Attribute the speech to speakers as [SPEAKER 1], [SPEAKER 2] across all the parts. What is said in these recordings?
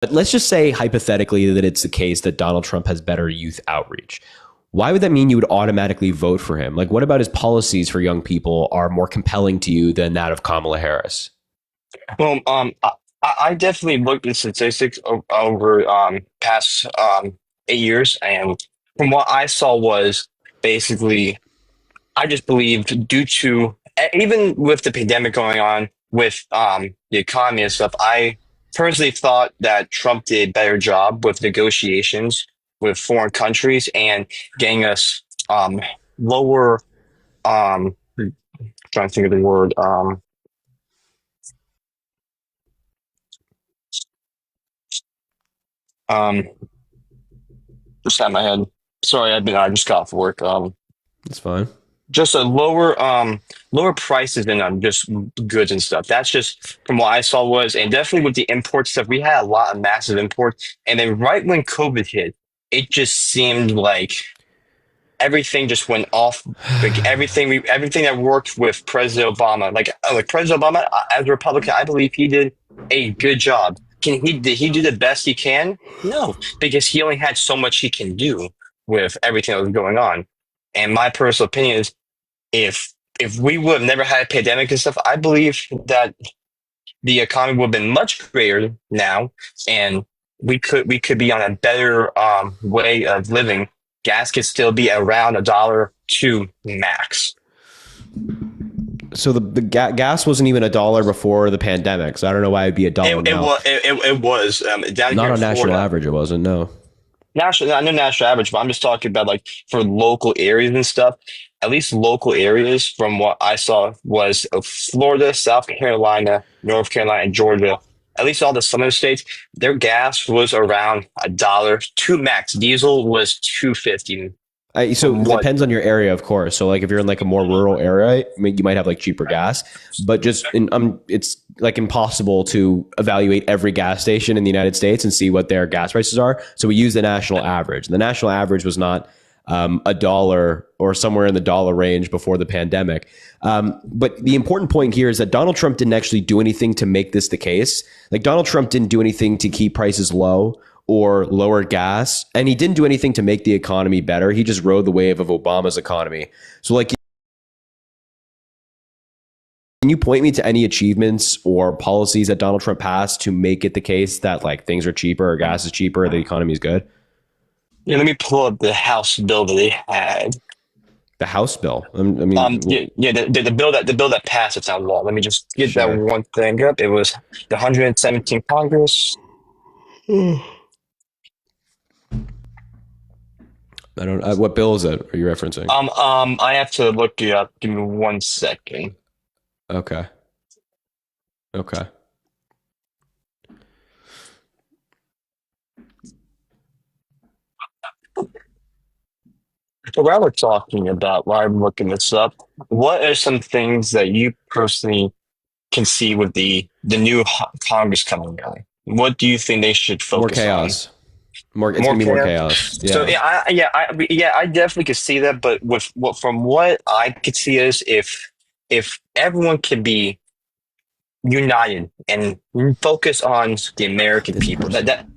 [SPEAKER 1] But let's just say hypothetically that it's the case that Donald Trump has better youth outreach. Why would that mean you would automatically vote for him? Like, what about his policies for young people are more compelling to you than that of Kamala Harris?
[SPEAKER 2] Well, I definitely looked at statistics over past 8 years, and from what I saw was basically I just believed due to even with the pandemic going on with the economy and stuff, I personally thought that Trump did a better job with negotiations with foreign countries and getting us lower trying to think of the word um just out of my head. Sorry, I just got off work.
[SPEAKER 1] That's fine.
[SPEAKER 2] Just a lower prices than just goods and stuff. That's just from what I saw was, and definitely with the import stuff, we had a lot of massive imports. And then right when COVID hit, it just seemed like everything just went off. Like everything that worked with President Obama, like President Obama as a Republican, I believe he did a good job. Did he do the best he can? No, because he only had so much he can do with everything that was going on. And my personal opinion is if we would have never had a pandemic and stuff, I believe that the economy would have been much greater now, and we could be on a better way of living. Gas could still be around $1 max.
[SPEAKER 1] So the gas wasn't even $1 before the pandemic. So I don't know why it'd be $1 now.
[SPEAKER 2] It was down
[SPEAKER 1] Not
[SPEAKER 2] here
[SPEAKER 1] on
[SPEAKER 2] in
[SPEAKER 1] national
[SPEAKER 2] Florida.
[SPEAKER 1] average, it wasn't. No.
[SPEAKER 2] National, I know national average, but I'm just talking about like for local areas and stuff. At least local areas, from what I saw, was Florida, South Carolina, North Carolina, and Georgia. At least all the southern states, their gas was around $1 to max. Diesel was 2.50.
[SPEAKER 1] So it
[SPEAKER 2] What?
[SPEAKER 1] depends on your area, of course. So like if you're in like a more rural area, I mean, you might have like cheaper gas, but it's like impossible to evaluate every gas station in the United States and see what their gas prices are. So we use the national average. The national average was not $1 or somewhere in the dollar range before the pandemic. But the important point here is that Donald Trump didn't actually do anything to make this the case. Like Donald Trump didn't do anything to keep prices low or lower gas, and he didn't do anything to make the economy better. He just rode the wave of Obama's economy. So like, can you point me to any achievements or policies that Donald Trump passed to make it the case that like things are cheaper or gas is cheaper or the economy is good?
[SPEAKER 2] Yeah, let me pull up the House bill that they had.
[SPEAKER 1] The House bill. I mean,
[SPEAKER 2] Yeah, the bill that passed its out law. Let me just get that
[SPEAKER 1] sure.
[SPEAKER 2] one thing up. It was the 117th Congress.
[SPEAKER 1] I don't. What bill is it? Are you referencing?
[SPEAKER 2] I have to look it up. Give me 1 second.
[SPEAKER 1] Okay. Okay.
[SPEAKER 2] So while we're talking about, while I'm looking this up, what are some things that you personally can see with the new Congress coming down? What do you think they should
[SPEAKER 1] More
[SPEAKER 2] focus on?
[SPEAKER 1] chaos. More. It's
[SPEAKER 2] More
[SPEAKER 1] gonna be more
[SPEAKER 2] care.
[SPEAKER 1] chaos.
[SPEAKER 2] So
[SPEAKER 1] Yeah.
[SPEAKER 2] I definitely could see that. But from what I could see is if everyone could be united and focus on the American
[SPEAKER 1] This
[SPEAKER 2] people,
[SPEAKER 1] person.
[SPEAKER 2] that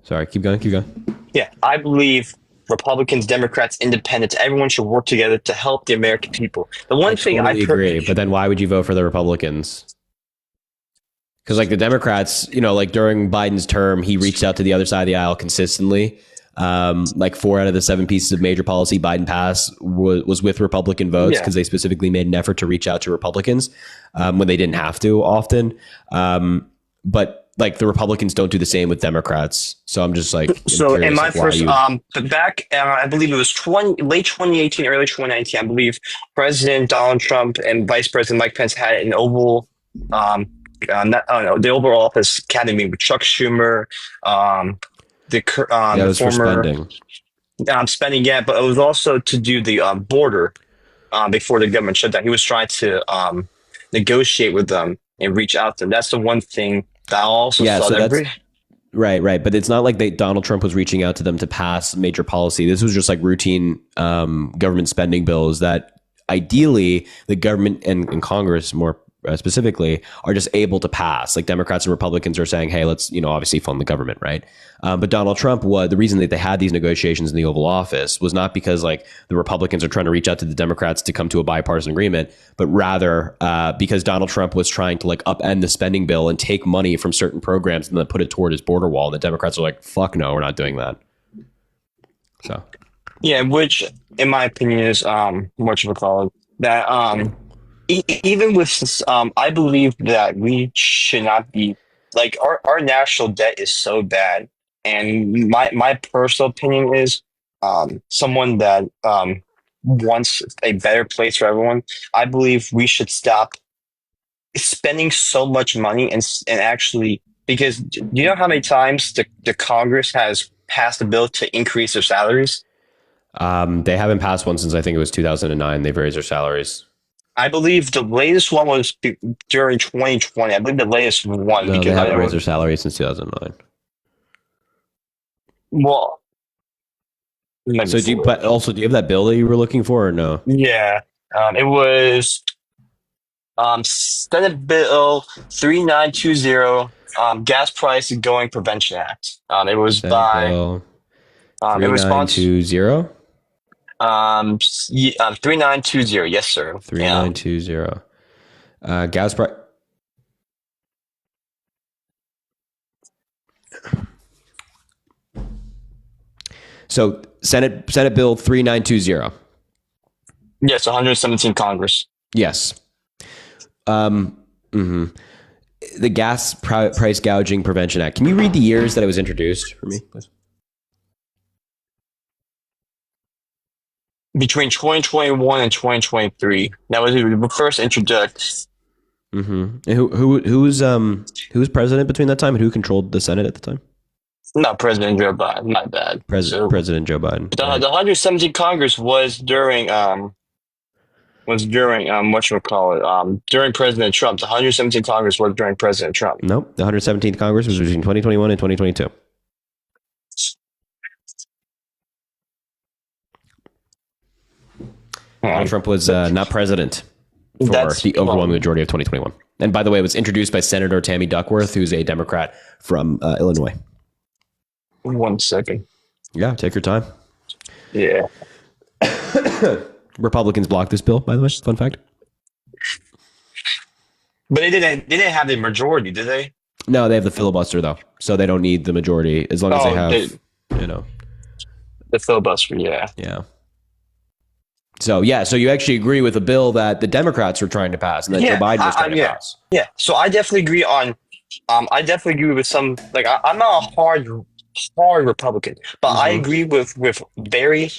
[SPEAKER 1] Sorry. Keep going. Keep going.
[SPEAKER 2] yeah, I believe Republicans, Democrats, Independents, everyone should work together to help the American people. The
[SPEAKER 1] I
[SPEAKER 2] one thing
[SPEAKER 1] totally agree. But then why would you vote for the Republicans? Because like the Democrats, like during Biden's term, he reached out to the other side of the aisle consistently. Like 4 out of the 7 pieces of major policy Biden passed was with Republican votes
[SPEAKER 2] yeah,
[SPEAKER 1] because they specifically made an effort to reach out to Republicans when they didn't have to often. But like the Republicans don't do the same with Democrats. So I'm just like,
[SPEAKER 2] so in
[SPEAKER 1] curious,
[SPEAKER 2] my
[SPEAKER 1] like why
[SPEAKER 2] first
[SPEAKER 1] you.
[SPEAKER 2] but back I believe it was late 2018, early 2019, I believe President Donald Trump and Vice President Mike Pence had an oval the Oval Office Academy with Chuck Schumer,
[SPEAKER 1] Yeah, it
[SPEAKER 2] the
[SPEAKER 1] was for
[SPEAKER 2] former
[SPEAKER 1] spending.
[SPEAKER 2] spending, yeah, but it was also to do the border before the government shutdown. He was trying to negotiate with them and reach out to them. That's the one thing that I also
[SPEAKER 1] Yeah,
[SPEAKER 2] saw
[SPEAKER 1] so
[SPEAKER 2] that.
[SPEAKER 1] that's right, right. But it's not like Donald Trump was reaching out to them to pass major policy. This was just like routine government spending bills that ideally the government and Congress more specifically are just able to pass. Like Democrats and Republicans are saying, hey, let's, obviously fund the government, right? But Donald Trump the reason that they had these negotiations in the Oval Office was not because like the Republicans are trying to reach out to the Democrats to come to a bipartisan agreement, but rather because Donald Trump was trying to like upend the spending bill and take money from certain programs and then put it toward his border wall. And the Democrats are like, fuck no, we're not doing that. So.
[SPEAKER 2] Yeah, which in my opinion is whatchamacallit, that even with this, I believe that we should not be like our national debt is so bad, and my personal opinion is someone that wants a better place for everyone. I believe we should stop spending so much money and actually, because you know how many times the Congress has passed a bill to increase their salaries.
[SPEAKER 1] They haven't passed one since I think it was 2009. They've raised their salaries.
[SPEAKER 2] I believe the latest one was during 2020. I believe the latest one.
[SPEAKER 1] No,
[SPEAKER 2] because
[SPEAKER 1] they haven't raised their salaries since 2009.
[SPEAKER 2] Well,
[SPEAKER 1] so do you have that bill that you were looking for or no?
[SPEAKER 2] Yeah, it was Senate Bill 3920, Gas Price Going Prevention Act. It was
[SPEAKER 1] Senate
[SPEAKER 2] by
[SPEAKER 1] bill
[SPEAKER 2] in response
[SPEAKER 1] 3920.
[SPEAKER 2] 3920. Yes, sir.
[SPEAKER 1] 3920. Gas price. So Senate Bill 3920.
[SPEAKER 2] Yes, 117 Congress.
[SPEAKER 1] Yes. The Gas Price Gouging Prevention Act. Can you read the years that it was introduced for me, please?
[SPEAKER 2] Between 2021 and 2023. That was the first introduced.
[SPEAKER 1] And who was president between that time, and who controlled the Senate at the time?
[SPEAKER 2] Not President Joe Biden. My bad.
[SPEAKER 1] President Joe Biden.
[SPEAKER 2] The 117th Congress was during whatchamacallit, during President Trump. The 117th Congress was during President Trump.
[SPEAKER 1] Nope. The 117th Congress was between 2021 and 2022. Donald Trump was not president for the overwhelming majority of 2021. And by the way, it was introduced by Senator Tammy Duckworth, who's a Democrat from Illinois.
[SPEAKER 2] 1 second.
[SPEAKER 1] Yeah, take your time.
[SPEAKER 2] Yeah.
[SPEAKER 1] Republicans blocked this bill, by the way. Fun fact.
[SPEAKER 2] But they didn't have the majority, did they?
[SPEAKER 1] No, they have the filibuster, though. So they don't need the majority as long as they have,
[SPEAKER 2] the filibuster, yeah.
[SPEAKER 1] Yeah. So you actually agree with the bill that the Democrats were trying to pass and that Joe Biden was trying to pass.
[SPEAKER 2] Yeah. So I definitely agree I definitely agree with some, like, I'm not a hard Republican, but I agree with very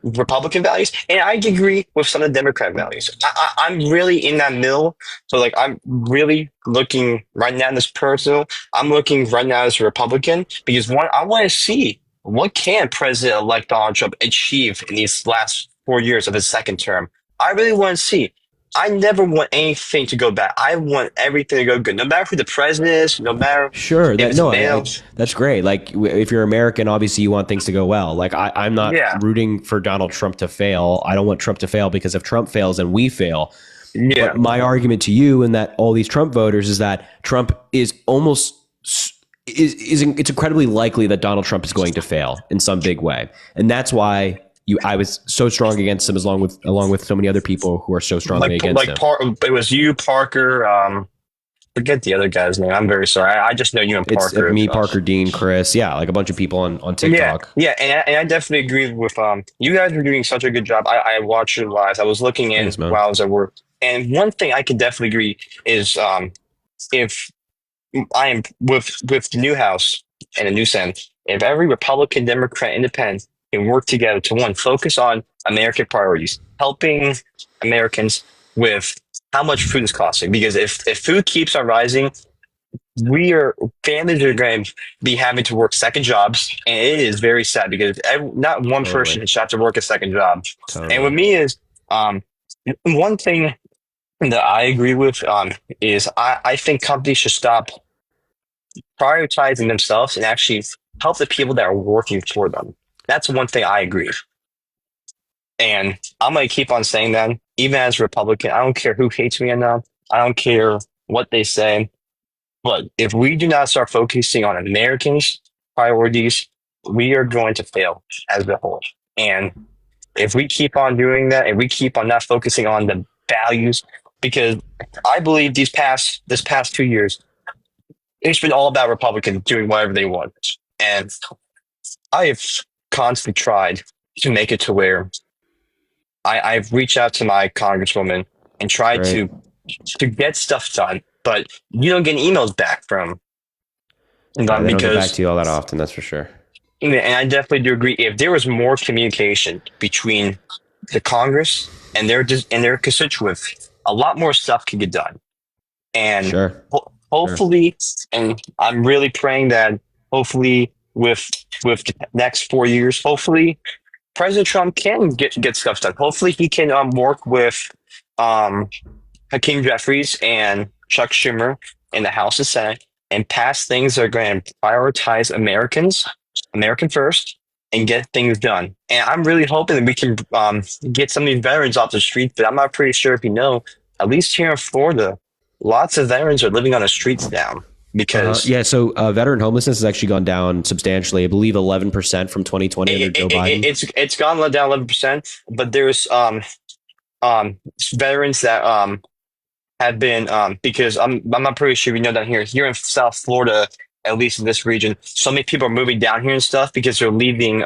[SPEAKER 2] Republican values, and I agree with some of the Democrat values. I'm really in that middle. So like, I'm really looking right now as personal. I'm looking right now as a Republican because one, I want to see what can President-elect Donald Trump achieve in these last 4 years of his second term. I really want to see. I never want anything to go bad. I want everything to go good, no matter who the president is, no matter.
[SPEAKER 1] Sure, that's great. Like, if you're American, obviously you want things to go well. Like, I'm not rooting for Donald Trump to fail. I don't want Trump to fail because if Trump fails, then we fail. Yeah. But my argument to you and that all these Trump voters is that Trump is it's incredibly likely that Donald Trump is going to fail in some big way, and that's why. I was so strong against him, along with so many other people who are so strongly against him.
[SPEAKER 2] It was you, Parker. Forget the other guy's name. I'm very sorry. I just know you and Parker.
[SPEAKER 1] It's me, Parker, Dean, Chris. Yeah, like a bunch of people on TikTok.
[SPEAKER 2] Yeah, and I definitely agree with you guys were doing such a good job. I watched your lives. I was looking in while I was at work, and one thing I can definitely agree is if I am with the new House and the new Senate, if every Republican, Democrat, Independent can work together to one, focus on American priorities, helping Americans with how much food is costing. Because if food keeps on rising, families are going to be having to work second jobs, and it is very sad because not one person should have to work a second job. And with me is one thing that I agree with is I think companies should stop prioritizing themselves and actually help the people that are working for them. That's one thing I agree. And I'm going to keep on saying that, even as a Republican. I don't care who hates me or not. I don't care what they say. But if we do not start focusing on Americans' priorities, we are going to fail as a whole. And if we keep on doing that, and we keep on not focusing on the values, because I believe this past 2 years, it's been all about Republicans doing whatever they want. And I have constantly tried to make it to where I've reached out to my congresswoman and tried
[SPEAKER 1] Right.
[SPEAKER 2] to get stuff done, but you don't get emails back from
[SPEAKER 1] Yeah,
[SPEAKER 2] them
[SPEAKER 1] they don't get back
[SPEAKER 2] because,
[SPEAKER 1] to you all that often. That's for sure.
[SPEAKER 2] and I definitely do agree. If there was more communication between the Congress and their constituents, a lot more stuff could get done. And
[SPEAKER 1] Sure. Sure.
[SPEAKER 2] hopefully, and I'm really praying that hopefully with the next 4 years, hopefully President Trump can get stuff done. Hopefully, he can work with um, Hakeem Jeffries and Chuck Schumer in the House and Senate and pass things that are going to prioritize Americans, American first, and get things done. And I'm really hoping that we can get some of these veterans off the streets. But I'm not pretty sure if you know, at least here in Florida, lots of veterans are living on the streets now because
[SPEAKER 1] Yeah, so veteran homelessness has actually gone down substantially. I believe 11% from 2020 under Joe Biden.
[SPEAKER 2] it's gone down 11%. But there's veterans that have been because I'm not pretty sure we know down here in South Florida, at least in this region, so many people are moving down here and stuff because they're leaving.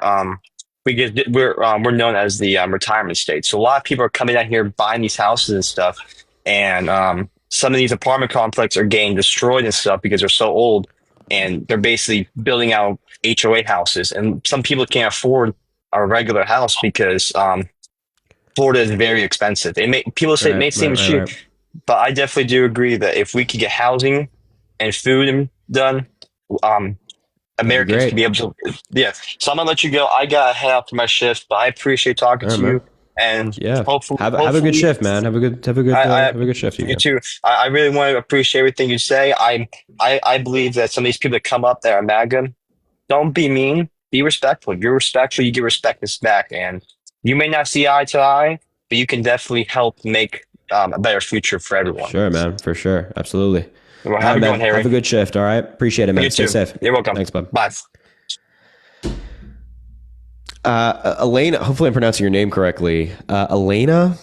[SPEAKER 2] We're known as the retirement state, so a lot of people are coming down here buying these houses and stuff, and some of these apartment complexes are getting destroyed and stuff because they're so old, and they're basically building out HOA houses, and some people can't afford a regular house because Florida is very expensive. People say it may seem cheap, but I definitely do agree that if we could get housing and food done, Americans can be able to. Yeah. So I'm gonna let you go. I gotta head out to my shift, but I appreciate talking to you. And
[SPEAKER 1] yeah,
[SPEAKER 2] hopefully,
[SPEAKER 1] have a good shift, man. Have a good shift.
[SPEAKER 2] You too. I really want to appreciate everything you say. I believe that some of these people that come up that are MAGA, don't be mean. Be respectful. If you're respectful, you get respect back. And you may not see eye to eye, but you can definitely help make a better future for everyone.
[SPEAKER 1] Sure, man. For sure. Absolutely.
[SPEAKER 2] Well, have a good one, Harry.
[SPEAKER 1] Have a good shift. All right. Appreciate it, man.
[SPEAKER 2] You
[SPEAKER 1] Stay
[SPEAKER 2] too.
[SPEAKER 1] safe.
[SPEAKER 2] You're welcome.
[SPEAKER 1] Thanks, bud.
[SPEAKER 2] Bye.
[SPEAKER 1] Elena, hopefully I'm pronouncing your name correctly. Elena.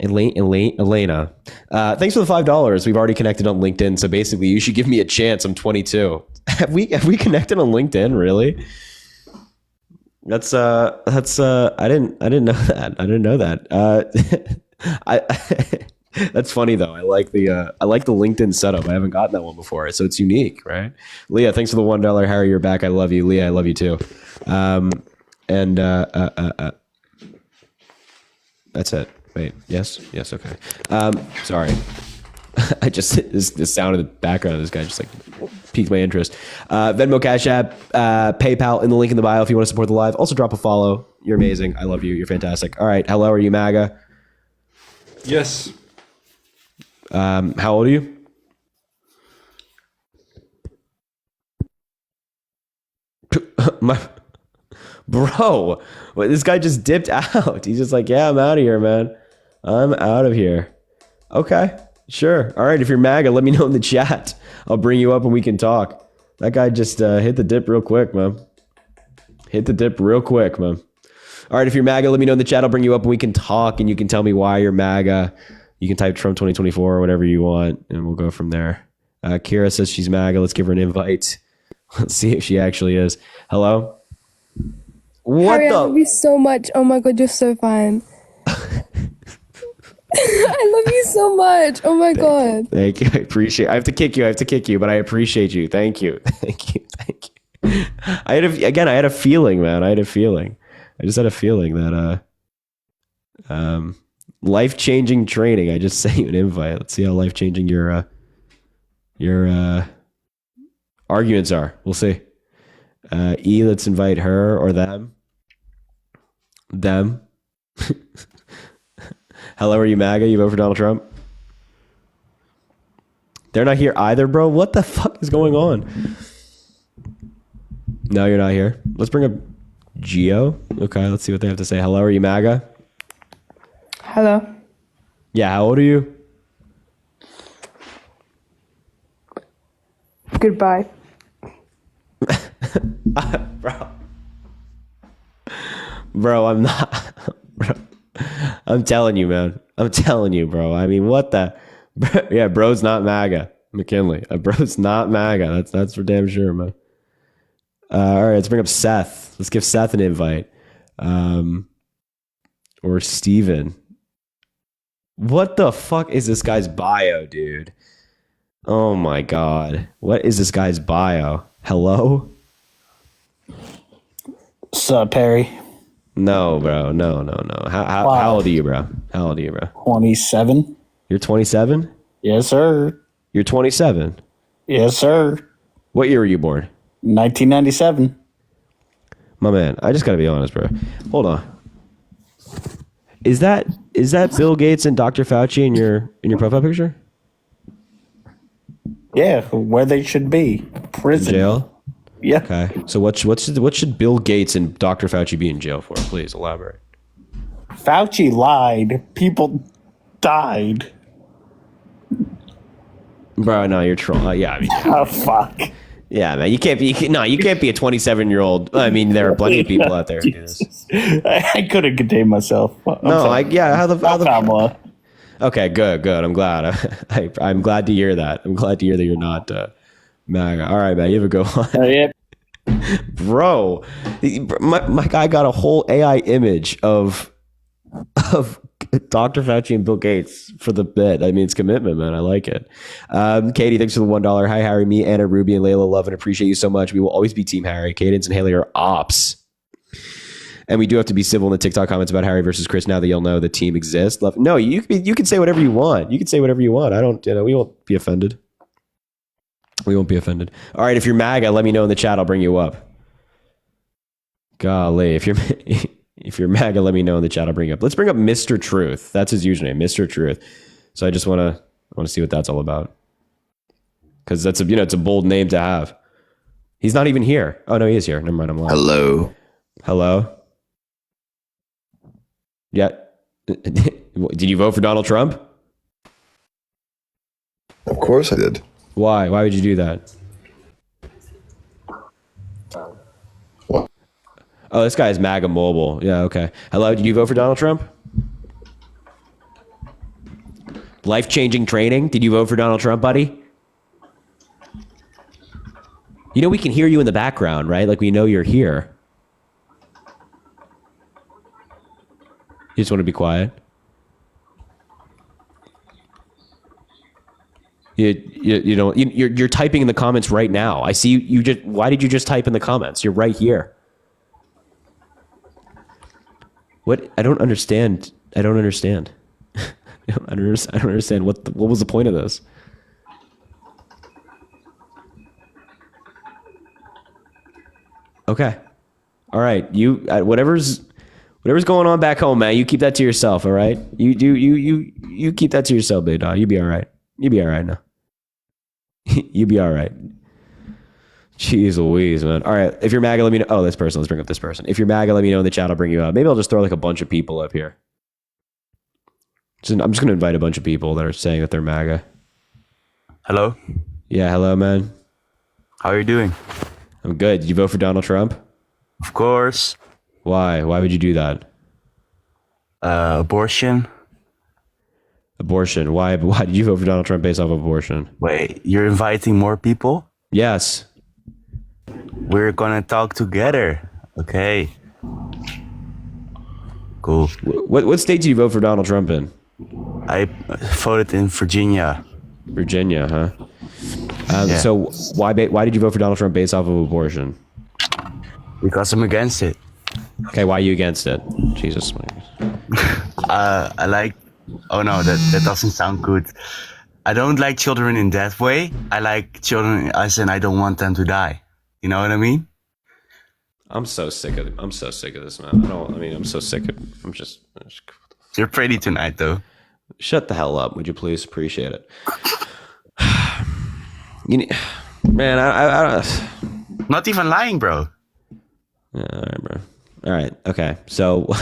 [SPEAKER 1] Thanks for the $5. We've already connected on LinkedIn, so basically you should give me a chance. I'm 22. Have we connected on LinkedIn? Really? That's I didn't know that. I didn't know that. That's funny though. I like the LinkedIn setup. I haven't gotten that one before, so it's unique, right? Leah, thanks for the $1. Harry, you're back. I love you, Leah. I love you too. And that's it. Wait, yes, okay. Sorry. I just this sound in the background of this guy just like piqued my interest. Venmo, Cash App, PayPal in the link in the bio if you want to support the live. Also drop a follow. You're amazing. I love you. You're fantastic. All right. Hello, are you MAGA?
[SPEAKER 3] Yes.
[SPEAKER 1] How old are you? Bro, this guy just dipped out. He's just like, yeah, I'm out of here, man. I'm out of here. Okay, sure. All right, if you're MAGA, let me know in the chat. I'll bring you up and we can talk. That guy just hit the dip real quick, man. All right, if you're MAGA, let me know in the chat. I'll bring you up and we can talk and you can tell me why you're MAGA. You can type Trump 2024 or whatever you want and we'll go from there. Kira says she's MAGA. Let's give her an invite. Let's see if she actually is. Hello? What
[SPEAKER 4] Harry,
[SPEAKER 1] the?
[SPEAKER 4] I love you so much. Oh my God, you're so fine. I love you so much. Oh my God.
[SPEAKER 1] Thank you. I appreciate. I have to kick you, but I appreciate you. Thank you. I had a feeling, man. I just had a feeling that life-changing training. I just sent you an invite. Let's see how life-changing your arguments are. We'll see. Let's invite her or them. Hello, are you MAGA? You vote for Donald Trump? They're not here either, bro. What the fuck is going on? No, you're not here. Let's bring up Geo. Okay, let's see what they have to say. Hello, are you MAGA?
[SPEAKER 4] Hello.
[SPEAKER 1] Yeah, how old are you?
[SPEAKER 4] Goodbye.
[SPEAKER 1] Bro, I'm not. Bro, I'm telling you, man. I'm telling you, bro. I mean, what the? Yeah, bro's not MAGA. McKinley. Bro's not MAGA. That's for damn sure, man. All right, let's bring up Seth. Let's give Seth an invite. Or Steven. What the fuck is this guy's bio, dude? Oh my God. What is this guy's bio? Hello?
[SPEAKER 5] Sup, Perry?
[SPEAKER 1] No, bro. No. How old are you, bro? How old are you, bro?
[SPEAKER 5] 27.
[SPEAKER 1] You're 27?
[SPEAKER 5] Yes, sir.
[SPEAKER 1] You're 27?
[SPEAKER 5] Yes, sir.
[SPEAKER 1] What year were you born?
[SPEAKER 5] 1997.
[SPEAKER 1] My man, I just gotta be honest, bro. Hold on. Is that Bill Gates and Dr. Fauci in your profile picture?
[SPEAKER 5] Yeah, where they should be. Prison.
[SPEAKER 1] Jail?
[SPEAKER 5] Yeah.
[SPEAKER 1] Okay. So what should Bill Gates and Dr. Fauci be in jail for? Please elaborate.
[SPEAKER 5] Fauci lied. People died.
[SPEAKER 1] Bro, no, you're trolling. Yeah, I mean,
[SPEAKER 5] Oh, fuck.
[SPEAKER 1] yeah, man, you can't be a 27-year-old. I mean, there are plenty of people out there who do this.
[SPEAKER 5] I couldn't contain myself.
[SPEAKER 1] Kamala. Okay, good. I'm glad. I'm glad to hear that. I'm glad to hear that you're not MAGA. All right, man, you have a go on.
[SPEAKER 5] Yep.
[SPEAKER 1] Bro, my guy got a whole AI image of Dr. Fauci and Bill Gates for the bit. I mean, it's commitment, man. I like it. Katie, thanks for the $1. Hi, Harry, me, Anna, Ruby, and Layla. Love and appreciate you so much. We will always be Team Harry. Cadence and Haley are ops. And we do have to be civil in the TikTok comments about Harry versus Chris now that you'll know the team exists. No, you can say whatever you want. You can say whatever you want. I don't, we won't be offended. We won't be offended. All right, if you're MAGA, let me know in the chat. I'll bring you up. Golly, if you're MAGA, let me know in the chat. I'll bring you up. Let's bring up Mr. Truth. That's his username, Mr. Truth. So I just want to see what that's all about. Because that's it's a bold name to have. He's not even here. Oh no, he is here. Never mind. I'm lying. Hello. Yeah. Did you vote for Donald Trump?
[SPEAKER 6] Of course I did.
[SPEAKER 1] Why? Why would you do that?
[SPEAKER 6] What?
[SPEAKER 1] Oh, this guy is MAGA mobile. Yeah, okay. Hello, did you vote for Donald Trump? Life-changing training? Did you vote for Donald Trump, buddy? We can hear you in the background, right? Like, we know you're here. You just want to be quiet? You're typing in the comments right now. I see you just. Why did you just type in the comments? You're right here. What? I don't understand. I don't understand. I don't understand. What was the point of this? Okay. All right. You whatever's going on back home, man. You keep that to yourself. All right. You keep that to yourself, big dog. You be all right. You be all right now. You be all right. Jeez Louise, man. All right. If you're MAGA, let me know. Oh, this person. Let's bring up this person. If you're MAGA, let me know in the chat. I'll bring you up. Maybe I'll just throw like a bunch of people up here. I'm just going to invite a bunch of people that are saying that they're MAGA.
[SPEAKER 7] Hello.
[SPEAKER 1] Yeah. Hello, man.
[SPEAKER 7] How are you doing?
[SPEAKER 1] I'm good. Did you vote for Donald Trump?
[SPEAKER 7] Of course.
[SPEAKER 1] Why? Why would you do that?
[SPEAKER 7] Abortion.
[SPEAKER 1] Abortion. Why did you vote for Donald Trump based off of abortion?
[SPEAKER 7] Wait, you're inviting more people?
[SPEAKER 1] Yes.
[SPEAKER 7] We're gonna talk together. Okay. Cool.
[SPEAKER 1] What state did you vote for Donald Trump in?
[SPEAKER 7] I voted in Virginia.
[SPEAKER 1] Virginia, huh?
[SPEAKER 7] Yeah.
[SPEAKER 1] So why did you vote for Donald Trump based off of abortion?
[SPEAKER 7] Because I'm against it.
[SPEAKER 1] Okay, why are you against it? Jesus.
[SPEAKER 7] I like... Oh no, that doesn't sound good. I don't like children in that way. I like children as in I don't want them to die. You know what I mean?
[SPEAKER 1] I'm so sick of this, man. I'm so sick of... I'm just
[SPEAKER 7] You're pretty tonight, though.
[SPEAKER 1] Shut the hell up, would you please? Appreciate it. Man, I
[SPEAKER 7] Not even lying, bro.
[SPEAKER 1] Yeah, all right, bro. All right, okay. So,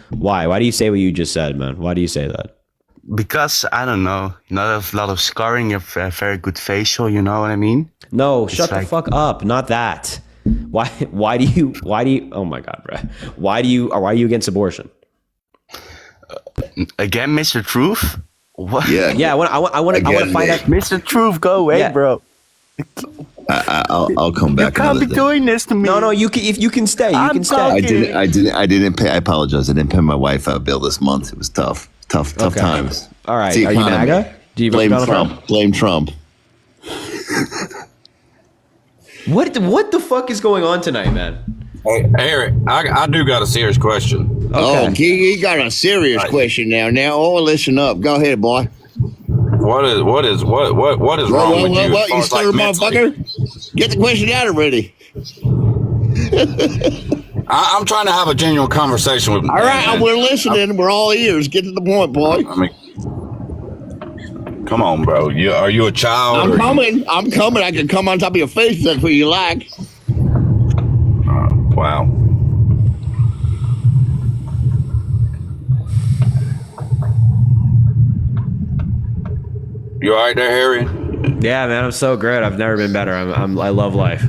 [SPEAKER 1] why do you say what you just said, man? Why do you say that?
[SPEAKER 7] Because I don't know, not a lot of scarring, a very good facial. You know what I mean?
[SPEAKER 1] No, shut the
[SPEAKER 7] like-
[SPEAKER 1] fuck up. Not that. Why do you, oh my God, bro. Why are you against abortion?
[SPEAKER 7] Again, Mr. Truth. What?
[SPEAKER 6] Yeah.
[SPEAKER 1] Yeah, I want to
[SPEAKER 6] Again,
[SPEAKER 1] find out.
[SPEAKER 7] Mr. Truth, go away,
[SPEAKER 1] Yeah.
[SPEAKER 7] bro.
[SPEAKER 6] I'll come
[SPEAKER 7] You
[SPEAKER 6] back.
[SPEAKER 7] can't be
[SPEAKER 6] another day.
[SPEAKER 7] doing this to me.
[SPEAKER 1] No, you can, if you can stay, you
[SPEAKER 7] I'm
[SPEAKER 1] can stay.
[SPEAKER 7] talking.
[SPEAKER 6] I didn't pay. I apologize. I didn't pay my Wi-Fi bill this month. It was tough
[SPEAKER 1] Okay.
[SPEAKER 6] times.
[SPEAKER 1] All right.
[SPEAKER 6] It's the
[SPEAKER 1] Are you
[SPEAKER 6] economy.
[SPEAKER 1] MAGA? Do you vote
[SPEAKER 6] Blame
[SPEAKER 1] for Donald
[SPEAKER 6] Trump. Blame Trump.
[SPEAKER 1] What the fuck is going on tonight, man?
[SPEAKER 8] Hey, Eric, I do got a serious question.
[SPEAKER 6] Oh, he got a serious question now. Oh, listen up. Go ahead, boy.
[SPEAKER 8] What is wrong with you?
[SPEAKER 6] What? You stir, motherfucker? Get the question out already.
[SPEAKER 8] I'm trying to have a genuine conversation with.
[SPEAKER 6] All right, we're listening. We're all ears. Get to the point, boy.
[SPEAKER 8] I mean, come on, bro. Are you a child?
[SPEAKER 6] I'm coming. I'm coming. I can come on top of your face. That's what you like.
[SPEAKER 8] Wow. You all right there, Harry?
[SPEAKER 1] Yeah, man, I'm so great. I've never been better. I love life.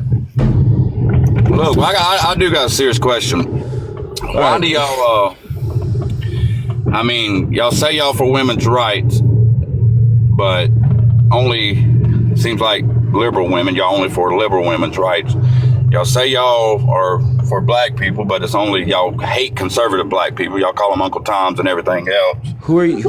[SPEAKER 8] Look, I do got a serious question. Why do y'all? I mean, y'all say y'all for women's rights, but only seems like liberal women. Y'all only for liberal women's rights. Y'all say y'all are for black people, but it's only y'all hate conservative black people. Y'all call them Uncle Toms and everything else.
[SPEAKER 1] Who are you?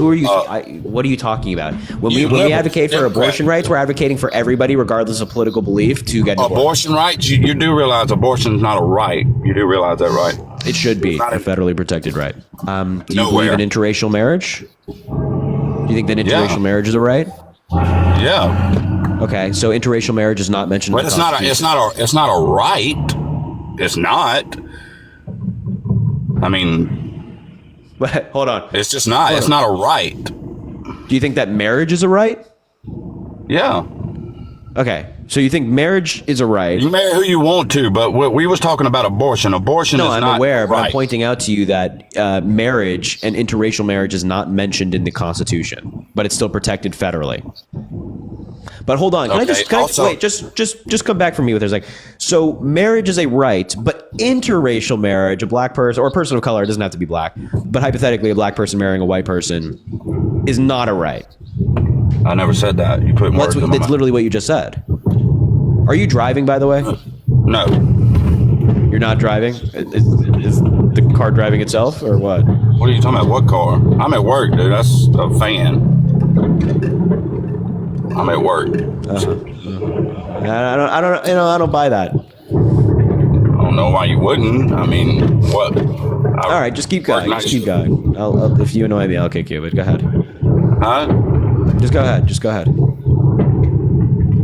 [SPEAKER 1] What are you talking about? When we
[SPEAKER 8] liberal,
[SPEAKER 1] advocate for
[SPEAKER 8] Democrat.
[SPEAKER 1] abortion rights, we're advocating for everybody, regardless of political belief, to get an abortion.
[SPEAKER 8] Abortion rights? You do realize abortion is not a right. You do realize that, right?
[SPEAKER 1] It should be a
[SPEAKER 8] Not a-
[SPEAKER 1] federally protected right. Do you
[SPEAKER 8] Nowhere.
[SPEAKER 1] believe in interracial marriage? Do you think that interracial
[SPEAKER 8] Yeah.
[SPEAKER 1] marriage is a right?
[SPEAKER 8] Yeah,
[SPEAKER 1] Okay, so interracial marriage is not mentioned.
[SPEAKER 8] but
[SPEAKER 1] in the
[SPEAKER 8] it's not a right. It's not. I mean,
[SPEAKER 1] But hold on.
[SPEAKER 8] it's just not. It's not a right.
[SPEAKER 1] Do you think that marriage is a right?
[SPEAKER 8] Yeah.
[SPEAKER 1] Okay, so you think marriage is a right?
[SPEAKER 8] You marry who you want to, but we was talking about abortion. Abortion
[SPEAKER 1] No,
[SPEAKER 8] is
[SPEAKER 1] I'm
[SPEAKER 8] not
[SPEAKER 1] aware, but I'm
[SPEAKER 8] right.
[SPEAKER 1] pointing out to you that marriage and interracial marriage is not mentioned in the Constitution, but it's still protected federally. But hold on, can I
[SPEAKER 8] Okay,
[SPEAKER 1] just
[SPEAKER 8] also-
[SPEAKER 1] wait? Just come back from me with this. Like, so marriage is a right, but interracial marriage, a black person or a person of color, it doesn't have to be black, but hypothetically, a black person marrying a white person is not a right.
[SPEAKER 8] I never said that. You put words in my
[SPEAKER 1] That's
[SPEAKER 8] mouth.
[SPEAKER 1] literally what you just said. Are you driving, by the way?
[SPEAKER 8] No.
[SPEAKER 1] You're not driving? Is the car driving itself, or what?
[SPEAKER 8] What are you talking about? What car? I'm at work, dude. That's a fan. I'm at work.
[SPEAKER 1] I don't buy that.
[SPEAKER 8] I don't know why you wouldn't. I mean, what?
[SPEAKER 1] All right, just keep going. Just keep going. If you annoy me, I'll kick you. But go ahead.
[SPEAKER 8] Huh?
[SPEAKER 1] Just go ahead. Just go ahead.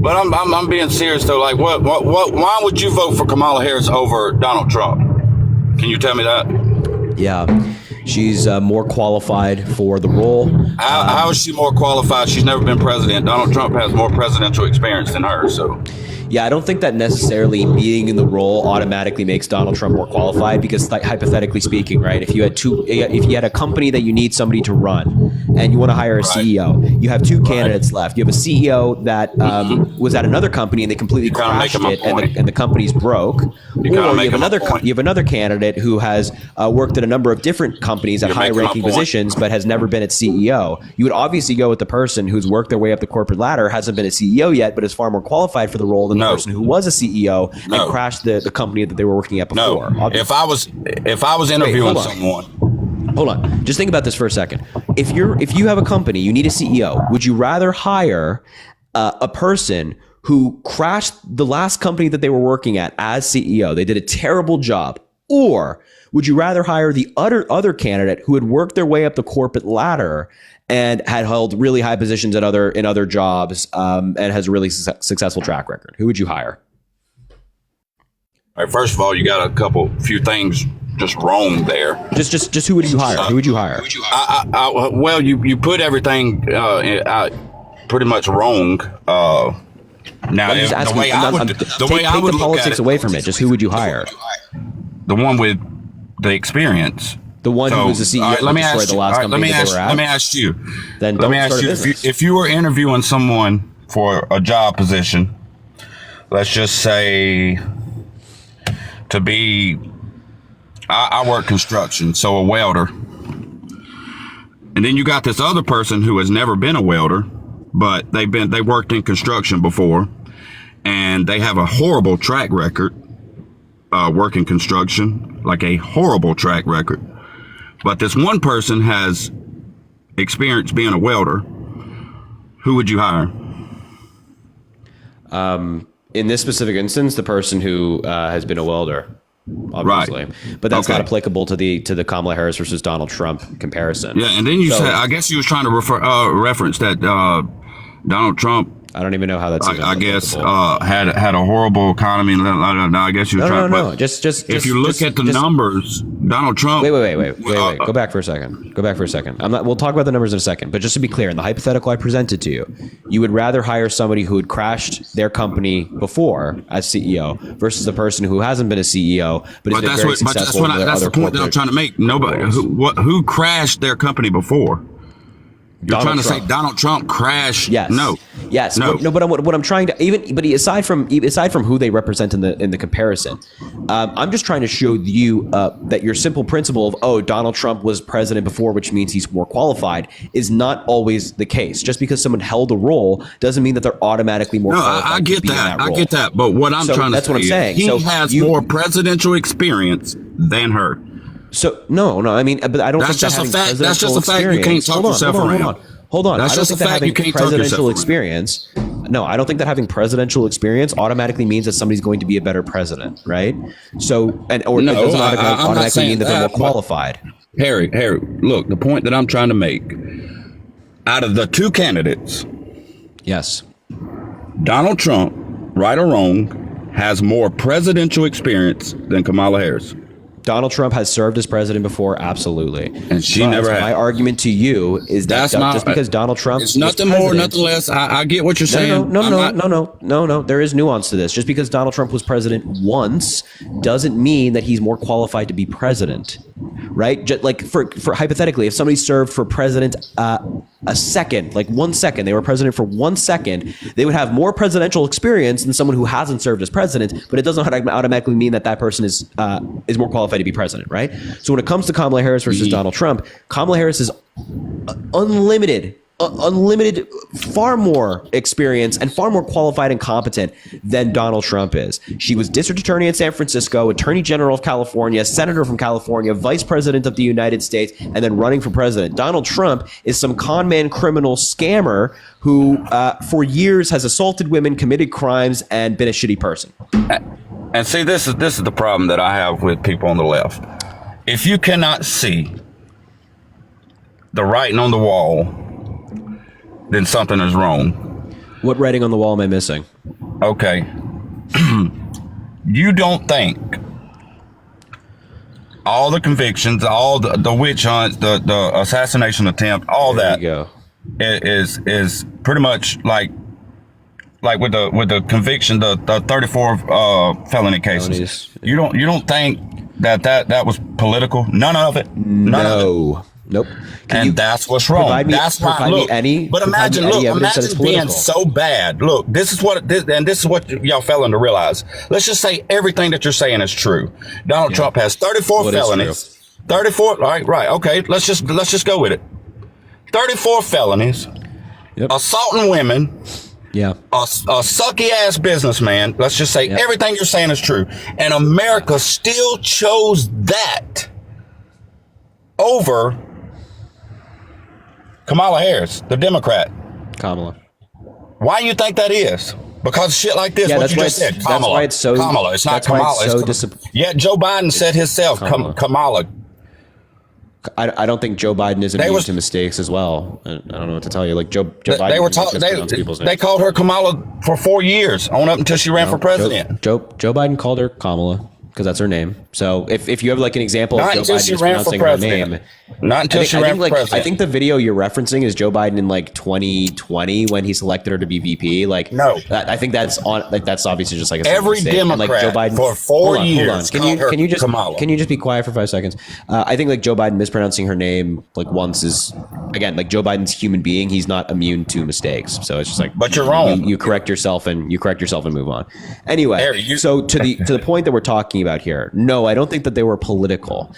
[SPEAKER 8] But I'm being serious though. Like, what? Why would you vote for Kamala Harris over Donald Trump? Can you tell me that?
[SPEAKER 1] Yeah, she's more qualified for the role.
[SPEAKER 8] How is she more qualified? She's never been president. Donald Trump has more presidential experience than her. So,
[SPEAKER 1] Yeah, I don't think that necessarily being in the role automatically makes Donald Trump more qualified because, like, hypothetically speaking, right? If you had a company that you need somebody to run and you want to hire a CEO, you have two candidates left. You have a CEO that was at another company and they completely
[SPEAKER 8] kinda
[SPEAKER 1] crashed
[SPEAKER 8] making my
[SPEAKER 1] it,
[SPEAKER 8] point.
[SPEAKER 1] and the company's broke. Or
[SPEAKER 8] kinda
[SPEAKER 1] you have
[SPEAKER 8] making my
[SPEAKER 1] another
[SPEAKER 8] point.
[SPEAKER 1] you have another candidate who has worked at a number of different companies at
[SPEAKER 8] You're making my
[SPEAKER 1] high-ranking
[SPEAKER 8] point.
[SPEAKER 1] positions, but has never been its CEO. You would obviously go with the person who's worked their way up the corporate ladder, hasn't been a CEO yet, but is far more qualified for the role than the
[SPEAKER 8] No.
[SPEAKER 1] person who was a CEO
[SPEAKER 8] No.
[SPEAKER 1] and crashed the company that they were working at
[SPEAKER 8] no.
[SPEAKER 1] before.
[SPEAKER 8] If I was interviewing
[SPEAKER 1] hold on.
[SPEAKER 8] someone,
[SPEAKER 1] Hold on, just think about this for a second. If you have a company, you need a CEO. Would you rather hire a person who crashed the last company that they were working at as CEO? They did a terrible job. Or would you rather hire the other candidate who had worked their way up the corporate ladder and had held really high positions in other jobs and has a really successful track record? Who would you hire?
[SPEAKER 8] all right, first of all, you got a few things just wrong there.
[SPEAKER 1] Just who would you hire? Who would you hire?
[SPEAKER 8] Well, you put everything pretty much wrong. Now,
[SPEAKER 1] I'm just asking.
[SPEAKER 8] the way I would
[SPEAKER 1] take
[SPEAKER 8] look
[SPEAKER 1] the
[SPEAKER 8] at
[SPEAKER 1] politics
[SPEAKER 8] it,
[SPEAKER 1] away from it. Just who would you hire?
[SPEAKER 8] the one with the experience.
[SPEAKER 1] The one who was the CEO
[SPEAKER 8] all right, let me
[SPEAKER 1] destroyed
[SPEAKER 8] ask
[SPEAKER 1] the
[SPEAKER 8] you.
[SPEAKER 1] last
[SPEAKER 8] All right,
[SPEAKER 1] company that they were at.
[SPEAKER 8] let me ask you.
[SPEAKER 1] Then
[SPEAKER 8] Let
[SPEAKER 1] don't
[SPEAKER 8] me ask
[SPEAKER 1] start a
[SPEAKER 8] you.
[SPEAKER 1] business.
[SPEAKER 8] If you were interviewing someone for a job position, let's just say to be, I work construction, so a welder. And then you got this other person who has never been a welder, but they worked in construction before, and they have a horrible track record working construction, like a horrible track record. But this one person has experience being a welder. Who would you hire?
[SPEAKER 1] In this specific instance, the person who has been a welder, obviously, but that's not applicable to the Kamala Harris versus Donald Trump comparison.
[SPEAKER 8] Yeah, and then you said, I guess you was trying to reference that Donald Trump.
[SPEAKER 1] I don't even know how that's.
[SPEAKER 8] I guess had a horrible economy. I guess you were trying.
[SPEAKER 1] No. Just
[SPEAKER 8] if you look at the numbers, Donald Trump.
[SPEAKER 1] Wait. Go back for a second. We'll talk about the numbers in a second. But just to be clear, in the hypothetical I presented to you, you would rather hire somebody who had crashed their company before as CEO versus the person who hasn't been a CEO but has been very successful.
[SPEAKER 8] That's the point that I'm trying to make. Nobody who crashed their company before. You're trying to say Donald Trump crashed?
[SPEAKER 1] Yes.
[SPEAKER 8] No.
[SPEAKER 1] Yes.
[SPEAKER 8] No.
[SPEAKER 1] But what I'm trying to but aside from who they represent in the comparison, I'm just trying to show you that your simple principle of Donald Trump was president before, which means he's more qualified, is not always the case. Just because someone held a role doesn't mean that they're automatically more qualified.
[SPEAKER 8] I get that. I get that. But what I'm trying to say is he has more presidential experience than her.
[SPEAKER 1] So no, I mean, but I don't think that having presidential
[SPEAKER 8] that's just a fact. You can't talk yourself around.
[SPEAKER 1] Hold on.
[SPEAKER 8] That's
[SPEAKER 1] I don't
[SPEAKER 8] just
[SPEAKER 1] think
[SPEAKER 8] a
[SPEAKER 1] that
[SPEAKER 8] fact. You
[SPEAKER 1] having
[SPEAKER 8] can't talk
[SPEAKER 1] presidential
[SPEAKER 8] yourself
[SPEAKER 1] experience. No, I don't think that having presidential experience automatically means that somebody's going to be a better president, right? So, it doesn't automatically mean that they're more qualified.
[SPEAKER 8] Harry, look, the point that I'm trying to make, out of the two candidates,
[SPEAKER 1] yes,
[SPEAKER 8] Donald Trump, right or wrong, has more presidential experience than Kamala Harris.
[SPEAKER 1] Donald Trump has served as president before, absolutely.
[SPEAKER 8] And she never had.
[SPEAKER 1] My argument to you is that just because Donald Trump
[SPEAKER 8] it's nothing more, nothing less. I get what you're saying.
[SPEAKER 1] No. There is nuance to this. Just because Donald Trump was president once doesn't mean that he's more qualified to be president, right? Just like for hypothetically, if somebody served for president a second, like 1 second, they were president for 1 second, they would have more presidential experience than someone who hasn't served as president. But it doesn't automatically mean that person is more qualified to be president, right? So when it comes to Kamala Harris versus Donald Trump, Kamala Harris is unlimited, far more experience and far more qualified and competent than Donald Trump is. She was district attorney in San Francisco, attorney general of California, senator from California, vice president of the United States, and then running for president. Donald Trump is some con man, criminal scammer who for years has assaulted women, committed crimes, and been a shitty person.
[SPEAKER 8] And see, this is the problem that I have with people on the left. If you cannot see the writing on the wall, then something is wrong.
[SPEAKER 1] What writing on the wall am I missing?
[SPEAKER 8] Okay. You don't think all the convictions, all the witch hunts, the assassination attempt, all
[SPEAKER 1] there
[SPEAKER 8] that
[SPEAKER 1] you go.
[SPEAKER 8] is pretty much like with the conviction, the 34 felony cases.
[SPEAKER 1] Felonies.
[SPEAKER 8] You don't think that was political? None of it. None of it.
[SPEAKER 1] Nope.
[SPEAKER 8] That's what's wrong. That's why. Look, but imagine being so bad. Look, this is what y'all failing to realize. Let's just say everything that you're saying is true. Donald Trump has 34 felonies. 34. Right. Okay. Let's just go with it. 34 felonies.
[SPEAKER 1] Yep.
[SPEAKER 8] Assaulting women.
[SPEAKER 1] Yeah.
[SPEAKER 8] A sucky ass businessman. Let's just say everything you're saying is true. And America still chose that over Kamala Harris, the Democrat.
[SPEAKER 1] Kamala.
[SPEAKER 8] Why do you think that is? Because shit like this, what you just said. Kamala.
[SPEAKER 1] That's why it's so.
[SPEAKER 8] Kamala. It's not Kamala. Joe Biden said himself, Kamala.
[SPEAKER 1] I don't think Joe Biden is immune to mistakes as well. I don't know what to tell you. Like Joe Biden.
[SPEAKER 8] They called her Kamala for 4 years, on up until she ran for president.
[SPEAKER 1] Joe Biden called her Kamala. because that's her name. So if you have like an example of
[SPEAKER 8] Not
[SPEAKER 1] Joe
[SPEAKER 8] until
[SPEAKER 1] Biden
[SPEAKER 8] she ran for
[SPEAKER 1] mispronouncing her
[SPEAKER 8] president.
[SPEAKER 1] name.
[SPEAKER 8] Not until she ran for president.
[SPEAKER 1] I think the video you're referencing is Joe Biden in like 2020 when he selected her to be VP. Like,
[SPEAKER 8] No.
[SPEAKER 1] I think that's on. Like, that's obviously just like a
[SPEAKER 8] Every
[SPEAKER 1] mistake. And,
[SPEAKER 8] Democrat
[SPEAKER 1] like, Joe Biden
[SPEAKER 8] for 4
[SPEAKER 1] hold on.
[SPEAKER 8] years
[SPEAKER 1] Can
[SPEAKER 8] called her
[SPEAKER 1] you just
[SPEAKER 8] Kamala.
[SPEAKER 1] can you just be quiet for 5 seconds? I think like Joe Biden mispronouncing her name like once is, again, like Joe Biden's a human being. He's not immune to mistakes. So it's just like,
[SPEAKER 8] But you're wrong.
[SPEAKER 1] You correct yourself and move on. Anyway,
[SPEAKER 8] Harry,
[SPEAKER 1] so to the point that we're talking about here, no, I don't think that they were political.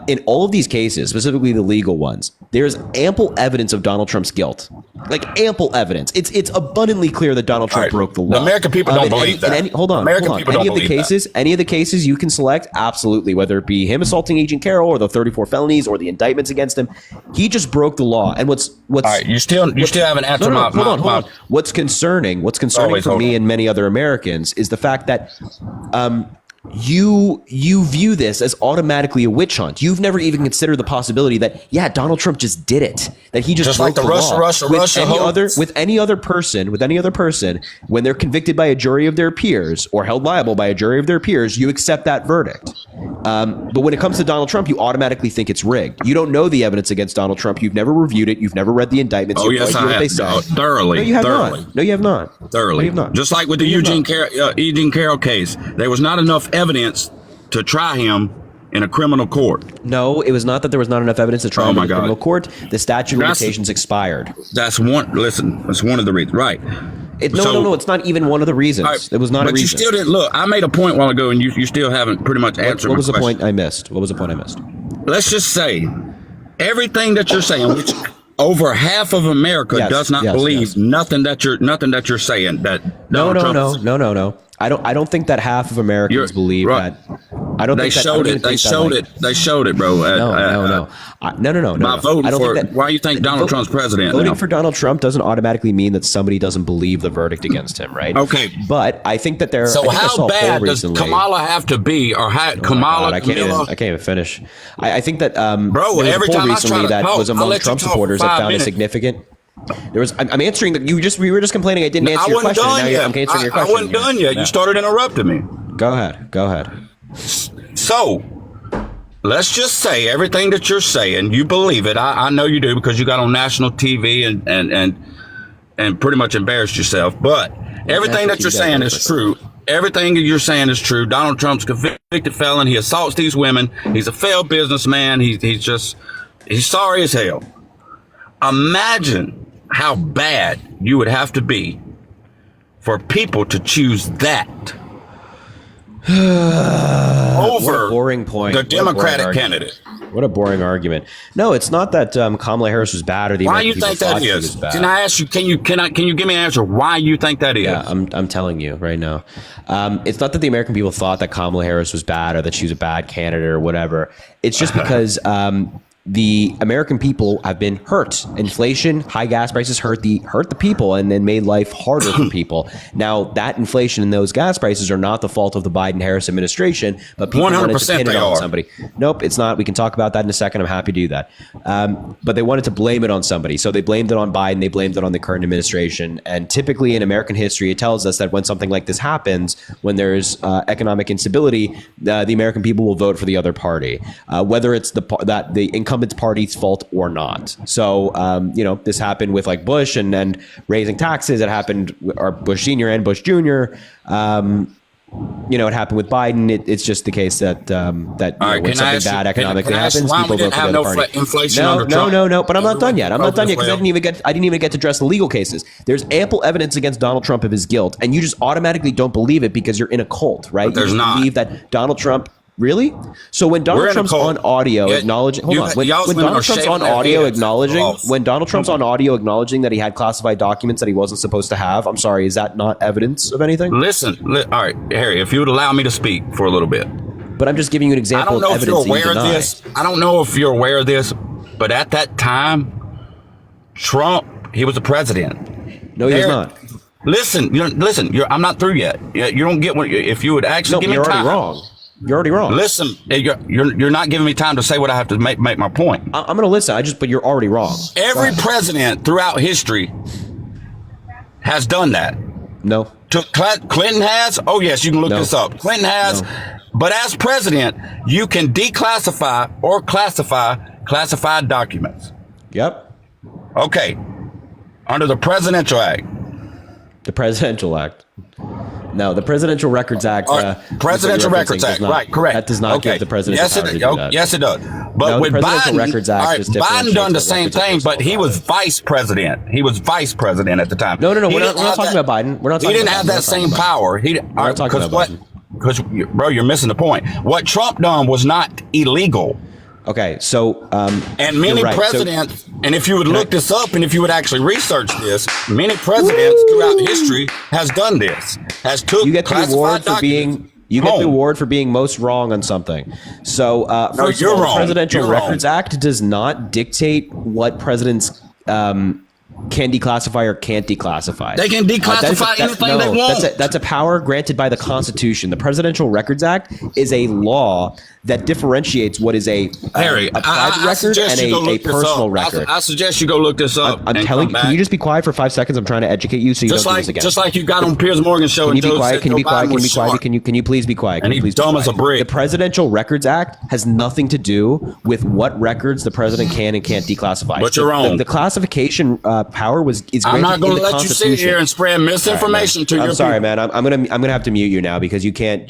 [SPEAKER 1] In all of these cases, specifically the legal ones, there's ample evidence of Donald Trump's guilt. Like ample evidence. It's abundantly clear that Donald Trump
[SPEAKER 8] All right.
[SPEAKER 1] broke the law.
[SPEAKER 8] The American people don't believe that.
[SPEAKER 1] Hold on.
[SPEAKER 8] American people don't believe that.
[SPEAKER 1] Any of the cases you can select, absolutely, whether it be him assaulting Agent Carroll or the 34 felonies or the indictments against him, he just broke the law. And what's
[SPEAKER 8] All right, you still haven't answered my.
[SPEAKER 1] Hold on. What's concerning for me and many other Americans is the fact that you view this as automatically a witch hunt. You've never even considered the possibility that Donald Trump just did it, that he just broke
[SPEAKER 8] like the
[SPEAKER 1] law.
[SPEAKER 8] Russia
[SPEAKER 1] With any other person, when they're convicted by a jury of their peers or held liable by a jury of their peers, you accept that verdict. But when it comes to Donald Trump, you automatically think it's rigged. You don't know the evidence against Donald Trump. You've never reviewed it. You've never read the indictments.
[SPEAKER 8] Oh, yes, I have. Thoroughly.
[SPEAKER 1] No, you have
[SPEAKER 8] thoroughly.
[SPEAKER 1] not. No, you have not.
[SPEAKER 8] Thoroughly.
[SPEAKER 1] No, you have not.
[SPEAKER 8] Just like with the Eugene Carroll case, there was not enough evidence to try him in a criminal court.
[SPEAKER 1] No, it was not that there was not enough evidence to try him in a criminal court. The statute of limitations expired.
[SPEAKER 8] That's one. Listen, that's one of the reasons. Right.
[SPEAKER 1] No. It's not even one of the reasons.
[SPEAKER 8] Right,
[SPEAKER 1] it was not a reason.
[SPEAKER 8] But you still didn't look. I made a point a while ago, and you still haven't pretty much answered.
[SPEAKER 1] What was the point I missed?
[SPEAKER 8] Let's just say everything that you're saying, which over half of America does not believe nothing that you're saying. That
[SPEAKER 1] No. I don't think that half of Americans believe that. I don't.
[SPEAKER 8] They showed it. They showed it, bro.
[SPEAKER 1] No.
[SPEAKER 8] By voting for it. Why you think Donald Trump's president?
[SPEAKER 1] Voting for Donald Trump doesn't automatically mean that somebody doesn't believe the verdict against him, right?
[SPEAKER 8] Okay.
[SPEAKER 1] But I think that there.
[SPEAKER 8] So how bad does Kamala have to be, or Kamala?
[SPEAKER 1] I can't even finish. I think that
[SPEAKER 8] bro.
[SPEAKER 1] there was
[SPEAKER 8] Every
[SPEAKER 1] a poll
[SPEAKER 8] time
[SPEAKER 1] recently
[SPEAKER 8] I try to
[SPEAKER 1] that
[SPEAKER 8] talk,
[SPEAKER 1] was among Trump supporters that found a significant. There was. I'm answering that. We were just complaining I didn't answer your question. I'm answering your question.
[SPEAKER 8] I wasn't done yet. You started interrupting me.
[SPEAKER 1] Go ahead.
[SPEAKER 8] So, let's just say everything that you're saying, you believe it. I know you do because you got on national TV and pretty much embarrassed yourself. But everything that you're saying is true. Everything that you're saying is true. Donald Trump's convicted felon. He assaults these women. He's a failed businessman. He's sorry as hell. Imagine how bad you would have to be for people to choose that over
[SPEAKER 1] boring point.
[SPEAKER 8] The Democratic candidate.
[SPEAKER 1] What a boring argument. No, it's not that Kamala Harris was bad or the
[SPEAKER 8] why
[SPEAKER 1] American
[SPEAKER 8] you think that is. Can I ask you? Can you give me an answer? Why you think that is?
[SPEAKER 1] Yeah, I'm telling you right now. It's not that the American people thought that Kamala Harris was bad or that she was a bad candidate or whatever. It's just because the American people have been hurt. Inflation, high gas prices hurt the people and then made life harder for people. Now, that inflation and those gas prices are not the fault of the Biden-Harris administration, but people wanted to pin it on somebody. Nope, it's not. We can talk about that in a second. I'm happy to do that. But they wanted to blame it on somebody. So they blamed it on Biden. They blamed it on the current administration. And typically in American history, it tells us that when something like this happens, when there's economic instability, the American people will vote for the other party, whether it's the incumbent party's fault or not. So, this happened with like Bush and raising taxes. It happened, or Bush Sr. and Bush Jr. It happened with Biden. It's just the case that when something bad economically happens, people vote for the other party. No. But I'm not done yet. Because I didn't even get to address the legal cases. There's ample evidence against Donald Trump of his guilt, and you just automatically don't believe it because you're in a cult, right?
[SPEAKER 8] But there's
[SPEAKER 1] you
[SPEAKER 8] not.
[SPEAKER 1] believe that Donald Trump. Really? So when Donald Trump's on audio acknowledging, when Donald Trump's on audio acknowledging that he had classified documents that he wasn't supposed to have, I'm sorry, is that not evidence of anything?
[SPEAKER 8] Listen, all right, Harry, if you would allow me to speak for a little bit.
[SPEAKER 1] But I'm just giving you an example of evidence that you deny.
[SPEAKER 8] I don't know if you're aware of this, but at that time, Trump, he was the president.
[SPEAKER 1] No, he was not.
[SPEAKER 8] Listen, I'm not through yet. You don't get what, if you would actually give me time.
[SPEAKER 1] You're already wrong. You're already wrong.
[SPEAKER 8] Listen, you're not giving me time to say what I have to make my point.
[SPEAKER 1] I'm going to listen. But you're already wrong.
[SPEAKER 8] Every president throughout history has done that.
[SPEAKER 1] No.
[SPEAKER 8] Clinton has? Oh, yes, you can look
[SPEAKER 1] No.
[SPEAKER 8] this up. Clinton has.
[SPEAKER 1] No.
[SPEAKER 8] But as president, you can declassify or classify classified documents.
[SPEAKER 1] Yep.
[SPEAKER 8] Okay. Under the Presidential Act.
[SPEAKER 1] The Presidential Act. No, the Presidential Records Act.
[SPEAKER 8] Presidential Records Act, right? Correct.
[SPEAKER 1] That does not give the president the power to do that.
[SPEAKER 8] Yes, it does. But
[SPEAKER 1] No, the
[SPEAKER 8] with
[SPEAKER 1] Presidential
[SPEAKER 8] Biden,
[SPEAKER 1] Records Act
[SPEAKER 8] all right,
[SPEAKER 1] just
[SPEAKER 8] Biden
[SPEAKER 1] differentiates
[SPEAKER 8] done the
[SPEAKER 1] what
[SPEAKER 8] same
[SPEAKER 1] records are
[SPEAKER 8] thing, but he
[SPEAKER 1] personal.
[SPEAKER 8] was vice president. He was vice president at the time.
[SPEAKER 1] No.
[SPEAKER 8] He
[SPEAKER 1] We're
[SPEAKER 8] didn't
[SPEAKER 1] not
[SPEAKER 8] have
[SPEAKER 1] talking
[SPEAKER 8] that-
[SPEAKER 1] about Biden. We're not
[SPEAKER 8] He
[SPEAKER 1] talking
[SPEAKER 8] didn't
[SPEAKER 1] about
[SPEAKER 8] have
[SPEAKER 1] Biden.
[SPEAKER 8] that
[SPEAKER 1] We're
[SPEAKER 8] same
[SPEAKER 1] talking
[SPEAKER 8] power.
[SPEAKER 1] We're not talking about Biden.
[SPEAKER 8] Because, bro, you're missing the point. What Trump done was not illegal.
[SPEAKER 1] Okay, so
[SPEAKER 8] And many
[SPEAKER 1] you're right.
[SPEAKER 8] presidents, and if you would look this up, and if you would actually research this, many presidents throughout history has done this. Has took
[SPEAKER 1] You get the award
[SPEAKER 8] classified
[SPEAKER 1] for being
[SPEAKER 8] documents
[SPEAKER 1] you get the
[SPEAKER 8] home.
[SPEAKER 1] award for being most wrong on something. So first
[SPEAKER 8] you're
[SPEAKER 1] of all,
[SPEAKER 8] wrong.
[SPEAKER 1] the Presidential
[SPEAKER 8] You're
[SPEAKER 1] Records
[SPEAKER 8] wrong.
[SPEAKER 1] Act does not dictate what presidents can declassify or can't declassify.
[SPEAKER 8] They can declassify anything they want.
[SPEAKER 1] That's a power granted by the Constitution. The Presidential Records Act is a law that differentiates what is a
[SPEAKER 8] Harry,
[SPEAKER 1] private
[SPEAKER 8] I
[SPEAKER 1] record
[SPEAKER 8] suggest
[SPEAKER 1] and
[SPEAKER 8] you go
[SPEAKER 1] a
[SPEAKER 8] look this
[SPEAKER 1] personal
[SPEAKER 8] up.
[SPEAKER 1] record.
[SPEAKER 8] I suggest you go look this up.
[SPEAKER 1] I'm
[SPEAKER 8] and
[SPEAKER 1] telling
[SPEAKER 8] come
[SPEAKER 1] you, can you
[SPEAKER 8] back.
[SPEAKER 1] just be quiet for 5 seconds? I'm trying to educate you so you don't do this again.
[SPEAKER 8] Just like you got on Piers Morgan's show.
[SPEAKER 1] Can you
[SPEAKER 8] and
[SPEAKER 1] be quiet?
[SPEAKER 8] said
[SPEAKER 1] Can you be
[SPEAKER 8] Joe
[SPEAKER 1] quiet?
[SPEAKER 8] Biden
[SPEAKER 1] Can you
[SPEAKER 8] was
[SPEAKER 1] be quiet?
[SPEAKER 8] smart.
[SPEAKER 1] Can you please be quiet? Can
[SPEAKER 8] And
[SPEAKER 1] you
[SPEAKER 8] he's
[SPEAKER 1] please be
[SPEAKER 8] dumb as a
[SPEAKER 1] quiet?
[SPEAKER 8] brick.
[SPEAKER 1] The Presidential Records Act has nothing to do with what records the president can and can't declassify.
[SPEAKER 8] But you're wrong.
[SPEAKER 1] The classification power is
[SPEAKER 8] I'm
[SPEAKER 1] granted
[SPEAKER 8] not
[SPEAKER 1] in
[SPEAKER 8] going
[SPEAKER 1] the
[SPEAKER 8] to let you sit
[SPEAKER 1] Constitution.
[SPEAKER 8] here and spread misinformation to your
[SPEAKER 1] I'm sorry,
[SPEAKER 8] people.
[SPEAKER 1] man. I'm gonna have to mute you now because you can't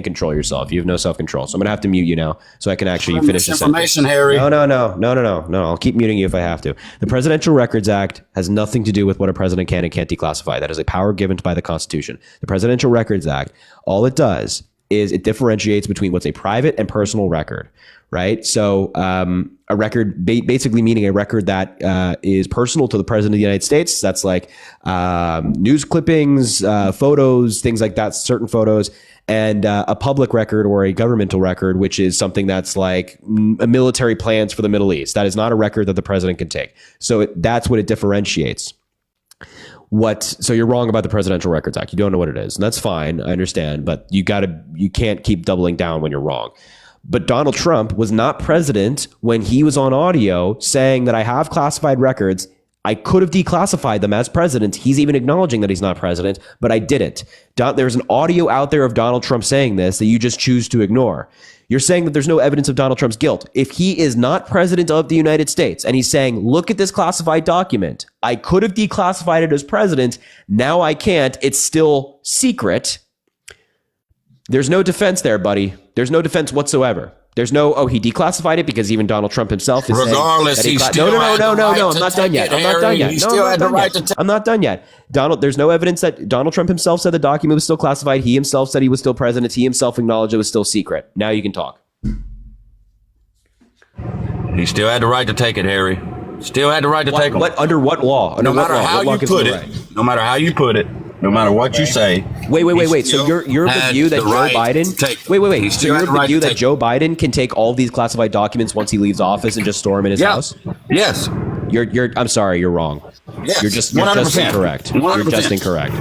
[SPEAKER 1] control yourself. You have no self control. So I'm gonna have to mute you now so I can actually finish the sentence.
[SPEAKER 8] Misinformation, Harry.
[SPEAKER 1] No. I'll keep muting you if I have to. The Presidential Records Act has nothing to do with what a president can and can't declassify. That is a power given by the Constitution. The Presidential Records Act, all it does is it differentiates between what's a private and personal record, right? So a record, basically meaning a record that is personal to the President of the United States. That's like news clippings, photos, things like that, certain photos. And a public record or a governmental record, which is something that's like military plans for the Middle East. That is not a record that the president can take. So that's what it differentiates. So you're wrong about the Presidential Records Act. You don't know what it is, and that's fine. I understand, but you can't keep doubling down when you're wrong. But Donald Trump was not president when he was on audio saying that I have classified records. I could have declassified them as president. He's even acknowledging that he's not president, but I didn't. There's an audio out there of Donald Trump saying this that you just choose to ignore. You're saying that there's no evidence of Donald Trump's guilt. If he is not president of the United States and he's saying, look at this classified document, I could have declassified it as president. Now I can't. It's still secret. There's no defense there, buddy. There's no defense whatsoever. There's no, he declassified it because even Donald Trump himself is
[SPEAKER 8] Regardless,
[SPEAKER 1] saying
[SPEAKER 8] he
[SPEAKER 1] that
[SPEAKER 8] still
[SPEAKER 1] no.
[SPEAKER 8] had the
[SPEAKER 1] I'm
[SPEAKER 8] right
[SPEAKER 1] not
[SPEAKER 8] to
[SPEAKER 1] done
[SPEAKER 8] take
[SPEAKER 1] yet.
[SPEAKER 8] it,
[SPEAKER 1] I'm not done
[SPEAKER 8] Harry.
[SPEAKER 1] yet.
[SPEAKER 8] He
[SPEAKER 1] No,
[SPEAKER 8] still
[SPEAKER 1] I'm
[SPEAKER 8] had
[SPEAKER 1] not
[SPEAKER 8] the
[SPEAKER 1] done
[SPEAKER 8] right
[SPEAKER 1] yet.
[SPEAKER 8] to
[SPEAKER 1] I'm not done yet. There's no evidence that Donald Trump himself said the document was still classified. He himself said he was still president. He himself acknowledged it was still secret. Now you can talk.
[SPEAKER 8] He still had the right to take it, Harry. Still had the right to take them.
[SPEAKER 1] Under what law? Under
[SPEAKER 8] No
[SPEAKER 1] what
[SPEAKER 8] matter
[SPEAKER 1] law?
[SPEAKER 8] how
[SPEAKER 1] What law
[SPEAKER 8] you
[SPEAKER 1] gives
[SPEAKER 8] put
[SPEAKER 1] him
[SPEAKER 8] it,
[SPEAKER 1] the right?
[SPEAKER 8] no matter how you put it, no matter what you say.
[SPEAKER 1] Wait. So you're of the view that Joe Biden. Wait. So you're of the view that Joe Biden can take all these classified documents once he leaves office and just store them in his house?
[SPEAKER 8] Yes.
[SPEAKER 1] I'm sorry. You're wrong.
[SPEAKER 8] Yes.
[SPEAKER 1] You're just
[SPEAKER 8] 100%.
[SPEAKER 1] incorrect.
[SPEAKER 8] 100%.
[SPEAKER 1] You're just incorrect.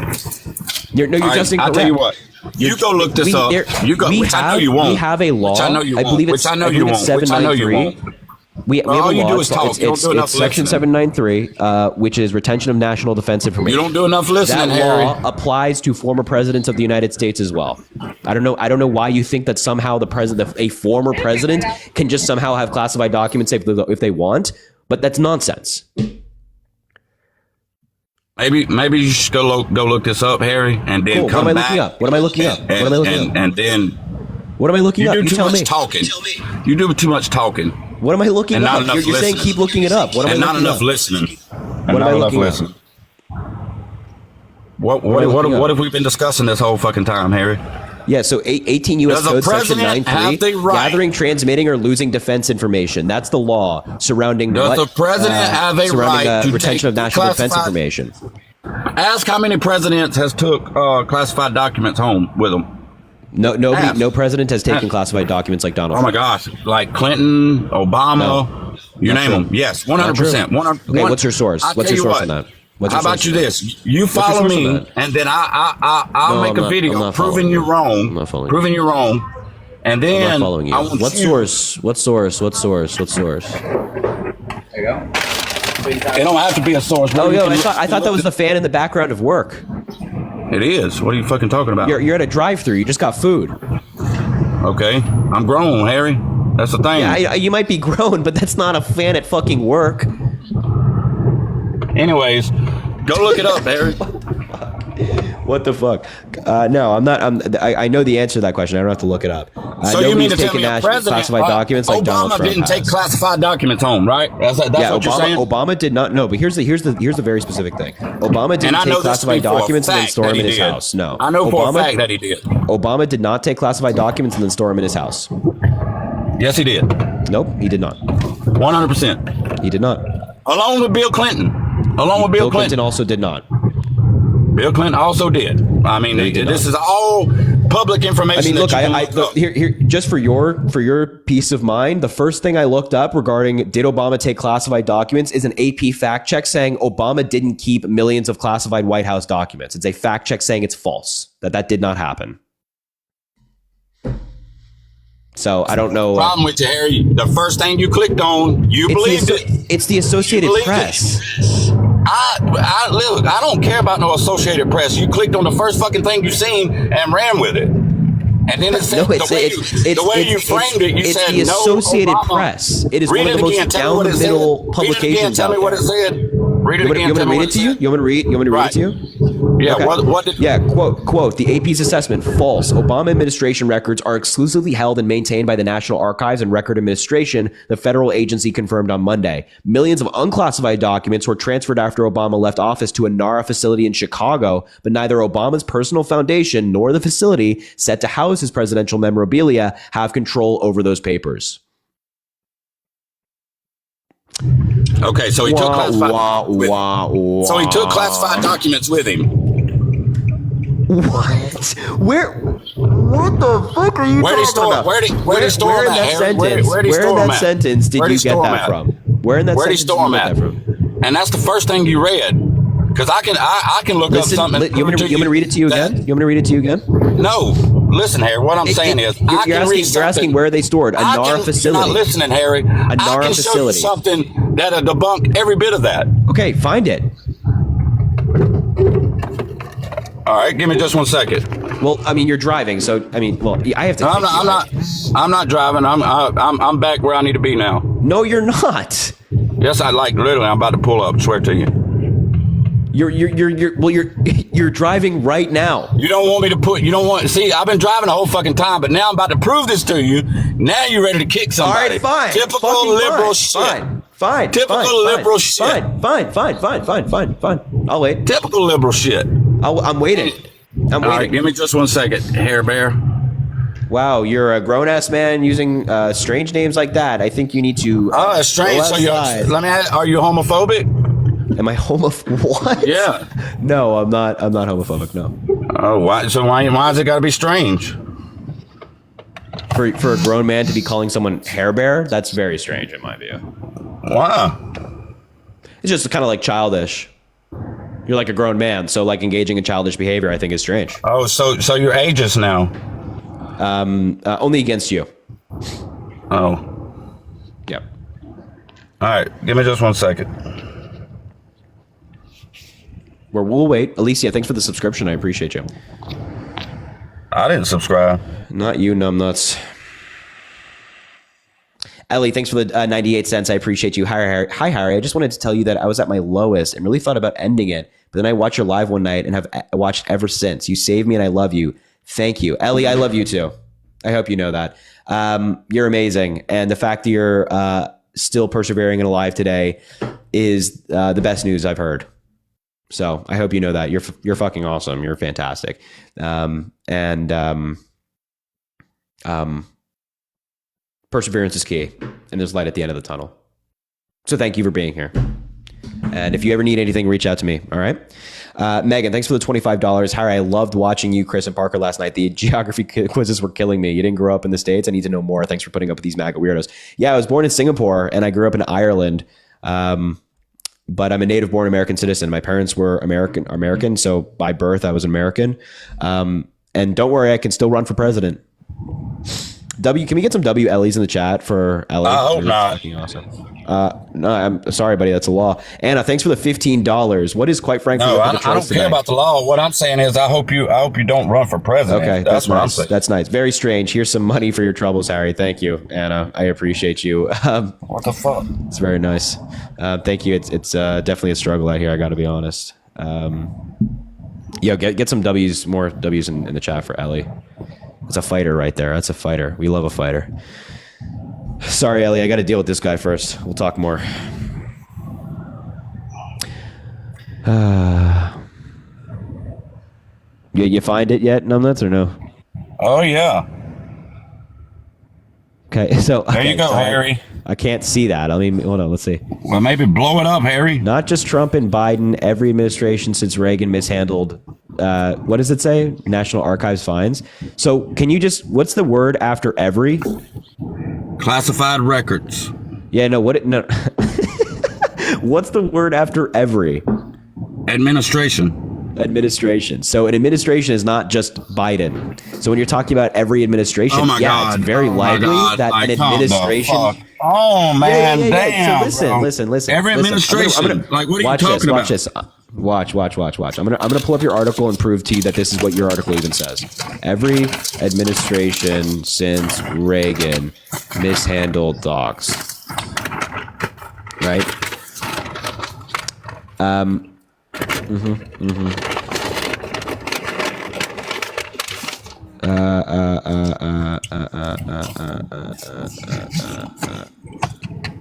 [SPEAKER 1] You're just incorrect.
[SPEAKER 8] I'll tell you what. You go look this up. I know you won't.
[SPEAKER 1] We have a law.
[SPEAKER 8] Which I know you won't.
[SPEAKER 1] I believe it's.
[SPEAKER 8] Which I know you won't. Which I know you
[SPEAKER 1] 793.
[SPEAKER 8] won't.
[SPEAKER 1] We have
[SPEAKER 8] all
[SPEAKER 1] a
[SPEAKER 8] you
[SPEAKER 1] law.
[SPEAKER 8] do is talk. You don't do enough
[SPEAKER 1] it's Section
[SPEAKER 8] listening.
[SPEAKER 1] 793, which is retention of national defense information.
[SPEAKER 8] You don't do enough listening,
[SPEAKER 1] That
[SPEAKER 8] Harry.
[SPEAKER 1] law applies to former presidents of the United States as well. I don't know why you think that somehow a former president can just somehow have classified documents if they want, but that's nonsense.
[SPEAKER 8] Maybe you should go look this up, Harry, and then
[SPEAKER 1] Cool.
[SPEAKER 8] come
[SPEAKER 1] What am I
[SPEAKER 8] back.
[SPEAKER 1] looking up? What am I looking up?
[SPEAKER 8] And then
[SPEAKER 1] What am I looking
[SPEAKER 8] you
[SPEAKER 1] up?
[SPEAKER 8] do
[SPEAKER 1] You
[SPEAKER 8] too
[SPEAKER 1] tell
[SPEAKER 8] much
[SPEAKER 1] me.
[SPEAKER 8] talking. You do too much talking.
[SPEAKER 1] What am I looking
[SPEAKER 8] And not
[SPEAKER 1] up?
[SPEAKER 8] enough
[SPEAKER 1] You're saying
[SPEAKER 8] listening.
[SPEAKER 1] keep looking it up. What am
[SPEAKER 8] And
[SPEAKER 1] I
[SPEAKER 8] not
[SPEAKER 1] looking
[SPEAKER 8] enough
[SPEAKER 1] up?
[SPEAKER 8] listening.
[SPEAKER 1] What am I looking up?
[SPEAKER 8] What have we been discussing this whole fucking time, Harry?
[SPEAKER 1] Yeah, so 18 U.S.
[SPEAKER 8] Does the
[SPEAKER 1] Code Section
[SPEAKER 8] president
[SPEAKER 1] 9.3,
[SPEAKER 8] have the right-
[SPEAKER 1] gathering, transmitting, or losing defense information. That's the law surrounding
[SPEAKER 8] Does the president have a
[SPEAKER 1] surrounding,
[SPEAKER 8] right to
[SPEAKER 1] retention
[SPEAKER 8] take
[SPEAKER 1] of national defense
[SPEAKER 8] classified-
[SPEAKER 1] information.
[SPEAKER 8] Ask how many presidents has took classified documents home with them.
[SPEAKER 1] No president has taken classified documents like Donald
[SPEAKER 8] Oh my
[SPEAKER 1] Trump.
[SPEAKER 8] gosh, like Clinton, Obama, you
[SPEAKER 1] Not
[SPEAKER 8] name
[SPEAKER 1] true.
[SPEAKER 8] them. Yes, 100%.
[SPEAKER 1] Okay, what's your source?
[SPEAKER 8] I'll
[SPEAKER 1] What's
[SPEAKER 8] tell
[SPEAKER 1] your
[SPEAKER 8] you
[SPEAKER 1] source
[SPEAKER 8] what.
[SPEAKER 1] on that? What's
[SPEAKER 8] How
[SPEAKER 1] your
[SPEAKER 8] about
[SPEAKER 1] source
[SPEAKER 8] you
[SPEAKER 1] on that?
[SPEAKER 8] this? You
[SPEAKER 1] What's your
[SPEAKER 8] follow
[SPEAKER 1] source on
[SPEAKER 8] me,
[SPEAKER 1] that?
[SPEAKER 8] and then I'll
[SPEAKER 1] No,
[SPEAKER 8] make
[SPEAKER 1] I'm
[SPEAKER 8] a
[SPEAKER 1] not-
[SPEAKER 8] video
[SPEAKER 1] I'm not
[SPEAKER 8] proving
[SPEAKER 1] following
[SPEAKER 8] you
[SPEAKER 1] you.
[SPEAKER 8] wrong.
[SPEAKER 1] I'm not following you.
[SPEAKER 8] Proving you wrong. And then
[SPEAKER 1] I'm not following you.
[SPEAKER 8] I want
[SPEAKER 1] What
[SPEAKER 8] you-
[SPEAKER 1] source? What source? What source? What source?
[SPEAKER 8] It don't have to be a source. bro.
[SPEAKER 1] Oh,
[SPEAKER 8] You
[SPEAKER 1] yo,
[SPEAKER 8] can
[SPEAKER 1] I thought that was the fan in the background of work.
[SPEAKER 8] It is. What are you fucking talking about?
[SPEAKER 1] You're at a drive-through. You just got food.
[SPEAKER 8] Okay. I'm grown, Harry. That's the thing.
[SPEAKER 1] Yeah, you might be grown, but that's not a fan at fucking work.
[SPEAKER 8] Anyways, go look it up, Harry.
[SPEAKER 1] What the fuck? No, I'm not. I know the answer to that question. I don't have to look it up.
[SPEAKER 8] So you mean to tell me a president,
[SPEAKER 1] classified documents like Donald
[SPEAKER 8] Obama
[SPEAKER 1] Trump
[SPEAKER 8] didn't take
[SPEAKER 1] has.
[SPEAKER 8] classified documents home, right? That's what you're saying?
[SPEAKER 1] Obama did not. No, but here's the very specific thing. Obama didn't
[SPEAKER 8] And I
[SPEAKER 1] take
[SPEAKER 8] know this
[SPEAKER 1] classified
[SPEAKER 8] for a
[SPEAKER 1] documents and then
[SPEAKER 8] fact
[SPEAKER 1] store
[SPEAKER 8] that
[SPEAKER 1] them in
[SPEAKER 8] he
[SPEAKER 1] his
[SPEAKER 8] did.
[SPEAKER 1] house. No,
[SPEAKER 8] I know for a fact that he did.
[SPEAKER 1] Obama did not take classified documents and then store them in his house.
[SPEAKER 8] Yes, he did.
[SPEAKER 1] Nope, he did not.
[SPEAKER 8] 100%.
[SPEAKER 1] He did not.
[SPEAKER 8] Along with Bill Clinton.
[SPEAKER 1] Bill Clinton also did not.
[SPEAKER 8] Bill Clinton also did. I mean, this is all public information.
[SPEAKER 1] I mean, look, here, just for your peace of mind, the first thing I looked up regarding did Obama take classified documents is an AP fact check saying Obama didn't keep millions of classified White House documents. It's a fact check saying it's false, that did not happen. So I don't know.
[SPEAKER 8] Problem with you, Harry. The first thing you clicked on, you believed it.
[SPEAKER 1] It's the Associated Press.
[SPEAKER 8] I don't care about no Associated Press. You clicked on the first fucking thing you seen and ran with it. And then it said, the way you framed it, you said,
[SPEAKER 1] it's the Associated Press. It is one of the most down-the-middle publications out there.
[SPEAKER 8] Tell me what it said. Read it again.
[SPEAKER 1] You want me to read it to you? You want me to read it to you?
[SPEAKER 8] Yeah.
[SPEAKER 1] Okay.
[SPEAKER 8] What did?
[SPEAKER 1] Yeah. Quote. The AP's assessment false. Obama administration records are exclusively held and maintained by the National Archives and Record Administration. The federal agency confirmed on Monday. Millions of unclassified documents were transferred after Obama left office to a NARA facility in Chicago, but neither Obama's personal foundation nor the facility set to house his presidential memorabilia have control over those papers.
[SPEAKER 8] Okay, so he took classified documents with him.
[SPEAKER 1] What? What the fuck are you talking about?
[SPEAKER 8] Where did he store them at?
[SPEAKER 1] Where in that sentence did you get that from? Where in that
[SPEAKER 8] sentence
[SPEAKER 1] did you get that from?
[SPEAKER 8] And that's the first thing you read. Because I can look up something.
[SPEAKER 1] You want me to read it to you again? You want me to read it to you again?
[SPEAKER 8] No. Listen, Harry. What I'm saying is,
[SPEAKER 1] you're asking where are they stored? A NARA facility.
[SPEAKER 8] You're not listening, Harry.
[SPEAKER 1] A NARA facility.
[SPEAKER 8] Show you something that'll debunk every bit of that.
[SPEAKER 1] Okay, find it.
[SPEAKER 8] All right, give me just 1 second.
[SPEAKER 1] Well, I mean, you're driving, so I mean, well, I have to.
[SPEAKER 8] I'm not driving. I'm back where I need to be now.
[SPEAKER 1] No, you're not.
[SPEAKER 8] Yes, literally. I'm about to pull up. Swear to you.
[SPEAKER 1] You're driving right now.
[SPEAKER 8] You don't want me to see, I've been driving the whole fucking time, but now I'm about to prove this to you. Now you're ready to kick somebody.
[SPEAKER 1] All right, fine.
[SPEAKER 8] Typical liberal shit.
[SPEAKER 1] Fine.
[SPEAKER 8] Typical liberal shit.
[SPEAKER 1] Fine. I'll wait.
[SPEAKER 8] Typical liberal shit.
[SPEAKER 1] I'm waiting.
[SPEAKER 8] All right, give me just 1 second, Hair Bear.
[SPEAKER 1] Wow, you're a grown-ass man using strange names like that. I think you need to.
[SPEAKER 8] Oh, it's strange. So let me ask, are you homophobic?
[SPEAKER 1] Am I homophobic? What?
[SPEAKER 8] Yeah.
[SPEAKER 1] No, I'm not homophobic. No.
[SPEAKER 8] Oh, why? So why has it got to be strange?
[SPEAKER 1] For a grown man to be calling someone hair bear, that's very strange in my view.
[SPEAKER 8] Wow.
[SPEAKER 1] It's just kind of like childish. You're like a grown man, so like engaging in childish behavior, I think is strange.
[SPEAKER 8] Oh, so you're ageist now?
[SPEAKER 1] Only against you.
[SPEAKER 8] Oh.
[SPEAKER 1] Yep.
[SPEAKER 8] All right, give me just 1 second.
[SPEAKER 1] We'll wait. Alicia, thanks for the subscription. I appreciate you.
[SPEAKER 8] I didn't subscribe.
[SPEAKER 1] Not you, numbnuts. Ellie, thanks for the 98 cents. I appreciate you. Hi, Harry. I just wanted to tell you that I was at my lowest and really thought about ending it. But then I watched your live one night and have watched ever since. You saved me and I love you. Thank you. Ellie, I love you too. I hope you know that. You're amazing. And the fact that you're still persevering and alive today is the best news I've heard. So I hope you know that. You're fucking awesome. You're fantastic. Perseverance is key, and there's light at the end of the tunnel. So thank you for being here. And if you ever need anything, reach out to me. All right. Megan, thanks for the $25. Harry, I loved watching you, Chris, and Parker last night. The geography quizzes were killing me. You didn't grow up in the States. I need to know more. Thanks for putting up with these MAGA weirdos. Yeah, I was born in Singapore, and I grew up in Ireland. But I'm a native-born American citizen. My parents were American, so by birth I was an American. And don't worry, I can still run for president. W. Can we get some WLEs in the chat for Ellie?
[SPEAKER 8] I hope not.
[SPEAKER 1] Fucking awesome. No, I'm sorry, buddy. That's a law. Anna, thanks for the $15. What is quite frankly?
[SPEAKER 8] No, I don't care about the law. What I'm saying is, I hope you don't run for president.
[SPEAKER 1] Okay,
[SPEAKER 8] that's what
[SPEAKER 1] nice.
[SPEAKER 8] I'm saying.
[SPEAKER 1] That's nice. Very strange. Here's some money for your troubles, Harry. Thank you, Anna. I appreciate you.
[SPEAKER 8] What the fuck?
[SPEAKER 1] It's very nice. Thank you. It's definitely a struggle out here. I got to be honest. Get some W's, more W's in the chat for Ellie. That's a fighter right there. That's a fighter. We love a fighter. Sorry, Ellie. I got to deal with this guy first. We'll talk more. You find it yet, Numbnuts, or no?
[SPEAKER 8] Oh yeah.
[SPEAKER 1] Okay, so
[SPEAKER 8] There you go, Harry.
[SPEAKER 1] I can't see that. I mean, hold on. Let's see.
[SPEAKER 8] Well, maybe blow it up, Harry.
[SPEAKER 1] Not just Trump and Biden. Every administration since Reagan mishandled. What does it say? National Archives fines. So can you just? What's the word after every?
[SPEAKER 8] Classified records.
[SPEAKER 1] Yeah. No. What? No. What's the word after every?
[SPEAKER 8] Administration.
[SPEAKER 1] Administration. So an administration is not just Biden. So when you're talking about every administration,
[SPEAKER 8] Oh my God.
[SPEAKER 1] it's very
[SPEAKER 8] Oh my
[SPEAKER 1] likely
[SPEAKER 8] God.
[SPEAKER 1] that
[SPEAKER 8] Like,
[SPEAKER 1] an
[SPEAKER 8] calm the
[SPEAKER 1] administration.
[SPEAKER 8] fuck. Oh man, damn.
[SPEAKER 1] So
[SPEAKER 8] bro.
[SPEAKER 1] listen.
[SPEAKER 8] Every administration. Like, what are you talking about?
[SPEAKER 1] Watch this. Watch. I'm gonna pull up your article and prove to you that this is what your article even says. Every administration since Reagan mishandled dogs. Right?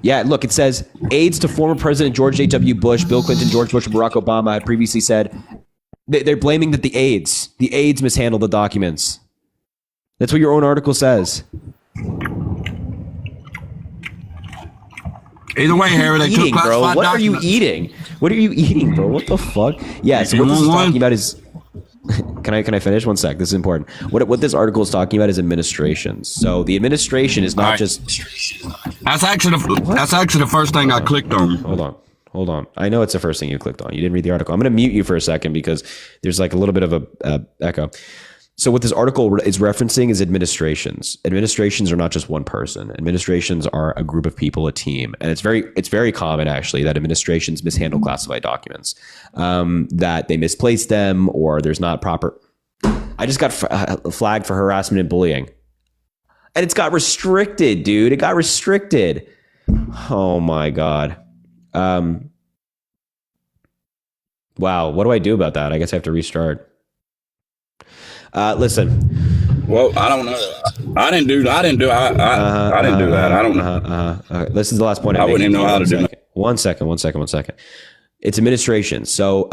[SPEAKER 1] Yeah, look, it says aides to former President George H.W. Bush, Bill Clinton, George Bush, and Barack Obama had previously said they're blaming that the aides mishandled the documents. That's what your own article says.
[SPEAKER 8] Either way, Harry, they took
[SPEAKER 1] Eating, bro.
[SPEAKER 8] classified
[SPEAKER 1] What are you
[SPEAKER 8] documents.
[SPEAKER 1] eating? What are you eating, bro? What the fuck? Yeah. So what this is talking about is. Can I finish? One sec. This is important. What this article is talking about is administrations. So the administration is not
[SPEAKER 8] Right.
[SPEAKER 1] just.
[SPEAKER 8] That's actually the first thing I clicked on.
[SPEAKER 1] Hold on. I know it's the first thing you clicked on. You didn't read the article. I'm going to mute you for a second because there's like a little bit of a echo. So what this article is referencing is administrations. Administrations are not just one person. Administrations are a group of people, a team, and it's very common actually that administrations mishandle classified documents, that they misplace them or there's not proper. I just got flagged for harassment and bullying, and it's got restricted, dude. It got restricted. Oh my god. Wow. What do I do about that? I guess I have to restart. Listen.
[SPEAKER 8] Well, I don't know. I didn't do that. I didn't do that. I don't know.
[SPEAKER 1] This is the last point.
[SPEAKER 8] I wouldn't even know how to do that.
[SPEAKER 1] One second. It's administration. So,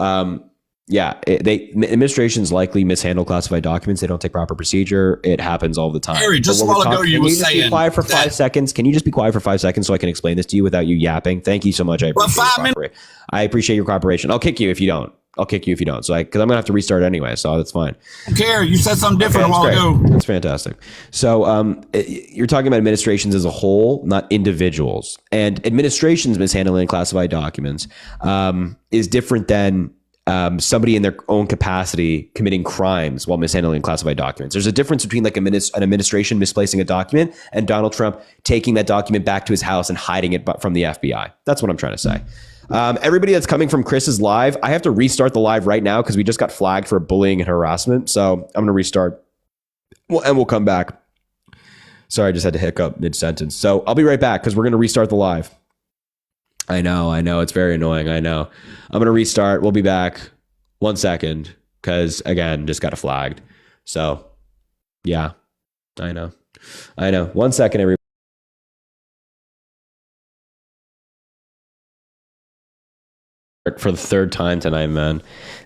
[SPEAKER 1] administrations likely mishandle classified documents. They don't take proper procedure. It happens all the time.
[SPEAKER 8] Harry, just
[SPEAKER 1] But
[SPEAKER 8] a
[SPEAKER 1] what
[SPEAKER 8] while
[SPEAKER 1] we're
[SPEAKER 8] ago you
[SPEAKER 1] can
[SPEAKER 8] were
[SPEAKER 1] just be
[SPEAKER 8] saying
[SPEAKER 1] quiet for 5
[SPEAKER 8] that-
[SPEAKER 1] seconds? Can you just be quiet for 5 seconds so I can explain this to you without you yapping? Thank you so much. I appreciate your cooperation. I'll kick you if you don't. So because I'm gonna have to restart anyway, so that's fine.
[SPEAKER 8] Care, you said something different a while ago.
[SPEAKER 1] That's fantastic. So you're talking about administrations as a whole, not individuals. And administrations mishandling classified documents is different than somebody in their own capacity committing crimes while mishandling classified documents. There's a difference between like an administration misplacing a document and Donald Trump taking that document back to his house and hiding it from the FBI. That's what I'm trying to say. Everybody that's coming from Chris's live, I have to restart the live right now because we just got flagged for bullying and harassment. So I'm going to restart and we'll come back. Sorry, I just had to hiccup mid-sentence. So I'll be right back because we're going to restart the live. I know. It's very annoying. I know. I'm going to restart. We'll be back 1 second because, again, just got flagged. So, yeah, I know. 1 second, everybody. For the third time tonight, man.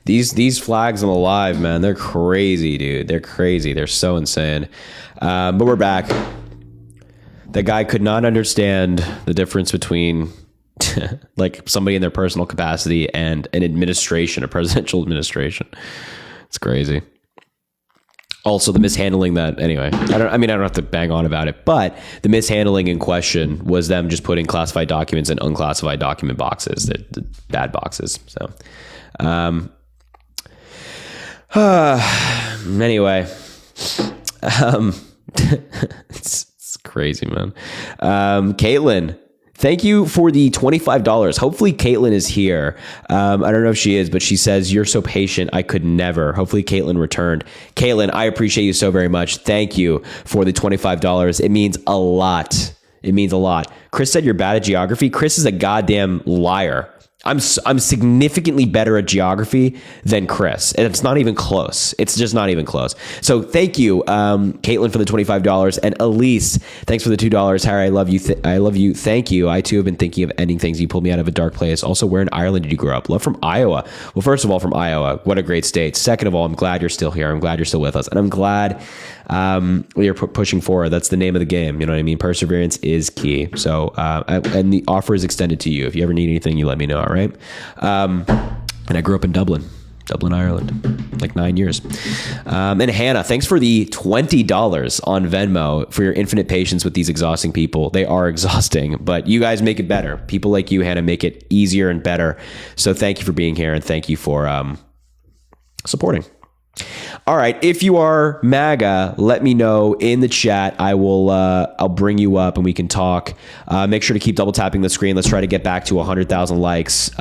[SPEAKER 1] These flags on the live, man, they're crazy, dude. They're crazy. They're so insane. But we're back. The guy could not understand the difference between like somebody in their personal capacity and an administration, a presidential administration. It's crazy. Also, the mishandling that, anyway, I don't have to bang on about it, but the mishandling in question was them just putting classified documents in unclassified document boxes, the bad boxes. So, anyway, it's crazy, man. Caitlin, thank you for the $25. Hopefully Caitlin is here. I don't know if she is, but she says, you're so patient. I could never. Hopefully Caitlin returned. Caitlin, I appreciate you so very much. Thank you for the $25. It means a lot. It means a lot. Chris said you're bad at geography. Chris is a goddamn liar. I'm significantly better at geography than Chris, and it's not even close. It's just not even close. So thank you, Caitlin, for the $25, and Elise, thanks for the $2. Harry, I love you. I love you. Thank you. I too have been thinking of ending things. You pulled me out of a dark place. Also, where in Ireland did you grow up? Love from Iowa. Well, first of all, from Iowa. What a great state. Second of all, I'm glad you're still here. I'm glad you're still with us, and I'm glad you're pushing forward. That's the name of the game. You know what I mean? Perseverance is key. So, and the offer is extended to you. If you ever need anything, you let me know. All right. And I grew up in Dublin, Ireland, like 9 years. And Hannah, thanks for the $20 on Venmo for your infinite patience with these exhausting people. They are exhausting, but you guys make it better. People like you, Hannah, make it easier and better. So thank you for being here, and thank you for supporting. All right. If you are MAGA, let me know in the chat. I will, I'll bring you up and we can talk. Make sure to keep double tapping the screen. Let's try to get back to 100,000 likes.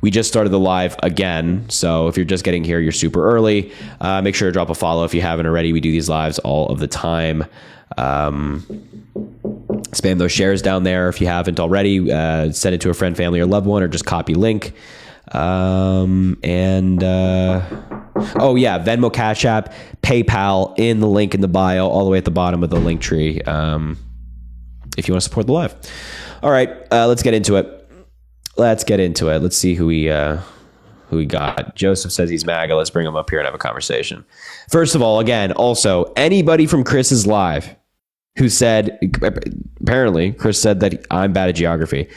[SPEAKER 1] We just started the live again. So if you're just getting here, you're super early. Make sure to drop a follow if you haven't already. We do these lives all of the time. Spam those shares down there if you haven't already. Send it to a friend, family, or loved one, or just copy link. Oh yeah, Venmo, Cash App, PayPal in the link in the bio, all the way at the bottom of the link tree. If you want to support the live. All right, let's get into it. Let's see who we got. Joseph says he's MAGA. Let's bring him up here and have a conversation. First of all, again, also anybody from Chris's live who said, apparently Chris said that I'm bad at geography.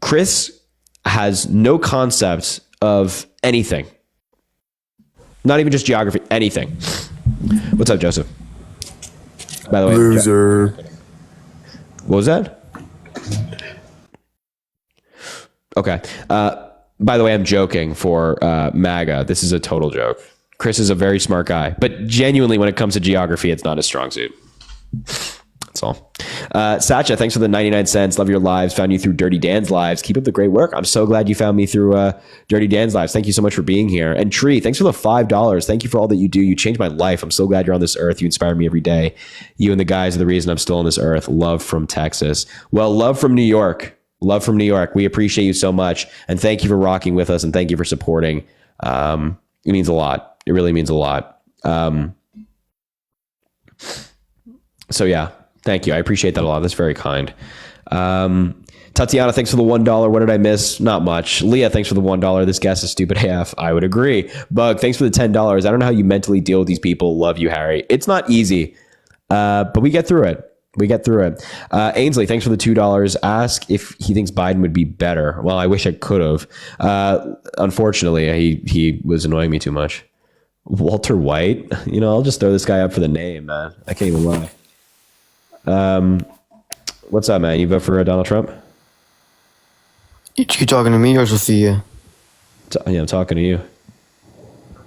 [SPEAKER 1] Chris has no concept of anything. Not even just geography, anything. What's up, Joseph? By the way,
[SPEAKER 9] loser.
[SPEAKER 1] What was that? Okay. By the way, I'm joking for MAGA. This is a total joke. Chris is a very smart guy, but genuinely, when it comes to geography, it's not a strong suit. That's all. Satcha, thanks for the 99 cents. Love your lives. Found you through Dirty Dan's lives. Keep up the great work. I'm so glad you found me through Dirty Dan's lives. Thank you so much for being here. And Tree, thanks for the $5. Thank you for all that you do. You changed my life. I'm so glad you're on this earth. You inspire me every day. You and the guys are the reason I'm still on this earth. Love from Texas. Well, love from New York. Love from New York. We appreciate you so much. And thank you for rocking with us. And thank you for supporting. It means a lot. It really means a lot. So yeah. Thank you. I appreciate that a lot. That's very kind. Tatiana, thanks for the $1. What did I miss? Not much. Leah, thanks for the $1. This guest is stupid AF. I would agree. Bug, thanks for the $10. I don't know how you mentally deal with these people. Love you, Harry. It's not easy, but we get through it. Ainsley, thanks for the $2. Ask if he thinks Biden would be better. Well, I wish I could have. Unfortunately, he was annoying me too much. Walter White? You know, I'll just throw this guy up for the name, man. I can't even lie. What's up, man? You vote for Donald Trump?
[SPEAKER 9] You talking to me or Sophia?
[SPEAKER 1] Yeah, I'm talking to you.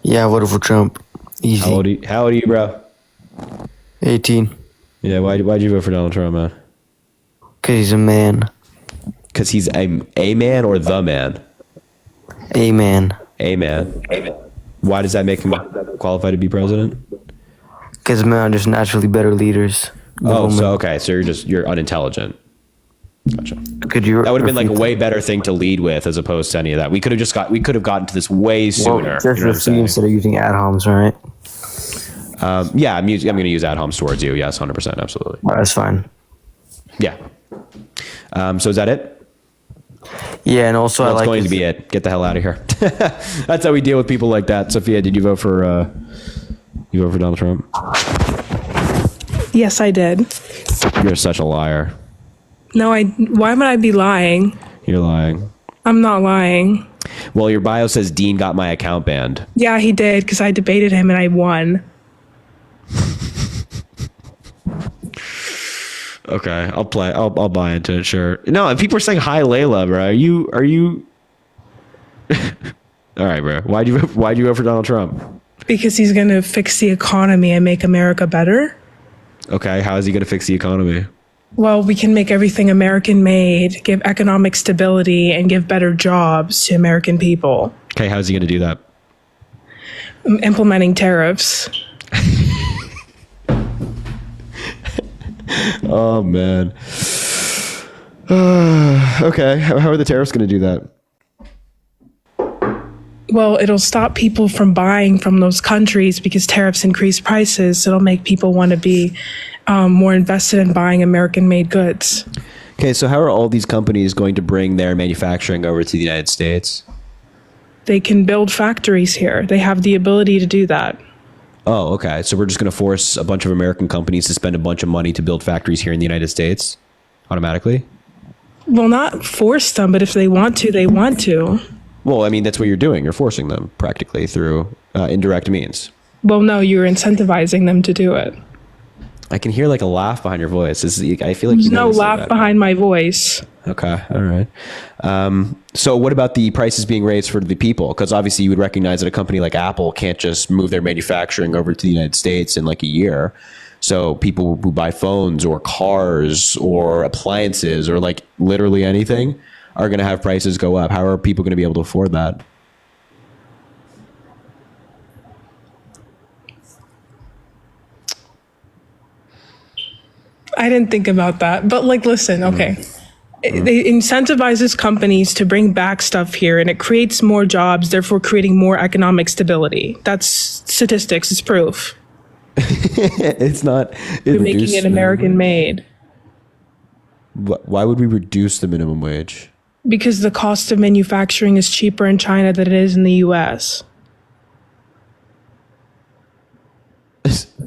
[SPEAKER 9] Yeah, I voted for Trump. Easy.
[SPEAKER 1] How old are you, bro?
[SPEAKER 9] 18.
[SPEAKER 1] Yeah, why'd you vote for Donald Trump, man?
[SPEAKER 9] Because he's a man.
[SPEAKER 1] Because he's a man or the man?
[SPEAKER 9] A man.
[SPEAKER 1] A man. Why does that make him qualified to be president?
[SPEAKER 9] Because men are just naturally better leaders.
[SPEAKER 1] Oh, so okay, so you're unintelligent. Gotcha. That would have been like a way better thing to lead with, as opposed to any of that. We could have gotten to this way sooner.
[SPEAKER 9] Well, just instead of using ad homs, right?
[SPEAKER 1] Yeah, I'm going to use ad homs towards you. Yes, 100%, absolutely.
[SPEAKER 9] Well, that's fine.
[SPEAKER 1] Yeah. So is that it?
[SPEAKER 9] Yeah, and also
[SPEAKER 1] That's going to be it. Get the hell out of here. That's how we deal with people like that. Sophia, did you vote for Donald Trump?
[SPEAKER 10] Yes, I did.
[SPEAKER 1] You're such a liar.
[SPEAKER 10] No, why would I be lying?
[SPEAKER 1] You're lying.
[SPEAKER 10] I'm not lying.
[SPEAKER 1] Well, your bio says Dean got my account banned.
[SPEAKER 10] Yeah, he did, because I debated him and I won.
[SPEAKER 1] Okay, I'll play. I'll buy into it. Sure. No, and people are saying hi, Layla, bro. Are you? All right, bro. Why'd you vote for Donald Trump?
[SPEAKER 10] Because he's going to fix the economy and make America better.
[SPEAKER 1] Okay, how is he going to fix the economy?
[SPEAKER 10] Well, we can make everything American made, give economic stability, and give better jobs to American people.
[SPEAKER 1] Okay, how is he going to do that?
[SPEAKER 10] Implementing tariffs.
[SPEAKER 1] Oh, man. Okay, how are the tariffs going to do that?
[SPEAKER 10] Well, it'll stop people from buying from those countries because tariffs increase prices. It'll make people want to be more invested in buying American-made goods.
[SPEAKER 1] Okay, so how are all these companies going to bring their manufacturing over to the United States?
[SPEAKER 10] They can build factories here. They have the ability to do that.
[SPEAKER 1] Oh, okay. So we're just going to force a bunch of American companies to spend a bunch of money to build factories here in the United States automatically?
[SPEAKER 10] Well, not force them, but if they want to, they want to.
[SPEAKER 1] Well, I mean, that's what you're doing. You're forcing them practically through indirect means.
[SPEAKER 10] Well, no, you're incentivizing them to do it.
[SPEAKER 1] I can hear like a laugh behind your voice. I feel like
[SPEAKER 10] There's no laugh behind my voice.
[SPEAKER 1] Okay, all right. So what about the prices being raised for the people? Because obviously you would recognize that a company like Apple can't just move their manufacturing over to the United States in like a year. So people who buy phones or cars or appliances or like literally anything are going to have prices go up. How are people going to be able to afford that?
[SPEAKER 10] I didn't think about that. But like, listen, okay. It incentivizes companies to bring back stuff here and it creates more jobs, therefore creating more economic stability. That's statistics. It's proof.
[SPEAKER 1] It's not.
[SPEAKER 10] You're making it American made.
[SPEAKER 1] Why would we reduce the minimum wage?
[SPEAKER 10] Because the cost of manufacturing is cheaper in China than it is in the US.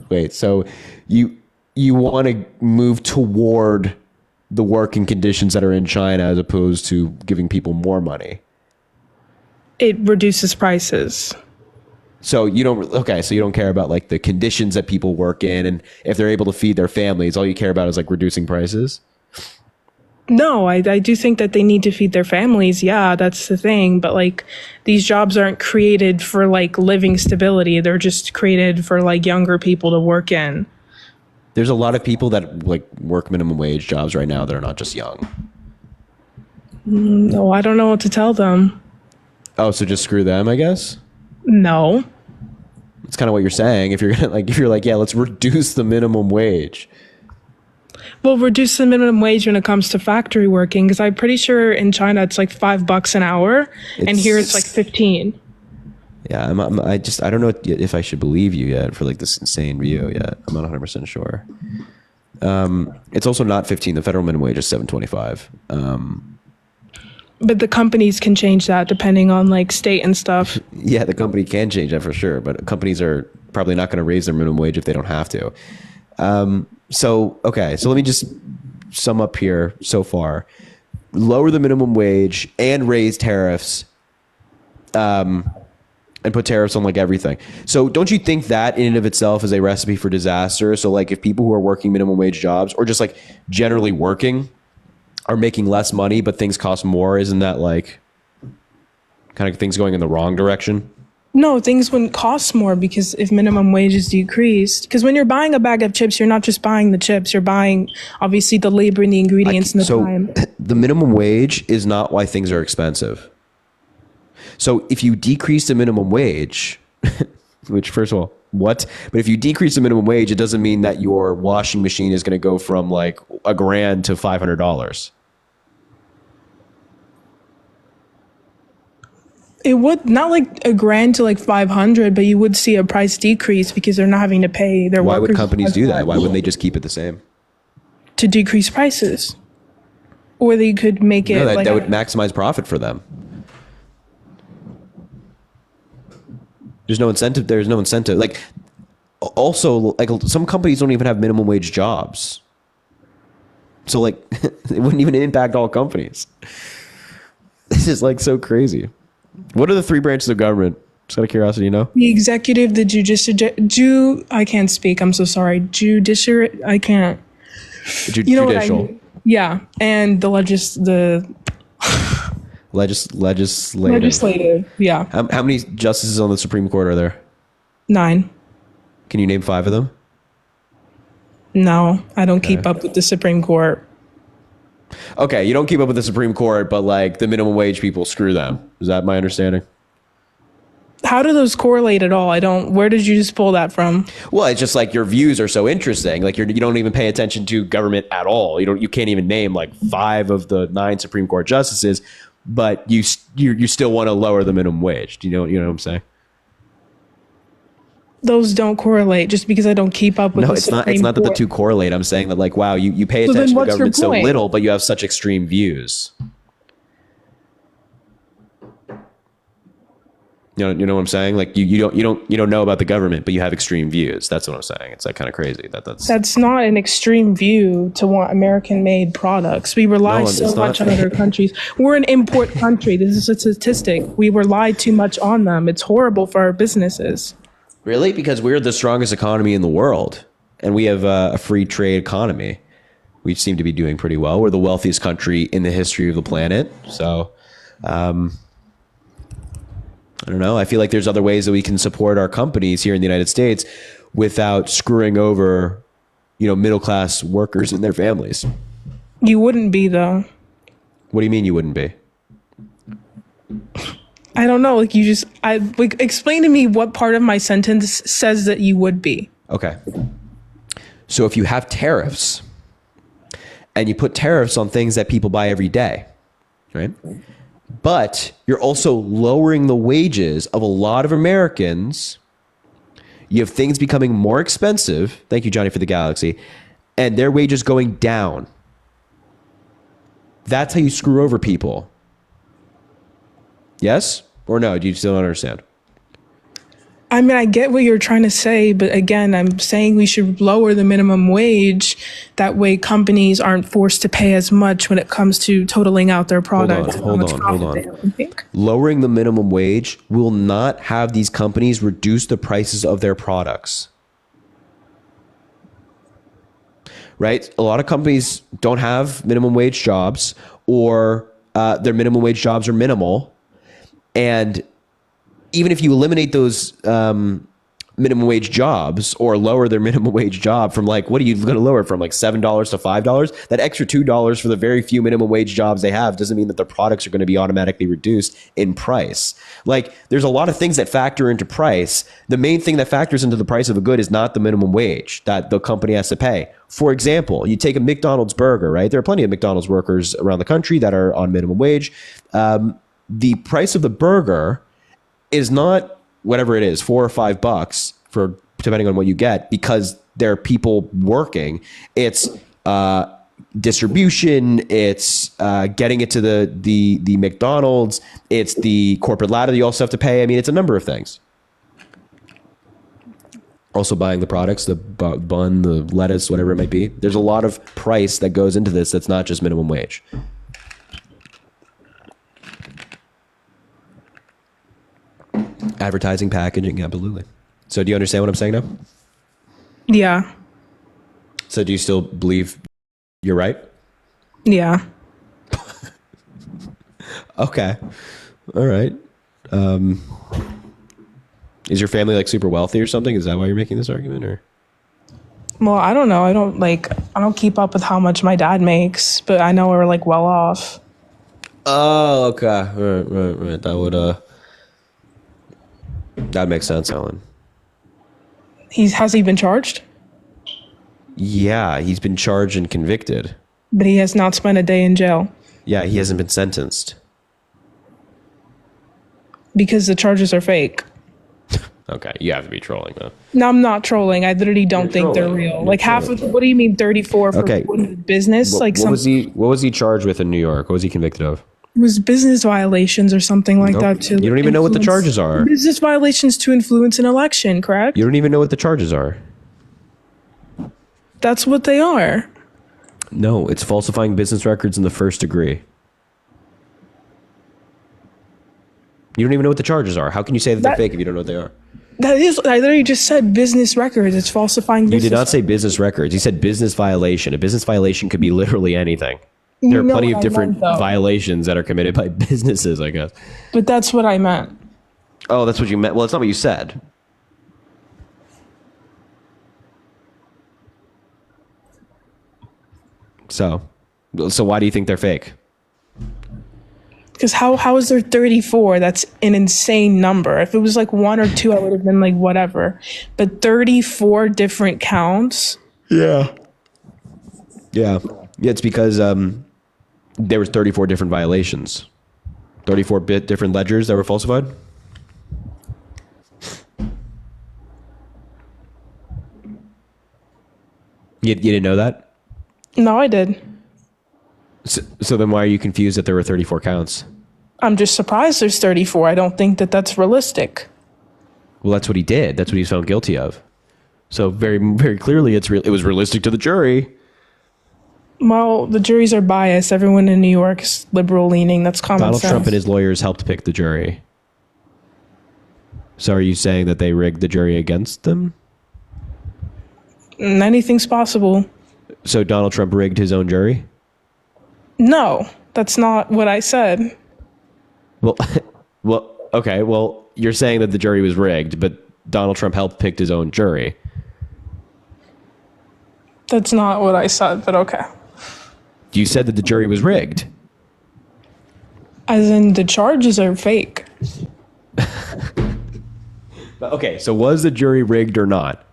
[SPEAKER 1] Wait, so you want to move toward the working conditions that are in China as opposed to giving people more money?
[SPEAKER 10] It reduces prices.
[SPEAKER 1] So you don't care about like the conditions that people work in and if they're able to feed their families. All you care about is like reducing prices?
[SPEAKER 10] No, I do think that they need to feed their families. Yeah, that's the thing. But like these jobs aren't created for like living stability. They're just created for like younger people to work in.
[SPEAKER 1] There's a lot of people that like work minimum wage jobs right now that are not just young.
[SPEAKER 10] No, I don't know what to tell them.
[SPEAKER 1] Oh, so just screw them, I guess?
[SPEAKER 10] No.
[SPEAKER 1] It's kind of what you're saying. If you're like, yeah, let's reduce the minimum wage.
[SPEAKER 10] Well, reduce the minimum wage when it comes to factory working, because I'm pretty sure in China it's like $5 an hour, and here it's like 15.
[SPEAKER 1] Yeah, I don't know if I should believe you yet for like this insane view yet. I'm not 100% sure. It's also not 15. The federal minimum wage is $7.25.
[SPEAKER 10] But the companies can change that depending on like state and stuff.
[SPEAKER 1] Yeah, the company can change that for sure, but companies are probably not going to raise their minimum wage if they don't have to. So let me just sum up here so far. Lower the minimum wage and raise tariffs, and put tariffs on like everything. So don't you think that in and of itself is a recipe for disaster? So like if people who are working minimum wage jobs or just like generally working are making less money, but things cost more, isn't that like kind of things going in the wrong direction?
[SPEAKER 10] No, things wouldn't cost more because if minimum wage is decreased, because when you're buying a bag of chips, you're not just buying the chips, you're buying obviously the labor and the ingredients and the time.
[SPEAKER 1] The minimum wage is not why things are expensive. So if you decrease the minimum wage, which first of all, what? But if you decrease the minimum wage, it doesn't mean that your washing machine is going to go from like $1,000 to $500.
[SPEAKER 10] It would not like $1,000 to like 500, but you would see a price decrease because they're not having to pay their workers.
[SPEAKER 1] Why would companies do that? Why wouldn't they just keep it the same?
[SPEAKER 10] To decrease prices, or they could make it
[SPEAKER 1] that would maximize profit for them. There's no incentive. Like, also, like some companies don't even have minimum wage jobs. So like, it wouldn't even impact all companies. This is like so crazy. What are the three branches of government? Just out of curiosity, you know?
[SPEAKER 10] The executive, the judicial, I can't speak. I'm so sorry. Judiciary, I can't. You know
[SPEAKER 1] judicial.
[SPEAKER 10] what I mean? Yeah, and the legislative. Yeah.
[SPEAKER 1] How many justices on the Supreme Court are there?
[SPEAKER 10] 9.
[SPEAKER 1] Can you name 5 of them?
[SPEAKER 10] No, I don't keep up with the Supreme Court.
[SPEAKER 1] Okay, you don't keep up with the Supreme Court, but like the minimum wage people, screw them. Is that my understanding?
[SPEAKER 10] How do those correlate at all? I don't. Where did you just pull that from?
[SPEAKER 1] Well, it's just like your views are so interesting. Like you don't even pay attention to government at all. You can't even name like 5 of the 9 Supreme Court justices, but you still want to lower the minimum wage. Do you know what I'm saying?
[SPEAKER 10] Those don't correlate just because I don't keep up with
[SPEAKER 1] No,
[SPEAKER 10] the
[SPEAKER 1] it's not.
[SPEAKER 10] Supreme
[SPEAKER 1] It's not that the
[SPEAKER 10] Court.
[SPEAKER 1] 2 correlate. I'm saying that like, wow, you pay
[SPEAKER 10] So then
[SPEAKER 1] attention to
[SPEAKER 10] what's your
[SPEAKER 1] government so
[SPEAKER 10] point?
[SPEAKER 1] little, but you have such extreme views. You know what I'm saying? Like you don't know about the government, but you have extreme views. That's what I'm saying. It's like kind of crazy.
[SPEAKER 10] That's not an extreme view to want American-made products. We rely
[SPEAKER 1] No,
[SPEAKER 10] so
[SPEAKER 1] it's
[SPEAKER 10] much
[SPEAKER 1] not.
[SPEAKER 10] on other countries. We're an import country. This is a statistic. We rely too much on them. It's horrible for our businesses.
[SPEAKER 1] Really? Because we're the strongest economy in the world, and we have a free trade economy. We seem to be doing pretty well. We're the wealthiest country in the history of the planet. So, I don't know. I feel like there's other ways that we can support our companies here in the United States without screwing over, middle-class workers and their families.
[SPEAKER 10] You wouldn't be, though.
[SPEAKER 1] What do you mean you wouldn't be?
[SPEAKER 10] I don't know. Explain to me what part of my sentence says that you would be.
[SPEAKER 1] Okay. So if you have tariffs and you put tariffs on things that people buy every day, right? But you're also lowering the wages of a lot of Americans. You have things becoming more expensive. Thank you, Johnny, for the galaxy. And their wages going down. That's how you screw over people. Yes or no? Do you still don't understand?
[SPEAKER 10] I mean, I get what you're trying to say, but again, I'm saying we should lower the minimum wage. That way companies aren't forced to pay as much when it comes to totaling out their products.
[SPEAKER 1] Hold on. Lowering the minimum wage will not have these companies reduce the prices of their products. Right? A lot of companies don't have minimum wage jobs, or their minimum wage jobs are minimal. And even if you eliminate those minimum wage jobs or lower their minimum wage job from like, what are you going to lower it from, like $7 to $5? That extra $2 for the very few minimum wage jobs they have doesn't mean that their products are going to be automatically reduced in price. Like, there's a lot of things that factor into price. The main thing that factors into the price of a good is not the minimum wage that the company has to pay. For example, you take a McDonald's burger, right? There are plenty of McDonald's workers around the country that are on minimum wage. The price of the burger is not whatever it is, $4 or $5 for depending on what you get, because there are people working. It's distribution. It's getting it to the McDonald's. It's the corporate ladder that you also have to pay. I mean, it's a number of things. Also buying the products, the bun, the lettuce, whatever it might be. There's a lot of price that goes into this that's not just minimum wage. Advertising, packaging, absolutely. So do you understand what I'm saying now?
[SPEAKER 10] Yeah.
[SPEAKER 1] So do you still believe you're right?
[SPEAKER 10] Yeah.
[SPEAKER 1] Okay. All right. Is your family like super wealthy or something? Is that why you're making this argument, or?
[SPEAKER 10] Well, I don't know. I don't keep up with how much my dad makes, but I know we're like well off.
[SPEAKER 1] Oh, okay. Right. That makes sense, Ellen.
[SPEAKER 10] Has he been charged?
[SPEAKER 1] Yeah, he's been charged and convicted.
[SPEAKER 10] But he has not spent a day in jail.
[SPEAKER 1] Yeah, he hasn't been sentenced.
[SPEAKER 10] Because the charges are fake.
[SPEAKER 1] Okay, you have to be trolling, though.
[SPEAKER 10] No, I'm not trolling. I literally don't think they're real. Like half of, what do you mean 34 for business? What
[SPEAKER 1] was he charged with in New York? What was he convicted of?
[SPEAKER 10] It was business violations or something like that too.
[SPEAKER 1] You don't even know what the charges are.
[SPEAKER 10] Business violations to influence an election, correct?
[SPEAKER 1] You don't even know what the charges are.
[SPEAKER 10] That's what they are.
[SPEAKER 1] No, it's falsifying business records in the first degree. You don't even know what the charges are. How can you say that they're fake if you don't know what they are?
[SPEAKER 10] That is, I literally just said business records. It's falsifying business.
[SPEAKER 1] You did not say business records. You said business violation. A business violation could be literally anything. There are plenty of different violations that are committed by businesses, I guess.
[SPEAKER 10] But that's what I meant.
[SPEAKER 1] Oh, that's what you meant. Well, it's not what you said. So why do you think they're fake?
[SPEAKER 10] Because how is there 34? That's an insane number. If it was like 1 or 2, I would have been like, whatever. But 34 different counts?
[SPEAKER 1] Yeah. It's because there was 34 different violations. 34 different ledgers that were falsified. You didn't know that?
[SPEAKER 10] No, I did.
[SPEAKER 1] So then why are you confused that there were 34 counts?
[SPEAKER 10] I'm just surprised there's 34. I don't think that that's realistic.
[SPEAKER 1] Well, that's what he did. That's what he was found guilty of. So very, very clearly, it was realistic to the jury.
[SPEAKER 10] Well, the juries are biased. Everyone in New York is liberal leaning. That's common
[SPEAKER 1] Donald
[SPEAKER 10] sense.
[SPEAKER 1] Trump and his lawyers helped pick the jury. So are you saying that they rigged the jury against them?
[SPEAKER 10] Anything's possible.
[SPEAKER 1] So Donald Trump rigged his own jury?
[SPEAKER 10] No, that's not what I said.
[SPEAKER 1] Well, okay. Well, you're saying that the jury was rigged, but Donald Trump helped pick his own jury.
[SPEAKER 10] That's not what I said, but okay.
[SPEAKER 1] You said that the jury was rigged.
[SPEAKER 10] As in, the charges are fake.
[SPEAKER 1] Okay, so was the jury rigged or not?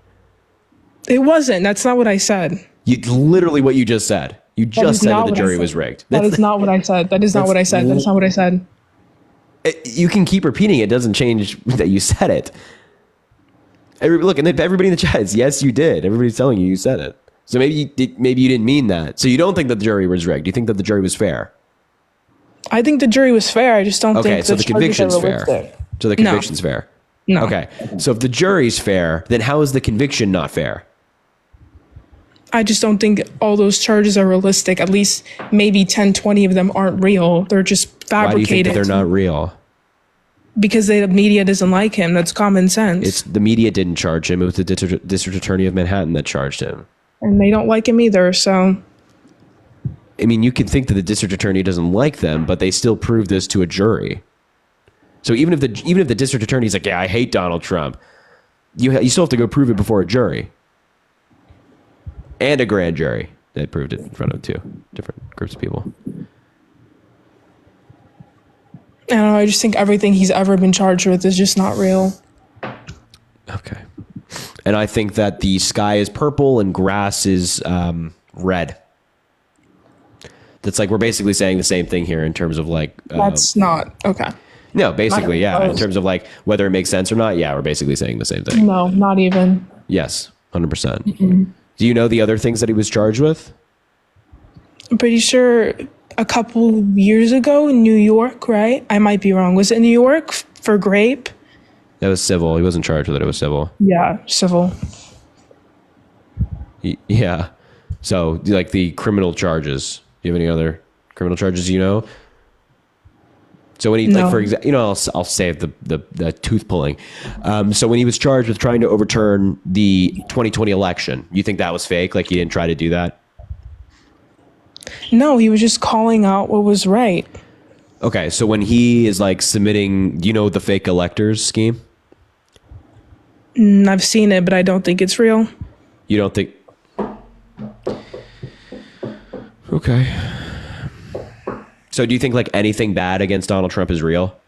[SPEAKER 10] It wasn't. That's not what I said.
[SPEAKER 1] Literally what you just said. You just said that the jury was rigged.
[SPEAKER 10] That is not what I said. That is not what I said. That's not what I said.
[SPEAKER 1] You can keep repeating it. It doesn't change that you said it. Look, and everybody in the chat is, yes, you did. Everybody's telling you said it. So maybe you didn't mean that. So you don't think that the jury was rigged. You think that the jury was fair.
[SPEAKER 10] I think the jury was fair. I just don't think
[SPEAKER 1] so the conviction's fair. So the conviction's fair.
[SPEAKER 10] No.
[SPEAKER 1] Okay. So if the jury's fair, then how is the conviction not fair?
[SPEAKER 10] I just don't think all those charges are realistic. At least maybe 10, 20 of them aren't real. They're just fabricated.
[SPEAKER 1] Why do you think that they're not real?
[SPEAKER 10] Because the media doesn't like him. That's common sense.
[SPEAKER 1] The media didn't charge him. It was the district attorney of Manhattan that charged him.
[SPEAKER 10] And they don't like him either, so...
[SPEAKER 1] I mean, you can think that the district attorney doesn't like them, but they still prove this to a jury. So even if the district attorney's like, yeah, I hate Donald Trump, you still have to go prove it before a jury. And a grand jury. They proved it in front of 2 different groups of people.
[SPEAKER 10] I don't know, I just think everything he's ever been charged with is just not real.
[SPEAKER 1] Okay. And I think that the sky is purple and grass is red. That's like, we're basically saying the same thing here in terms of like...
[SPEAKER 10] That's not... Okay.
[SPEAKER 1] No, basically, yeah. In terms of like whether it makes sense or not, yeah, we're basically saying the same thing.
[SPEAKER 10] No, not even.
[SPEAKER 1] Yes, 100%. Mm-hmm. Do you know the other things that he was charged with?
[SPEAKER 10] I'm pretty sure a couple years ago in New York, right? I might be wrong. Was it New York for grape?
[SPEAKER 1] That was civil. He wasn't charged with it. It was civil.
[SPEAKER 10] Yeah, civil.
[SPEAKER 1] Yeah. So, like the criminal charges. Do you have any other criminal charges you know? So when he, like, for example, I'll save the tooth pulling. So when he was charged with trying to overturn the 2020 election, you think that was fake? Like he didn't try to do that?
[SPEAKER 10] No, he was just calling out what was right.
[SPEAKER 1] Okay, so when he is like submitting, the fake electors scheme?
[SPEAKER 10] I've seen it, but I don't think it's real.
[SPEAKER 1] You don't think? Okay. So do you think like anything bad against Donald Trump is real?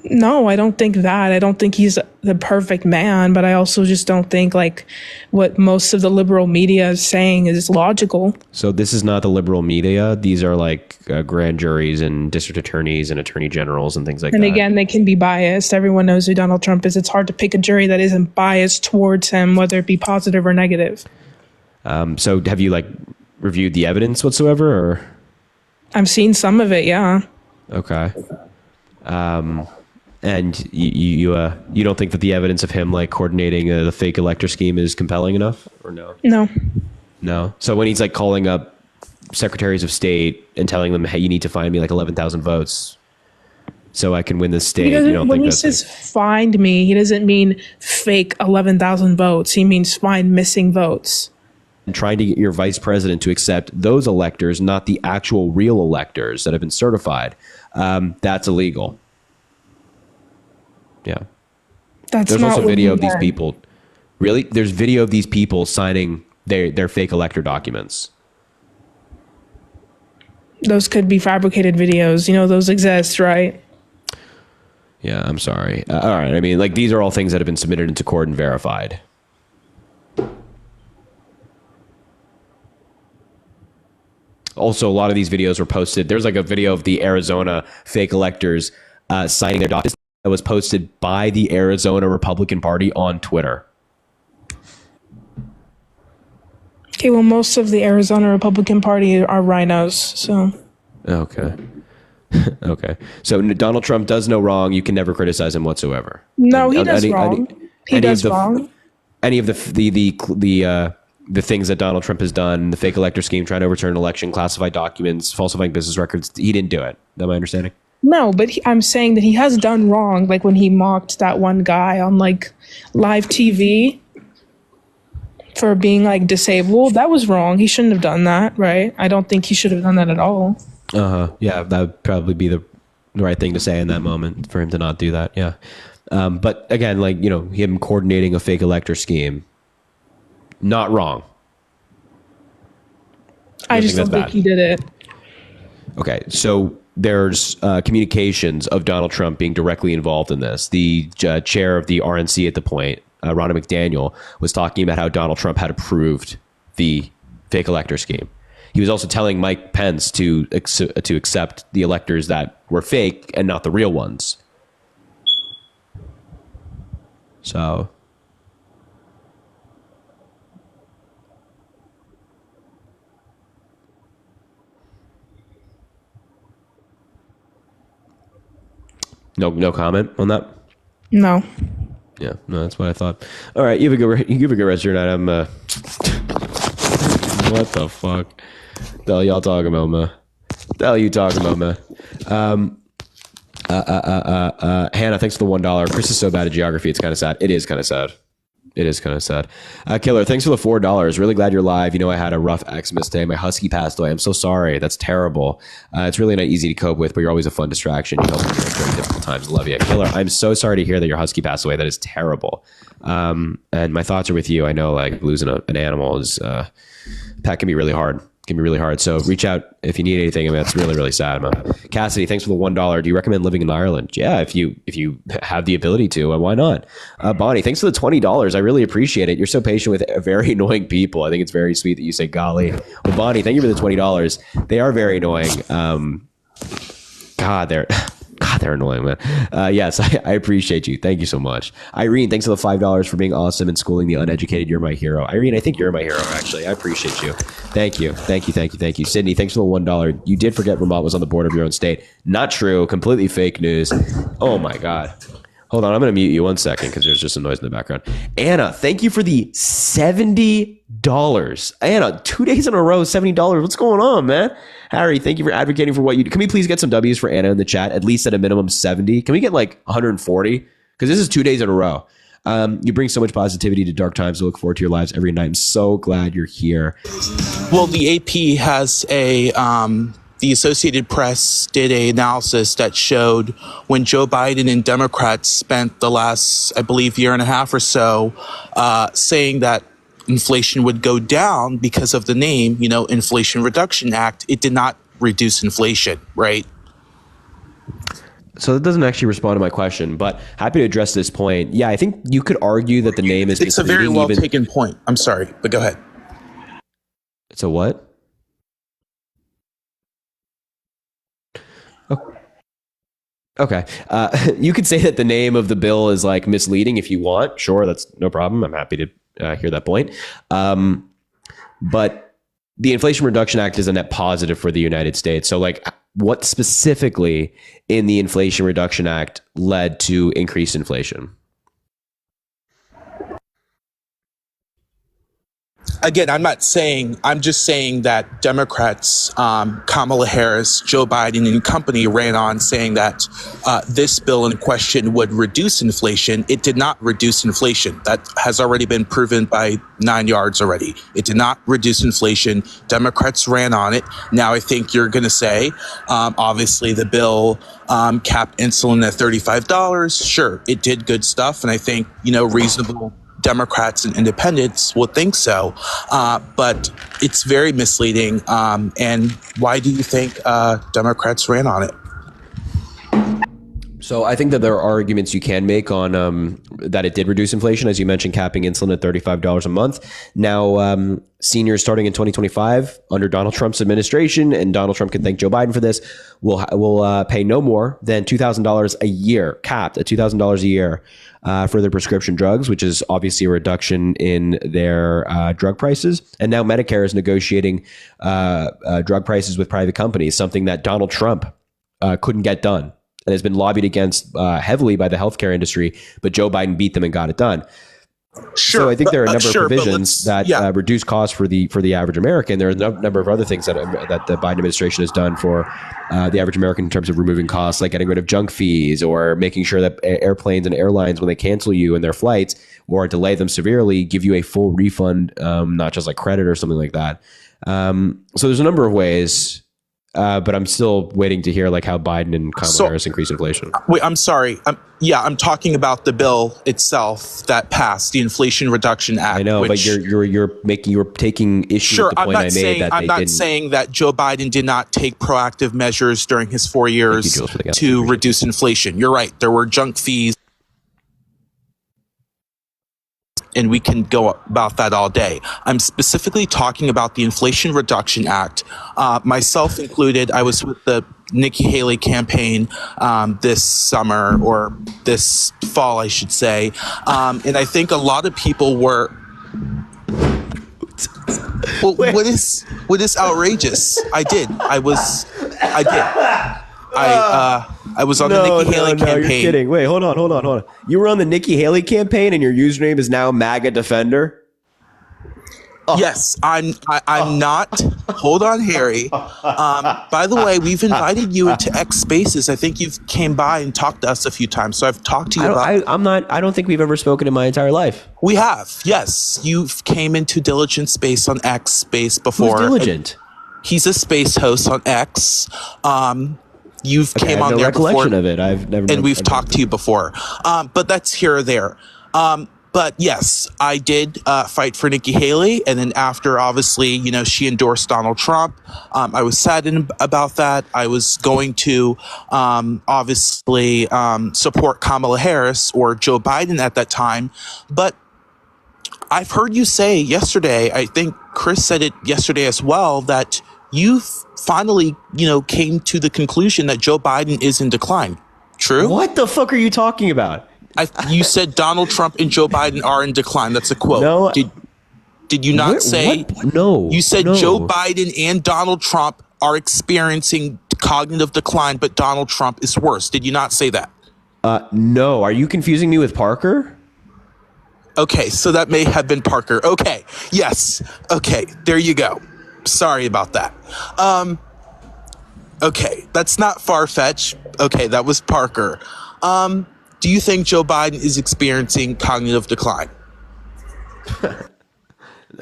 [SPEAKER 10] No, I don't think that. I don't think he's the perfect man, but I also just don't think like what most of the liberal media is saying is logical.
[SPEAKER 1] So this is not the liberal media. These are like grand juries and district attorneys and attorney generals and things like that.
[SPEAKER 10] And again, they can be biased. Everyone knows who Donald Trump is. It's hard to pick a jury that isn't biased towards him, whether it be positive or negative.
[SPEAKER 1] So have you like reviewed the evidence whatsoever, or?
[SPEAKER 10] I've seen some of it, yeah.
[SPEAKER 1] Okay. And you don't think that the evidence of him like coordinating the fake elector scheme is compelling enough, or no? No. So when he's like calling up secretaries of state and telling them, "Hey, you need to find me like 11,000 votes, so I can win this state," you don't
[SPEAKER 10] when
[SPEAKER 1] think
[SPEAKER 10] he
[SPEAKER 1] that's
[SPEAKER 10] says "find me," he doesn't mean fake 11,000 votes. He means find missing votes.
[SPEAKER 1] and trying to get your vice president to accept those electors, not the actual real electors that have been certified, that's illegal. Yeah. There's
[SPEAKER 10] not
[SPEAKER 1] also
[SPEAKER 10] what
[SPEAKER 1] video
[SPEAKER 10] he
[SPEAKER 1] of these
[SPEAKER 10] meant.
[SPEAKER 1] people. Really? There's video of these people signing their fake elector documents.
[SPEAKER 10] Those could be fabricated videos. You know, those exist, right?
[SPEAKER 1] Yeah, I'm sorry. All right. I mean, like, these are all things that have been submitted into court and verified. Also, a lot of these videos were posted. There's like a video of the Arizona fake electors signing their documents that was posted by the Arizona Republican Party on Twitter.
[SPEAKER 10] Okay, well, most of the Arizona Republican Party are rhinos, so.
[SPEAKER 1] Okay. Okay. So Donald Trump does no wrong. You can never criticize him whatsoever.
[SPEAKER 10] No, he does wrong. He does wrong.
[SPEAKER 1] Any of the things that Donald Trump has done, the fake elector scheme, trying to overturn an election, classified documents, falsifying business records, he didn't do it. Is that my understanding?
[SPEAKER 10] No, but I'm saying that he has done wrong, like when he mocked that one guy on like live TV for being like disabled. That was wrong. He shouldn't have done that, right? I don't think he should have done that at all.
[SPEAKER 1] Yeah, that would probably be the right thing to say in that moment for him to not do that. Yeah. But again, like, you know, him coordinating a fake elector scheme, not wrong.
[SPEAKER 10] I just don't think he did it.
[SPEAKER 1] Okay, so there's communications of Donald Trump being directly involved in this. The chair of the RNC at the point, Ronna McDaniel, was talking about how Donald Trump had approved the fake elector scheme. He was also telling Mike Pence to accept the electors that were fake and not the real ones. So... No comment on that?
[SPEAKER 10] No.
[SPEAKER 1] Yeah, no, that's what I thought. All right, you have a good rest of your night. I'm what the fuck? The hell y'all talking about, man? The hell you talking about, man? Hannah, thanks for the $1. Chris is so bad at geography, it's kind of sad. It is kind of sad. It is kind of sad. Killer, thanks for the $4. Really glad you're live. You know, I had a rough Xmas day. My husky passed away. I'm so sorry. That's terrible. It's really not easy to cope with, but you're always a fun distraction. You help me during difficult times. Love you. Killer, I'm so sorry to hear that your husky passed away. That is terrible. And my thoughts are with you. I know, like, losing an animal is, that can be really hard. Can be really hard. So reach out if you need anything. I mean, that's really, really sad, man. Cassidy, thanks for the $1. Do you recommend living in Ireland? Yeah, if you have the ability to, why not? Bonnie, thanks for the $20. I really appreciate it. You're so patient with very annoying people. I think it's very sweet that you say golly. Well, Bonnie, thank you for the $20. They are very annoying. They're annoying, man. Yes, I appreciate you. Thank you so much. Irene, thanks for the $5 for being awesome and schooling the uneducated. You're my hero. Irene, I think you're my hero, actually. I appreciate you. Thank you. Sydney, thanks for the $1. You did forget Vermont was on the border of your own state. Not true. Completely fake news. Oh, my God. Hold on. I'm going to mute you 1 second because there's just some noise in the background. Anna, thank you for the $70. Anna, 2 days in a row, $70. What's going on, man? Harry, thank you for advocating for what you do. Can we please get some W's for Anna in the chat? At least at a minimum 70. Can we get like 140? Because this is 2 days in a row. You bring so much positivity to dark times. I look forward to your lives every night. I'm so glad you're here.
[SPEAKER 11] Well, the AP has the Associated Press did an analysis that showed when Joe Biden and Democrats spent the last, I believe, year and a half or so saying that inflation would go down because of the name, Inflation Reduction Act, it did not reduce inflation, right?
[SPEAKER 1] So that doesn't actually respond to my question, but happy to address this point. Yeah, I think you could argue that the name is
[SPEAKER 11] It's a very well taken point. I'm sorry, but go ahead.
[SPEAKER 1] It's a what? Okay. You could say that the name of the bill is like misleading if you want. Sure, that's no problem. I'm happy to hear that point. But the Inflation Reduction Act is a net positive for the United States. So like what specifically in the Inflation Reduction Act led to increased inflation?
[SPEAKER 11] Again, I'm just saying that Democrats, Kamala Harris, Joe Biden and company ran on saying that this bill in question would reduce inflation. It did not reduce inflation. That has already been proven by 9 yards already. It did not reduce inflation. Democrats ran on it. Now I think you're going to say, obviously the bill capped insulin at $35. Sure, it did good stuff. And I think, reasonable Democrats and independents will think so, but it's very misleading. And why do you think Democrats ran on it?
[SPEAKER 1] So I think that there are arguments you can make on that it did reduce inflation, as you mentioned, capping insulin at $35 a month. Now, seniors starting in 2025 under Donald Trump's administration, and Donald Trump can thank Joe Biden for this, will pay no more than $2,000 a year, capped at $2,000 a year for their prescription drugs, which is obviously a reduction in their drug prices. And now Medicare is negotiating drug prices with private companies, something that Donald Trump couldn't get done, and has been lobbied against heavily by the healthcare industry, but Joe Biden beat them and got it done.
[SPEAKER 11] Sure,
[SPEAKER 1] so I think there are a number of
[SPEAKER 11] but
[SPEAKER 1] provisions that reduce costs for the average American. There are a number of other things that the Biden administration has done for the average American in terms of removing costs, like getting rid of junk fees, or making sure that airplanes and airlines, when they cancel you in their flights or delay them severely, give you a full refund, not just like credit or something like that. So there's a number of ways. But I'm still waiting to hear like how Biden and Kamala Harris increase inflation.
[SPEAKER 11] Wait, I'm sorry. I'm talking about the bill itself that passed, the Inflation Reduction Act.
[SPEAKER 1] I know, but you're taking issue with the point I made that
[SPEAKER 11] I'm not saying that Joe Biden did not take proactive measures during his 4 years to reduce inflation. You're right. There were junk fees. And we can go about that all day. I'm specifically talking about the Inflation Reduction Act. Myself included, I was with the Nikki Haley campaign this summer, or this fall, I should say. And I think a lot of people were... Well, what is outrageous? I did. I was on the Nikki Haley campaign.
[SPEAKER 1] You're kidding. Wait, hold on. You were on the Nikki Haley campaign, and your username is now MAGA Defender?
[SPEAKER 11] Oh. Yes, I'm not. Hold on, Harry. By the way, we've invited you into X Spaces. I think you've came by and talked to us a few times. So I've talked to you
[SPEAKER 1] I don't think we've ever spoken in my entire life.
[SPEAKER 11] We have. Yes, you came into Diligent Space on X Space before.
[SPEAKER 1] Who's Diligent?
[SPEAKER 11] He's a space host on X. You've came on there before.
[SPEAKER 1] Of it. I've never.
[SPEAKER 11] And we've talked to you before. But that's here or there. But yes, I did fight for Nikki Haley, and then after, obviously, she endorsed Donald Trump. I was saddened about that. I was going to obviously support Kamala Harris or Joe Biden at that time. But I've heard you say yesterday, I think Chris said it yesterday as well, that you finally, came to the conclusion that Joe Biden is in decline. True?
[SPEAKER 1] What the fuck are you talking about?
[SPEAKER 11] You said Donald Trump and Joe Biden are in decline. That's a quote. No. Did you not say?
[SPEAKER 1] What? No.
[SPEAKER 11] You said Joe Biden and Donald Trump are experiencing cognitive decline, but Donald Trump is worse. Did you not say that?
[SPEAKER 1] No. Are you confusing me with Parker?
[SPEAKER 11] Okay, so that may have been Parker. Okay. Yes. Okay. There you go. Sorry about that. Okay, that's not far-fetched. Okay, that was Parker. Do you think Joe Biden is experiencing cognitive decline?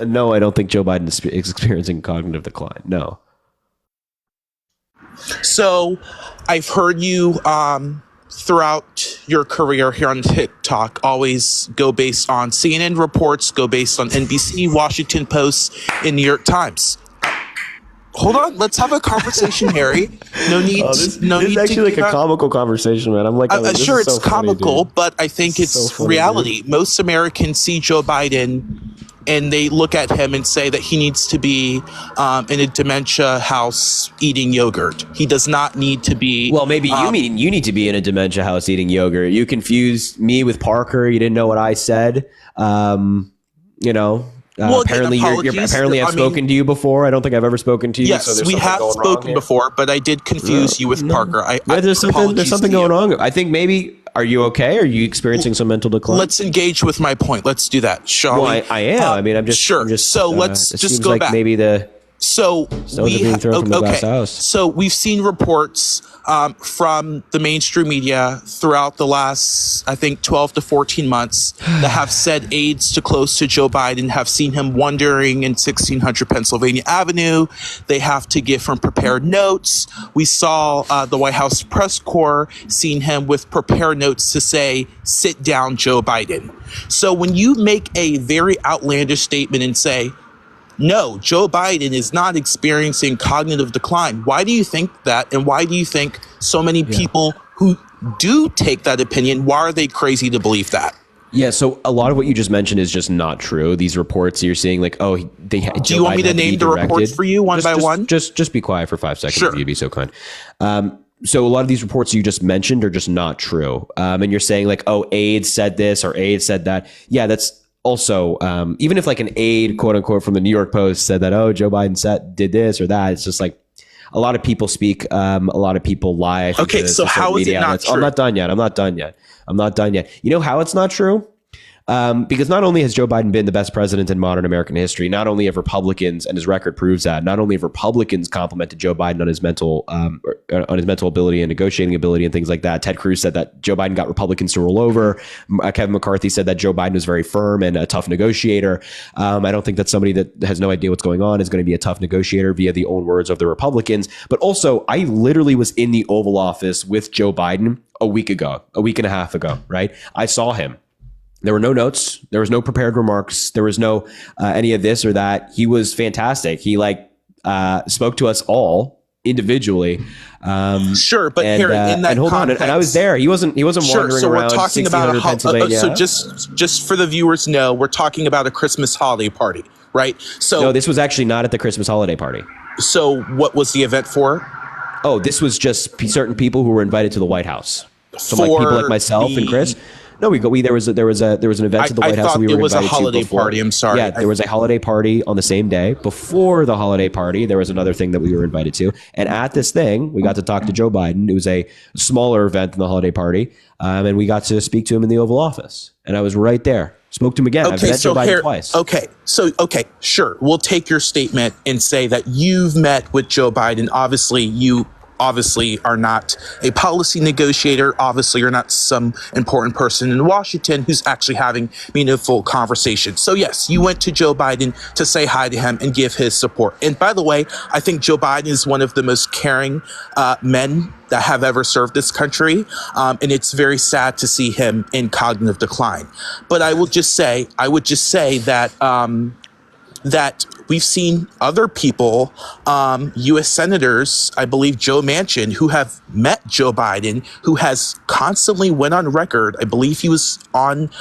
[SPEAKER 1] No, I don't think Joe Biden is experiencing cognitive decline. No.
[SPEAKER 11] So, I've heard you throughout your career here on TikTok always go based on CNN reports, go based on NBC, Washington Post, and New York Times. Hold on, let's have a conversation, Harry. No need.
[SPEAKER 1] This is actually like a comical conversation, man. I'm like,
[SPEAKER 11] sure, it's comical, but I think it's reality. Most Americans see Joe Biden and they look at him and say that he needs to be in a dementia house eating yogurt. He does not need to be.
[SPEAKER 1] Well, maybe you mean you need to be in a dementia house eating yogurt. You confused me with Parker. You didn't know what I said. Well, apparently, I've spoken to you before. I don't think I've ever spoken to you.
[SPEAKER 11] Yes, so we have spoken before, but I did confuse you with Parker.
[SPEAKER 1] There's something going on. I think maybe. Are you okay? Are you experiencing some mental decline?
[SPEAKER 11] Let's engage with my point. Let's do that, shall we?
[SPEAKER 1] I am. I'm just sure.
[SPEAKER 11] So let's just go
[SPEAKER 1] like
[SPEAKER 11] back.
[SPEAKER 1] Maybe the
[SPEAKER 11] So
[SPEAKER 1] Stones are being thrown from the glass house.
[SPEAKER 11] So we've seen reports from the mainstream media throughout the last, I think, 12 to 14 months that have said aides to close to Joe Biden have seen him wandering in 1600 Pennsylvania Avenue. They have to give him prepared notes. We saw the White House press corps seen him with prepared notes to say, "Sit down, Joe Biden." So when you make a very outlandish statement and say, no, Joe Biden is not experiencing cognitive decline. Why do you think that? And why do you think so many people who do take that opinion, why are they crazy to believe that?
[SPEAKER 1] Yeah, so a lot of what you just mentioned is just not true. These reports you're seeing, like, oh,
[SPEAKER 11] do you want me to name the reports for you one by one?
[SPEAKER 1] Just be quiet for 5 seconds,
[SPEAKER 11] Sure.
[SPEAKER 1] if you'd be so kind. So a lot of these reports you just mentioned are just not true. And you're saying like, oh, aides said this or aides said that. Yeah, that's also, even if like an aide, quote unquote, from the New York Post said that, oh, Joe Biden did this or that, it's just like a lot of people speak, a lot of people lie.
[SPEAKER 11] Okay, so how is it not true?
[SPEAKER 1] I'm not done yet. You know how it's not true? Because not only has Joe Biden been the best president in modern American history, not only have Republicans, and his record proves that, not only have Republicans complimented Joe Biden on his mental ability and negotiating ability and things like that. Ted Cruz said that Joe Biden got Republicans to roll over. Kevin McCarthy said that Joe Biden was very firm and a tough negotiator. I don't think that somebody that has no idea what's going on is going to be a tough negotiator via the own words of the Republicans. But also, I literally was in the Oval Office with Joe Biden a week and a half ago, right? I saw him. There were no notes. There was no prepared remarks. There was no any of this or that. He was fantastic. He spoke to us all individually.
[SPEAKER 11] Sure, but here in that
[SPEAKER 1] hold
[SPEAKER 11] context,
[SPEAKER 1] on, and I was there. He wasn't wandering
[SPEAKER 11] so
[SPEAKER 1] around.
[SPEAKER 11] We're talking about
[SPEAKER 1] Pennsylvania.
[SPEAKER 11] So just for the viewers know, we're talking about a Christmas holiday party, right? So
[SPEAKER 1] no, this was actually not at the Christmas holiday party.
[SPEAKER 11] So what was the event for?
[SPEAKER 1] Oh, this was just certain people who were invited to the White House. So like people like myself and Chris. No, there was an event at the White House that we were invited to.
[SPEAKER 11] It was a holiday party. I'm sorry.
[SPEAKER 1] Yeah, there was a holiday party on the same day. Before the holiday party, there was another thing that we were invited to. And at this thing, we got to talk to Joe Biden. It was a smaller event than the holiday party. And we got to speak to him in the Oval Office. And I was right there. Spoke to him again. I've met Joe Biden twice.
[SPEAKER 11] Okay, sure. We'll take your statement and say that you've met with Joe Biden. You obviously are not a policy negotiator. Obviously, you're not some important person in Washington who's actually having meaningful conversations. So yes, you went to Joe Biden to say hi to him and give his support. And by the way, I think Joe Biden is one of the most caring men that have ever served this country. And it's very sad to see him in cognitive decline. But I would just say that that we've seen other people, U.S. senators, I believe Joe Manchin, who have met Joe Biden, who has constantly went on record. I believe he was on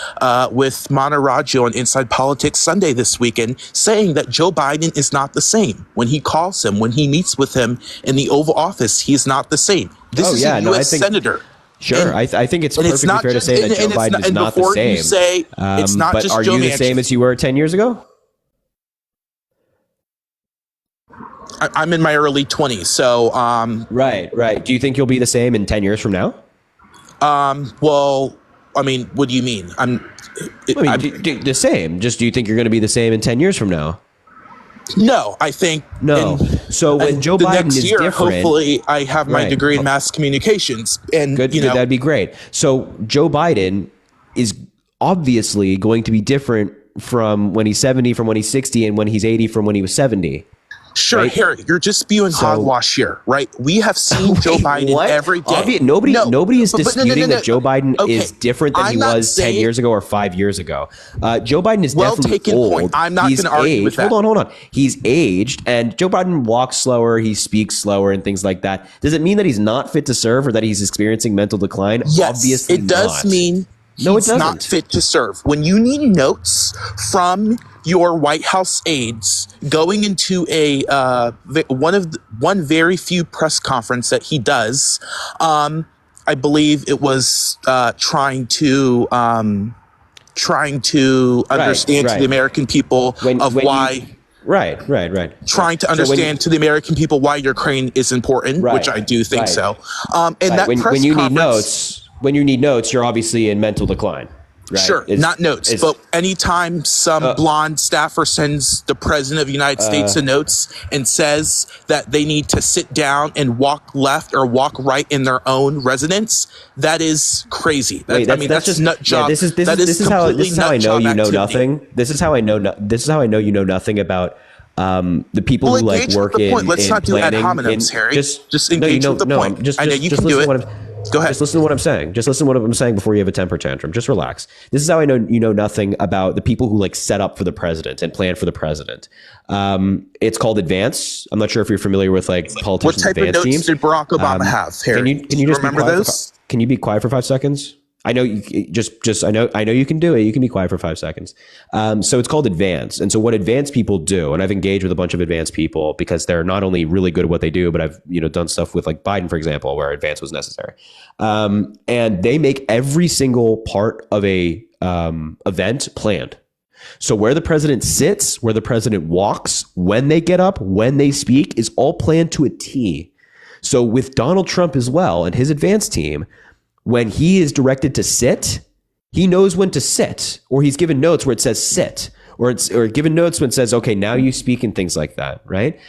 [SPEAKER 11] with Mana Rajo on Inside Politics Sunday this weekend, saying that Joe Biden is not the same. When he calls him, when he meets with him in the Oval Office, he is not the same. This is a U.S. senator.
[SPEAKER 1] Sure, I think it's perfectly fair to say that Joe Biden is not the same.
[SPEAKER 11] It's not just Joe Manchin.
[SPEAKER 1] But are you the same as you were 10 years ago?
[SPEAKER 11] I'm in my early 20s, so
[SPEAKER 1] right. Do you think you'll be the same in 10 years from now?
[SPEAKER 11] Well, I mean, what do you mean?
[SPEAKER 1] The same. Just do you think you're going to be the same in 10 years from now?
[SPEAKER 11] No, I think
[SPEAKER 1] no. So when Joe Biden is different,
[SPEAKER 11] hopefully I have my degree in mass communications, and
[SPEAKER 1] good, that'd be great. So Joe Biden is obviously going to be different from when he's 70, from when he's 60, and when he's 80, from when he was 70.
[SPEAKER 11] Sure,
[SPEAKER 1] right?
[SPEAKER 11] Harry, you're just spewing hogwash here, right? We have seen Joe Biden every day.
[SPEAKER 1] Nobody is disputing that Joe Biden is different than he was 10 years ago or 5 years ago. Joe Biden is definitely old.
[SPEAKER 11] Point. I'm not going to argue with that.
[SPEAKER 1] Hold on. He's aged, and Joe Biden walks slower, he speaks slower, and things like that. Does it mean that he's not fit to serve or that he's experiencing mental decline?
[SPEAKER 11] Yes,
[SPEAKER 1] obviously
[SPEAKER 11] it does mean
[SPEAKER 1] no, it doesn't.
[SPEAKER 11] Not fit to serve. When you need notes from your White House aides going into one very few press conference that he does, I believe it was trying to understand to the American people Trying to understand to the American people why Ukraine is important, which I do think so. And that press conference,
[SPEAKER 1] when you need notes, you're obviously in mental decline. right?
[SPEAKER 11] Sure, not notes, but anytime some blonde staffer sends the president of the United States a notes and says that they need to sit down and walk left or walk right in their own residence, that is crazy.
[SPEAKER 1] Wait, that's just nut job. Yeah, this is how I know you know nothing. This is how I know you know nothing about the people who like work in planning.
[SPEAKER 11] Let's not do ad hominems, Harry. Just engage with the point. I know you can do it. Go ahead.
[SPEAKER 1] Just listen to what I'm saying. Just listen to what I'm saying before you have a temper tantrum. Just relax. This is how I know you know nothing about the people who like set up for the president and plan for the president. It's called advance. I'm not sure if you're familiar with like politicians' advance teams.
[SPEAKER 11] What type of notes did Barack Obama have, Harry?
[SPEAKER 1] Can you just
[SPEAKER 11] remember those?
[SPEAKER 1] Can you be quiet for 5 seconds? I know you just I know you can do it. You can be quiet for 5 seconds. So it's called advance. And so what advanced people do, and I've engaged with a bunch of advanced people because they're not only really good at what they do, but I've done stuff with like Biden, for example, where advance was necessary. And they make every single part of a event planned. So where the president sits, where the president walks, when they get up, when they speak, is all planned to a T. So with Donald Trump as well and his advance team, when he is directed to sit, he knows when to sit, or he's given notes where it says sit, or given notes when it says, okay, now you speak, and things like that, right?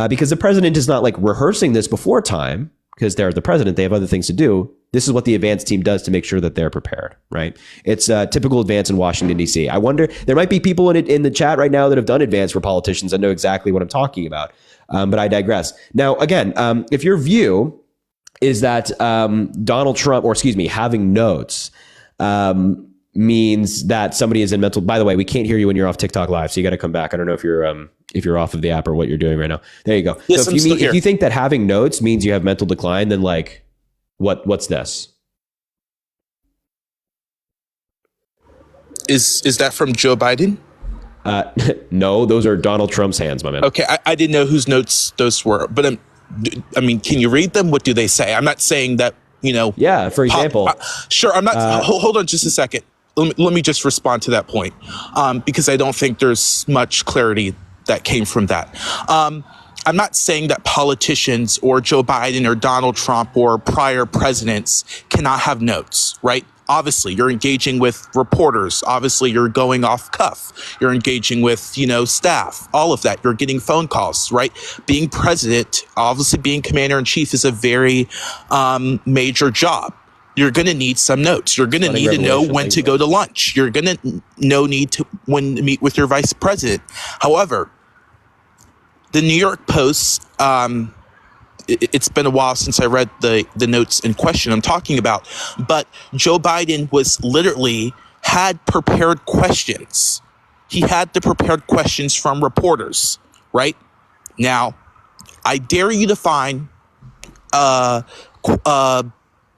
[SPEAKER 1] Because the president is not like rehearsing this before time, because they're the president, they have other things to do. This is what the advance team does to make sure that they're prepared, right? It's typical advance in Washington, D.C. I wonder, there might be people in the chat right now that have done advance for politicians that know exactly what I'm talking about, but I digress. Now, again, if your view is that Donald Trump, or excuse me, having notes means that somebody is in mental. By the way, we can't hear you when you're off TikTok live, so you got to come back. I don't know if you're off of the app or what you're doing right now. There you go.
[SPEAKER 11] Yes,
[SPEAKER 1] so if you think that having notes means you have mental decline, then like, what's this?
[SPEAKER 11] Is that from Joe Biden?
[SPEAKER 1] No, those are Donald Trump's hands, my man.
[SPEAKER 11] Okay, I didn't know whose notes those were, but I mean, can you read them? What do they say? I'm not saying that,
[SPEAKER 1] Yeah, for example.
[SPEAKER 11] Sure, I'm not. Hold on just a second. Let me just respond to that point, because I don't think there's much clarity that came from that. I'm not saying that politicians or Joe Biden or Donald Trump or prior presidents cannot have notes, right? Obviously, you're engaging with reporters. Obviously, you're going off cuff. You're engaging with, staff, all of that. You're getting phone calls, right? Being president, obviously being commander in chief is a very major job. You're going to need some notes. You're going to need to know when to go to lunch. You're going to when to meet with your vice president. However, the New York Post, it's been a while since I read the notes in question I'm talking about, but Joe Biden had prepared questions. He had the prepared questions from reporters, right? Now, I dare you to find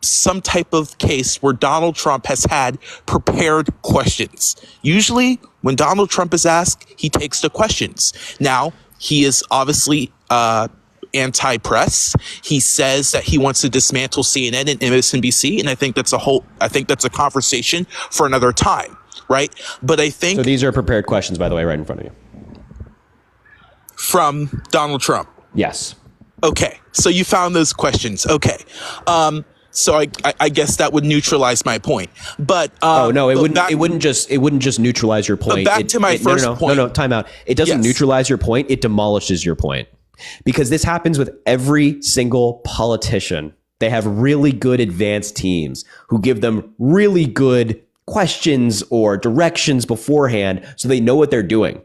[SPEAKER 11] some type of case where Donald Trump has had prepared questions. Usually, when Donald Trump is asked, he takes the questions. Now, he is obviously anti-press. He says that he wants to dismantle CNN and MSNBC, and I think that's a conversation for another time, right? But I think
[SPEAKER 1] so. These are prepared questions, by the way, right in front of you,
[SPEAKER 11] from Donald Trump.
[SPEAKER 1] Yes.
[SPEAKER 11] Okay, so you found those questions. Okay, so I guess that would neutralize my point. But
[SPEAKER 1] it wouldn't just neutralize your point.
[SPEAKER 11] But back to my first point.
[SPEAKER 1] No, time out. It doesn't neutralize your point. It demolishes your point. Because this happens with every single politician. They have really good advanced teams who give them really good questions or directions beforehand so they know what they're doing.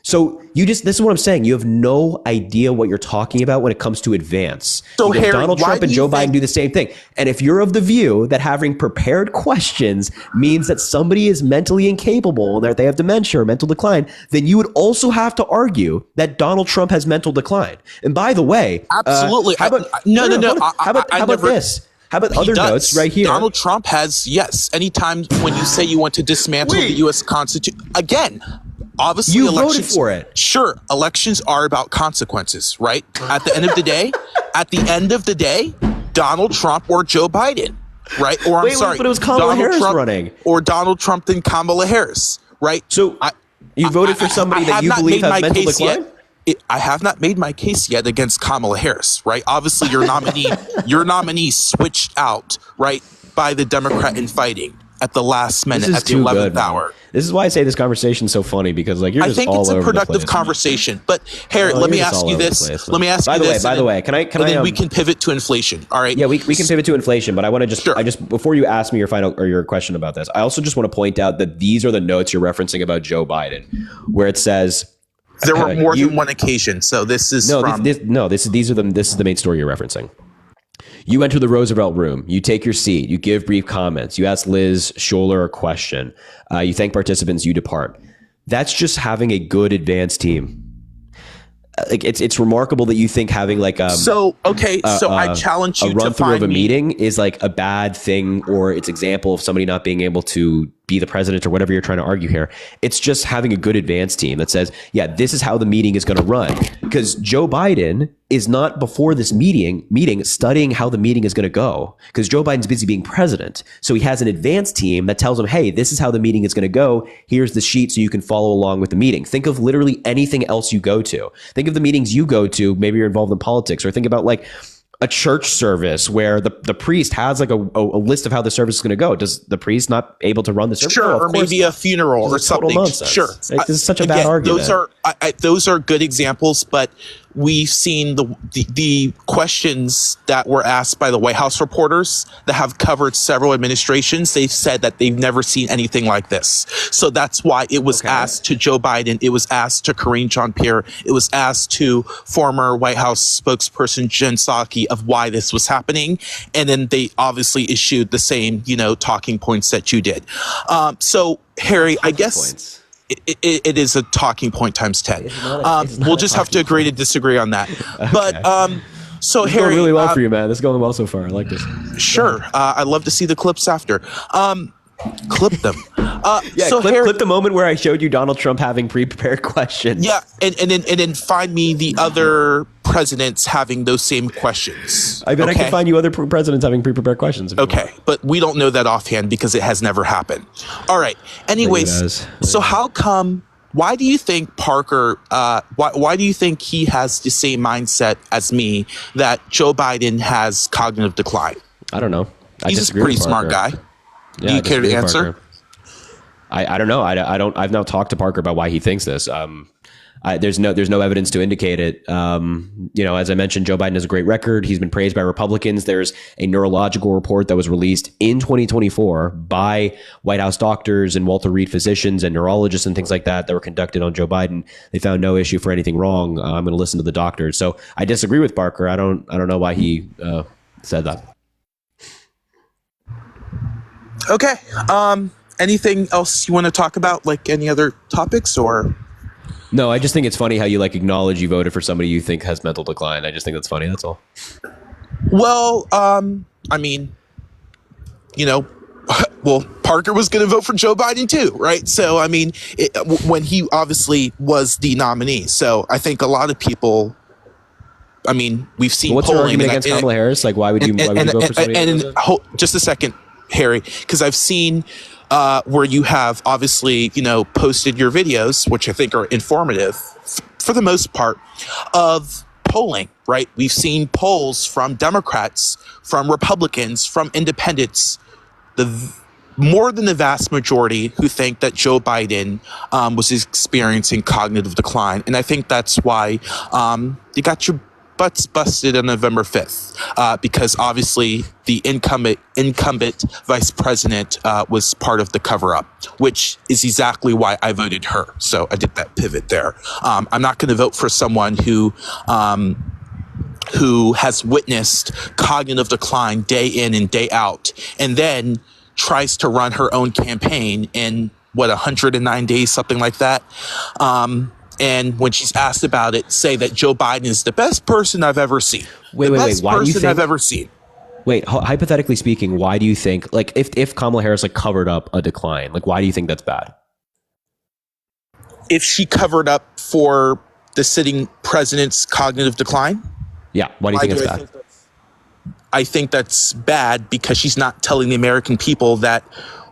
[SPEAKER 1] So this is what I'm saying. You have no idea what you're talking about when it comes to advance.
[SPEAKER 11] So Harry,
[SPEAKER 1] Donald Trump and Joe Biden do the same thing. And if you're of the view that having prepared questions means that somebody is mentally incapable and that they have dementia or mental decline, then you would also have to argue that Donald Trump has mental decline. And by the way,
[SPEAKER 11] absolutely.
[SPEAKER 1] How about this? How about other notes right here?
[SPEAKER 11] Donald Trump has, yes. Anytime when you say you want to dismantle the U.S. Constitution, again, obviously,
[SPEAKER 1] you
[SPEAKER 11] elections,
[SPEAKER 1] voted for it.
[SPEAKER 11] Sure, elections are about consequences, right? At the end of the day, Donald Trump or Joe Biden, right? Or
[SPEAKER 1] but it was Kamala Harris running,
[SPEAKER 11] or Donald Trump and Kamala Harris, right?
[SPEAKER 1] So you voted for somebody that you believe has mental decline?
[SPEAKER 11] I have not made my case yet against Kamala Harris, right? Obviously, your nominee switched out, right, by the Democrat in fighting. at the last minute,
[SPEAKER 1] This is
[SPEAKER 11] at the
[SPEAKER 1] too
[SPEAKER 11] 11th
[SPEAKER 1] good, man.
[SPEAKER 11] hour.
[SPEAKER 1] This is why I say this conversation is so funny, because like you're
[SPEAKER 11] I
[SPEAKER 1] just
[SPEAKER 11] think
[SPEAKER 1] all
[SPEAKER 11] it's
[SPEAKER 1] over
[SPEAKER 11] a
[SPEAKER 1] the
[SPEAKER 11] productive
[SPEAKER 1] place.
[SPEAKER 11] conversation. But Harry,
[SPEAKER 1] No,
[SPEAKER 11] let me
[SPEAKER 1] you're just
[SPEAKER 11] ask
[SPEAKER 1] all
[SPEAKER 11] you
[SPEAKER 1] over the
[SPEAKER 11] this.
[SPEAKER 1] place.
[SPEAKER 11] Let me ask you this.
[SPEAKER 1] By the way, can I
[SPEAKER 11] then we can pivot to inflation. All right.
[SPEAKER 1] Yeah, we can pivot to inflation, but I want to just
[SPEAKER 11] Sure.
[SPEAKER 1] I just before you ask me your final or your question about this, I also just want to point out that these are the notes you're referencing about Joe Biden, where it says
[SPEAKER 11] there were more than one occasion. So this is
[SPEAKER 1] this is the main story you're referencing. You enter the Roosevelt room. You take your seat. You give brief comments. You ask Liz Scholler a question. You thank participants. You depart. That's just having a good advanced team. Like it's remarkable that you think having like
[SPEAKER 11] I challenge you
[SPEAKER 1] a run
[SPEAKER 11] to
[SPEAKER 1] through
[SPEAKER 11] find
[SPEAKER 1] of a
[SPEAKER 11] me.
[SPEAKER 1] meeting is like a bad thing, or it's example of somebody not being able to be the president or whatever you're trying to argue here. It's just having a good advanced team that says, yeah, this is how the meeting is going to run. Because Joe Biden is not before this meeting studying how the meeting is going to go, because Joe Biden's busy being president. So he has an advanced team that tells him, hey, this is how the meeting is going to go. Here's the sheet so you can follow along with the meeting. Think of literally anything else you go to. Think of the meetings you go to. Maybe you're involved in politics, or think about like a church service where the priest has like a list of how the service is going to go. Does the priest not able to run the service?
[SPEAKER 11] Sure,
[SPEAKER 1] No, of
[SPEAKER 11] or
[SPEAKER 1] course
[SPEAKER 11] maybe a funeral or
[SPEAKER 1] This is total
[SPEAKER 11] something.
[SPEAKER 1] nonsense.
[SPEAKER 11] Sure,
[SPEAKER 1] Like, this is such a bad argument.
[SPEAKER 11] Those are good examples, but we've seen the questions that were asked by the White House reporters that have covered several administrations. They've said that they've never seen anything like this. So that's why it was asked to Joe Biden. It was asked to Karine Jean-Pierre. It was asked to former White House spokesperson Jen Psaki of why this was happening. And then they obviously issued the same, talking points that you did. So Harry, I guess it is a talking point times 10. We'll just have to agree to disagree on that. Okay. But so
[SPEAKER 1] this is
[SPEAKER 11] Harry,
[SPEAKER 1] going really well for you, man. This is going well so far. I like this.
[SPEAKER 11] Sure, I'd love to see the clips after. Clip them.
[SPEAKER 1] Clip the moment where I showed you Donald Trump having pre-prepared questions.
[SPEAKER 11] Yeah, and then find me the other presidents having those same questions.
[SPEAKER 1] I bet I can find you other presidents having pre-prepared questions.
[SPEAKER 11] Okay, but we don't know that offhand because it has never happened. All right. Anyways, so how come? Why do you think Parker? Why do you think he has the same mindset as me that Joe Biden has cognitive decline?
[SPEAKER 1] I don't know.
[SPEAKER 11] He's a pretty smart guy.
[SPEAKER 1] Yeah,
[SPEAKER 11] do you care to answer?
[SPEAKER 1] I don't know. I've now talked to Parker about why he thinks this. There's no evidence to indicate it. As I mentioned, Joe Biden has a great record. He's been praised by Republicans. There's a neurological report that was released in 2024 by White House doctors and Walter Reed physicians and neurologists and things like that were conducted on Joe Biden. They found no issue for anything wrong. I'm going to listen to the doctors. So I disagree with Parker. I don't know why he said that.
[SPEAKER 11] Okay. Anything else you want to talk about? Like any other topics or?
[SPEAKER 1] No, I just think it's funny how you acknowledge you voted for somebody you think has mental decline. I just think that's funny. That's all.
[SPEAKER 11] Well, Parker was going to vote for Joe Biden too, right? So, when he obviously was the nominee. So I think a lot of people, we've seen
[SPEAKER 1] What's your argument against Kamala Harris? Like, why would you vote for somebody?
[SPEAKER 11] Just a second, Harry, because I've seen where you have obviously, posted your videos, which I think are informative for the most part, of polling, right? We've seen polls from Democrats, from Republicans, from independents, more than the vast majority who think that Joe Biden was experiencing cognitive decline. And I think that's why you got your butts busted on November 5th, because obviously the incumbent vice president was part of the cover-up, which is exactly why I voted her. So I did that pivot there. I'm not going to vote for someone who has witnessed cognitive decline day in and day out, and then tries to run her own campaign in 109 days, something like that. And when she's asked about it, say that Joe Biden is the best person I've ever seen.
[SPEAKER 1] Wait. Why do you think?
[SPEAKER 11] I've ever seen.
[SPEAKER 1] Wait, hypothetically speaking, why do you think, if Kamala Harris covered up a decline, why do you think that's bad?
[SPEAKER 11] If she covered up for the sitting president's cognitive decline?
[SPEAKER 1] Yeah, why do you think it's bad?
[SPEAKER 11] I think that's bad because she's not telling the American people that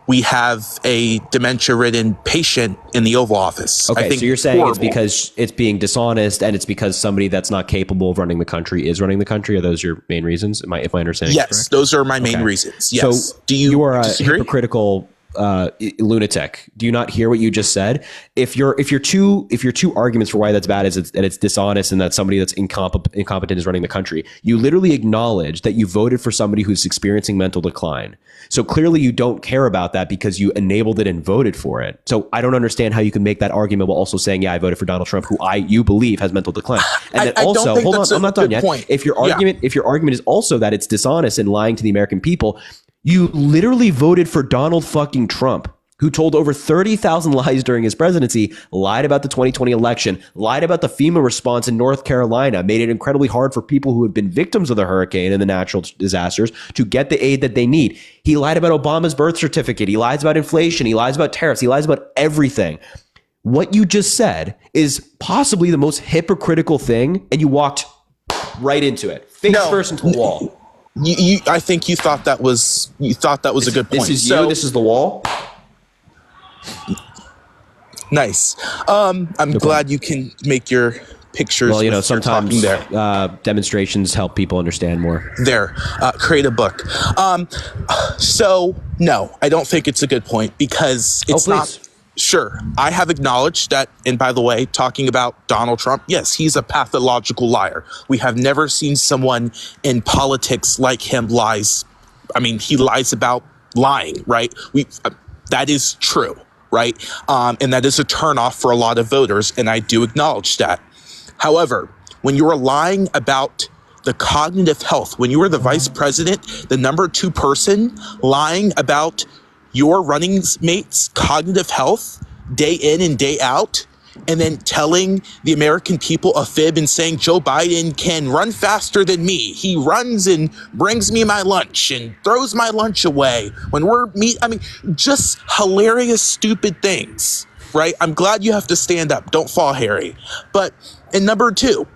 [SPEAKER 11] we have a dementia-ridden patient in the Oval Office.
[SPEAKER 1] Okay, so you're saying it's because it's being dishonest and it's because somebody that's not capable of running the country is running the country? Are those your main reasons? If my understanding is correct?
[SPEAKER 11] Yes, those are my main reasons. Yes.
[SPEAKER 1] So you are
[SPEAKER 11] disagree?
[SPEAKER 1] hypocritical lunatic. Do you not hear what you just said? If your two arguments for why that's bad is that it's dishonest and that somebody that's incompetent is running the country, you literally acknowledge that you voted for somebody who's experiencing mental decline. So clearly you don't care about that because you enabled it and voted for it. So I don't understand how you can make that argument while also saying, yeah, I voted for Donald Trump, who you believe has mental decline. And then also, hold on, I'm not done yet.
[SPEAKER 11] Point.
[SPEAKER 1] If your argument is also that it's dishonest and lying to the American people, you literally voted for Donald fucking Trump, who told over 30,000 lies during his presidency, lied about the 2020 election, lied about the FEMA response in North Carolina, made it incredibly hard for people who have been victims of the hurricane and the natural disasters to get the aid that they need. He lied about Obama's birth certificate. He lies about inflation. He lies about tariffs. He lies about everything. What you just said is possibly the most hypocritical thing, and you walked right into it, face first into the wall.
[SPEAKER 11] I think you thought that was a good point.
[SPEAKER 1] This is you. This is the wall.
[SPEAKER 11] Nice. I'm glad you can make your pictures.
[SPEAKER 1] Well, sometimes demonstrations help people understand more.
[SPEAKER 11] Create a book. So no, I don't think it's a good point because it's not. Sure, I have acknowledged that, and by the way, talking about Donald Trump, yes, he's a pathological liar. We have never seen someone in politics like him lies. I mean, he lies about lying, right? That is true, right? And that is a turnoff for a lot of voters, and I do acknowledge that. However, when you are lying about the cognitive health, when you are the vice president, the number 2 person lying about your running mate's cognitive health day in and day out, and then telling the American people a fib and saying Joe Biden can run faster than me. He runs and brings me my lunch and throws my lunch away when just hilarious, stupid things, right? I'm glad you have to stand up. Don't fall, Harry. But in number 2,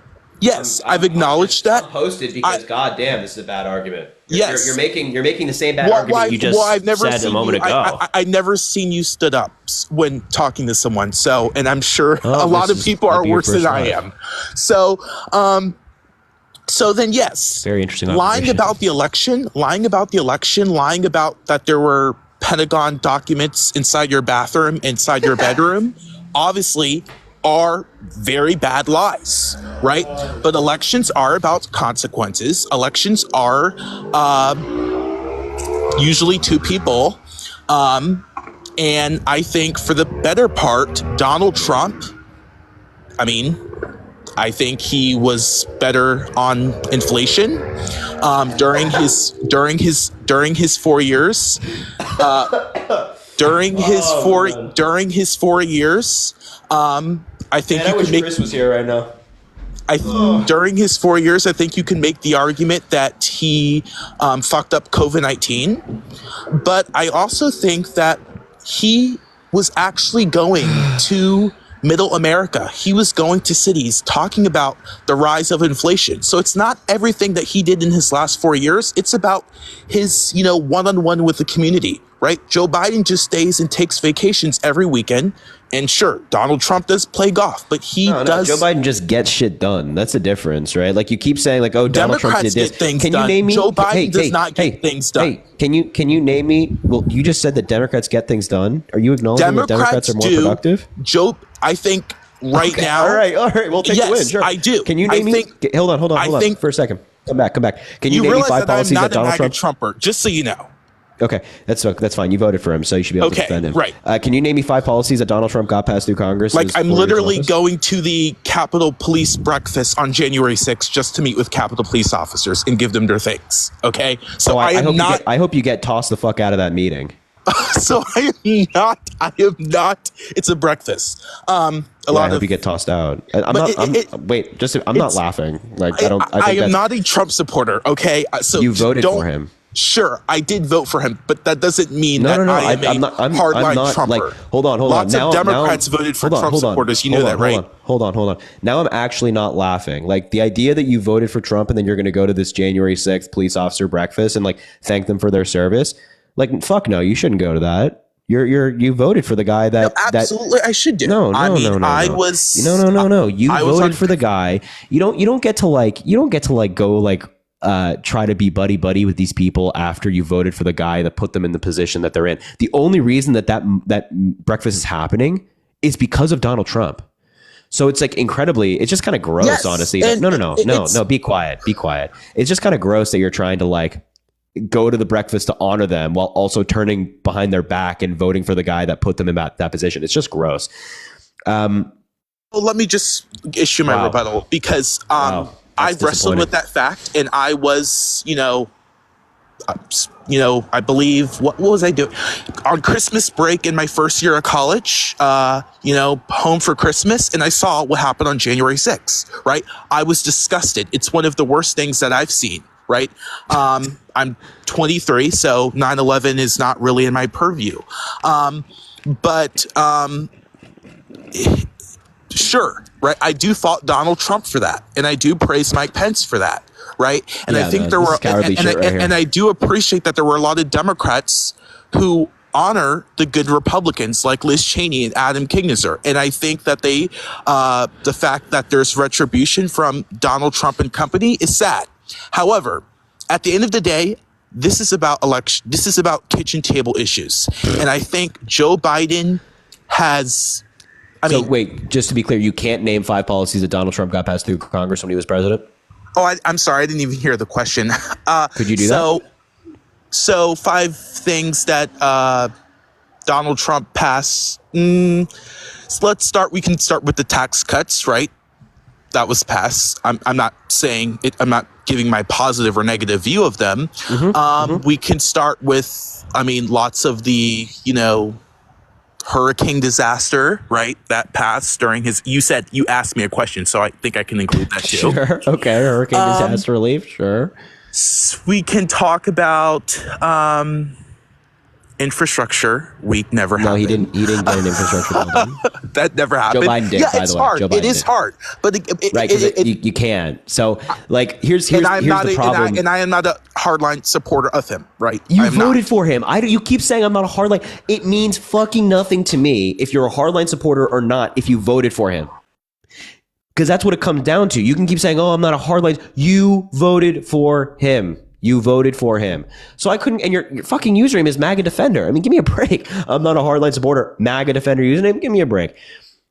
[SPEAKER 11] yes, I've acknowledged that.
[SPEAKER 1] Posted because goddamn, this is a bad argument.
[SPEAKER 11] Yes,
[SPEAKER 1] you're making the same bad argument you just said a moment ago.
[SPEAKER 11] I never seen you stood up when talking to someone. So, and I'm sure a lot of people are worse than I am. So, then yes,
[SPEAKER 1] very interesting.
[SPEAKER 11] Lying about the election, lying about that there were Pentagon documents inside your bathroom, inside your bedroom, obviously are very bad lies, right? But elections are about consequences. Elections are usually 2 people. And I think for the better part, Donald Trump, I think he was better on inflation during his 4 years. During his 4 years, I think
[SPEAKER 1] I wish Chris was here right now.
[SPEAKER 11] During his 4 years, I think you can make the argument that he fucked up COVID-19. But I also think that he was actually going to middle America. He was going to cities talking about the rise of inflation. So it's not everything that he did in his last 4 years. It's about his, one-on-one with the community, right? Joe Biden just stays and takes vacations every weekend. And sure, Donald Trump does play golf, but does.
[SPEAKER 1] Joe Biden just gets shit done. That's the difference, right? Like you keep saying, like, oh, Donald Trump did this.
[SPEAKER 11] Can you name me? Joe Biden does not get things done.
[SPEAKER 1] Hey, can you name me? Well, you just said that Democrats get things done. Are you acknowledging that Democrats are more productive?
[SPEAKER 11] I think now.
[SPEAKER 1] All right. We'll take the win. Sure.
[SPEAKER 11] I do.
[SPEAKER 1] Can you name me? Hold on for a second. Come back. Can you name me 5 policies that Donald Trump?
[SPEAKER 11] Trumper, just so you know.
[SPEAKER 1] Okay, that's fine. You voted for him, so you should be able to defend him.
[SPEAKER 11] Right.
[SPEAKER 1] Can you name me 5 policies that Donald Trump got passed through Congress?
[SPEAKER 11] Like, I'm literally going to the Capitol Police breakfast on January 6th just to meet with Capitol Police officers and give them their things. Okay, so
[SPEAKER 1] I hope you get tossed the fuck out of that meeting.
[SPEAKER 11] So I am not. It's a breakfast. I
[SPEAKER 1] hope you get tossed out. I'm not laughing. Like I
[SPEAKER 11] am not a Trump supporter. Okay, so
[SPEAKER 1] you voted for him.
[SPEAKER 11] Sure, I did vote for him, but that doesn't mean that I am a hardline Trumper.
[SPEAKER 1] Like, hold on.
[SPEAKER 11] Lots of Democrats voted for Trump supporters. You know that, right?
[SPEAKER 1] Hold on. Now I'm actually not laughing. Like the idea that you voted for Trump and then you're going to go to this January 6th police officer breakfast and like thank them for their service. Like, fuck no, you shouldn't go to that. You voted for the guy that
[SPEAKER 11] absolutely I should do.
[SPEAKER 1] No. You voted for the guy. You don't get to go like try to be buddy buddy with these people after you voted for the guy that put them in the position that they're in. The only reason that breakfast is happening is because of Donald Trump. So it's like it's just kind of gross,
[SPEAKER 11] Yes,
[SPEAKER 1] honestly.
[SPEAKER 11] and
[SPEAKER 1] No, be quiet. It's just kind of gross that you're trying to like go to the breakfast to honor them while also turning behind their back and voting for the guy that put them in that position. It's just gross.
[SPEAKER 11] Well, let me just issue my rebuttal because I wrestled with that fact, and I was, I believe what was I doing on Christmas break in my first year of college? Home for Christmas, and I saw what happened on January 6th. Right, I was disgusted. It's one of the worst things that I've seen. Right, I'm 23, so 9/11 is not really in my purview. Sure, right. I do fault Donald Trump for that, and I do praise Mike Pence for that, right? And I think there were, and I do appreciate that there were a lot of Democrats who honor the good Republicans like Liz Cheney and Adam Kinzinger, and I think that the fact that there's retribution from Donald Trump and company is sad. However, at the end of the day, this is about election. This is about kitchen table issues, and I think Joe Biden has.
[SPEAKER 1] Wait, just to be clear, you can't name 5 policies that Donald Trump got passed through Congress when he was president?
[SPEAKER 11] Oh, I'm sorry. I didn't even hear the question.
[SPEAKER 1] Could you do that?
[SPEAKER 11] So 5 things that Donald Trump passed. So let's start. We can start with the tax cuts, right? That was passed. I'm not saying it. I'm not giving my positive or negative view of them. We can start with, lots of the, hurricane disaster, right? That passed during you asked me a question, so I think I can include that too.
[SPEAKER 1] Sure. Okay. Hurricane disaster relief. Sure.
[SPEAKER 11] We can talk about infrastructure. Week never happened.
[SPEAKER 1] No, he didn't get an infrastructure bill done.
[SPEAKER 11] That never happened.
[SPEAKER 1] Joe Biden did, by the way.
[SPEAKER 11] Hard.
[SPEAKER 1] Joe Biden
[SPEAKER 11] it is
[SPEAKER 1] did.
[SPEAKER 11] hard. But
[SPEAKER 1] you can't. So, like, here's the problem.
[SPEAKER 11] And I am not a hardline supporter of him, right?
[SPEAKER 1] You voted for him. You keep saying I'm not a hardline. It means fucking nothing to me if you're a hardline supporter or not if you voted for him. Because that's what it comes down to. You can keep saying, oh, I'm not a hardline. You voted for him. You voted for him. So I couldn't, and your fucking username is MAGA Defender. Give me a break. I'm not a hardline supporter. MAGA Defender username. Give me a break.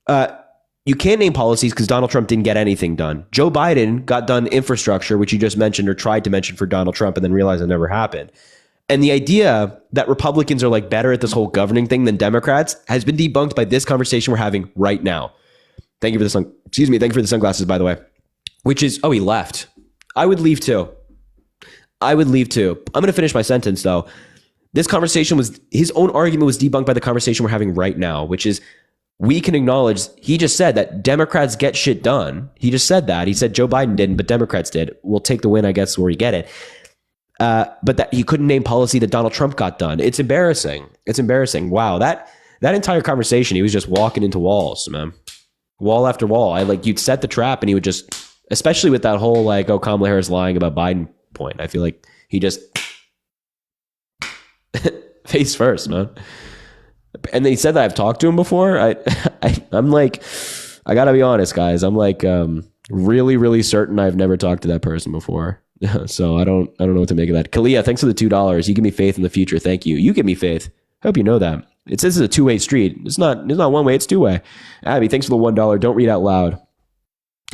[SPEAKER 1] You can't name policies because Donald Trump didn't get anything done. Joe Biden got done infrastructure, which you just mentioned or tried to mention for Donald Trump and then realized it never happened. And the idea that Republicans are like better at this whole governing thing than Democrats has been debunked by this conversation we're having right now. Thank you for the Thank you for the sunglasses, by the way. Which is, he left. I would leave too. I'm going to finish my sentence though. This conversation his own argument was debunked by the conversation we're having right now, which is we can acknowledge, he just said that Democrats get shit done. He just said that. He said Joe Biden didn't, but Democrats did. We'll take the win, I guess, where you get it. But that he couldn't name policy that Donald Trump got done. It's embarrassing. Wow. That entire conversation, he was just walking into walls, man. Wall after wall. You'd set the trap and he would just, especially with that whole Kamala Harris lying about Biden point. I feel like he just face first, man. And they said that I've talked to him before. I'm like, I gotta be honest, guys. I'm like, really, really certain I've never talked to that person before. So I don't know what to make of that. Kalia, thanks for the $2. You give me faith in the future. Thank you. You give me faith. Hope you know that. It says it's a two-way street. It's not one way. It's two-way. Abby, thanks for the $1. Don't read out loud.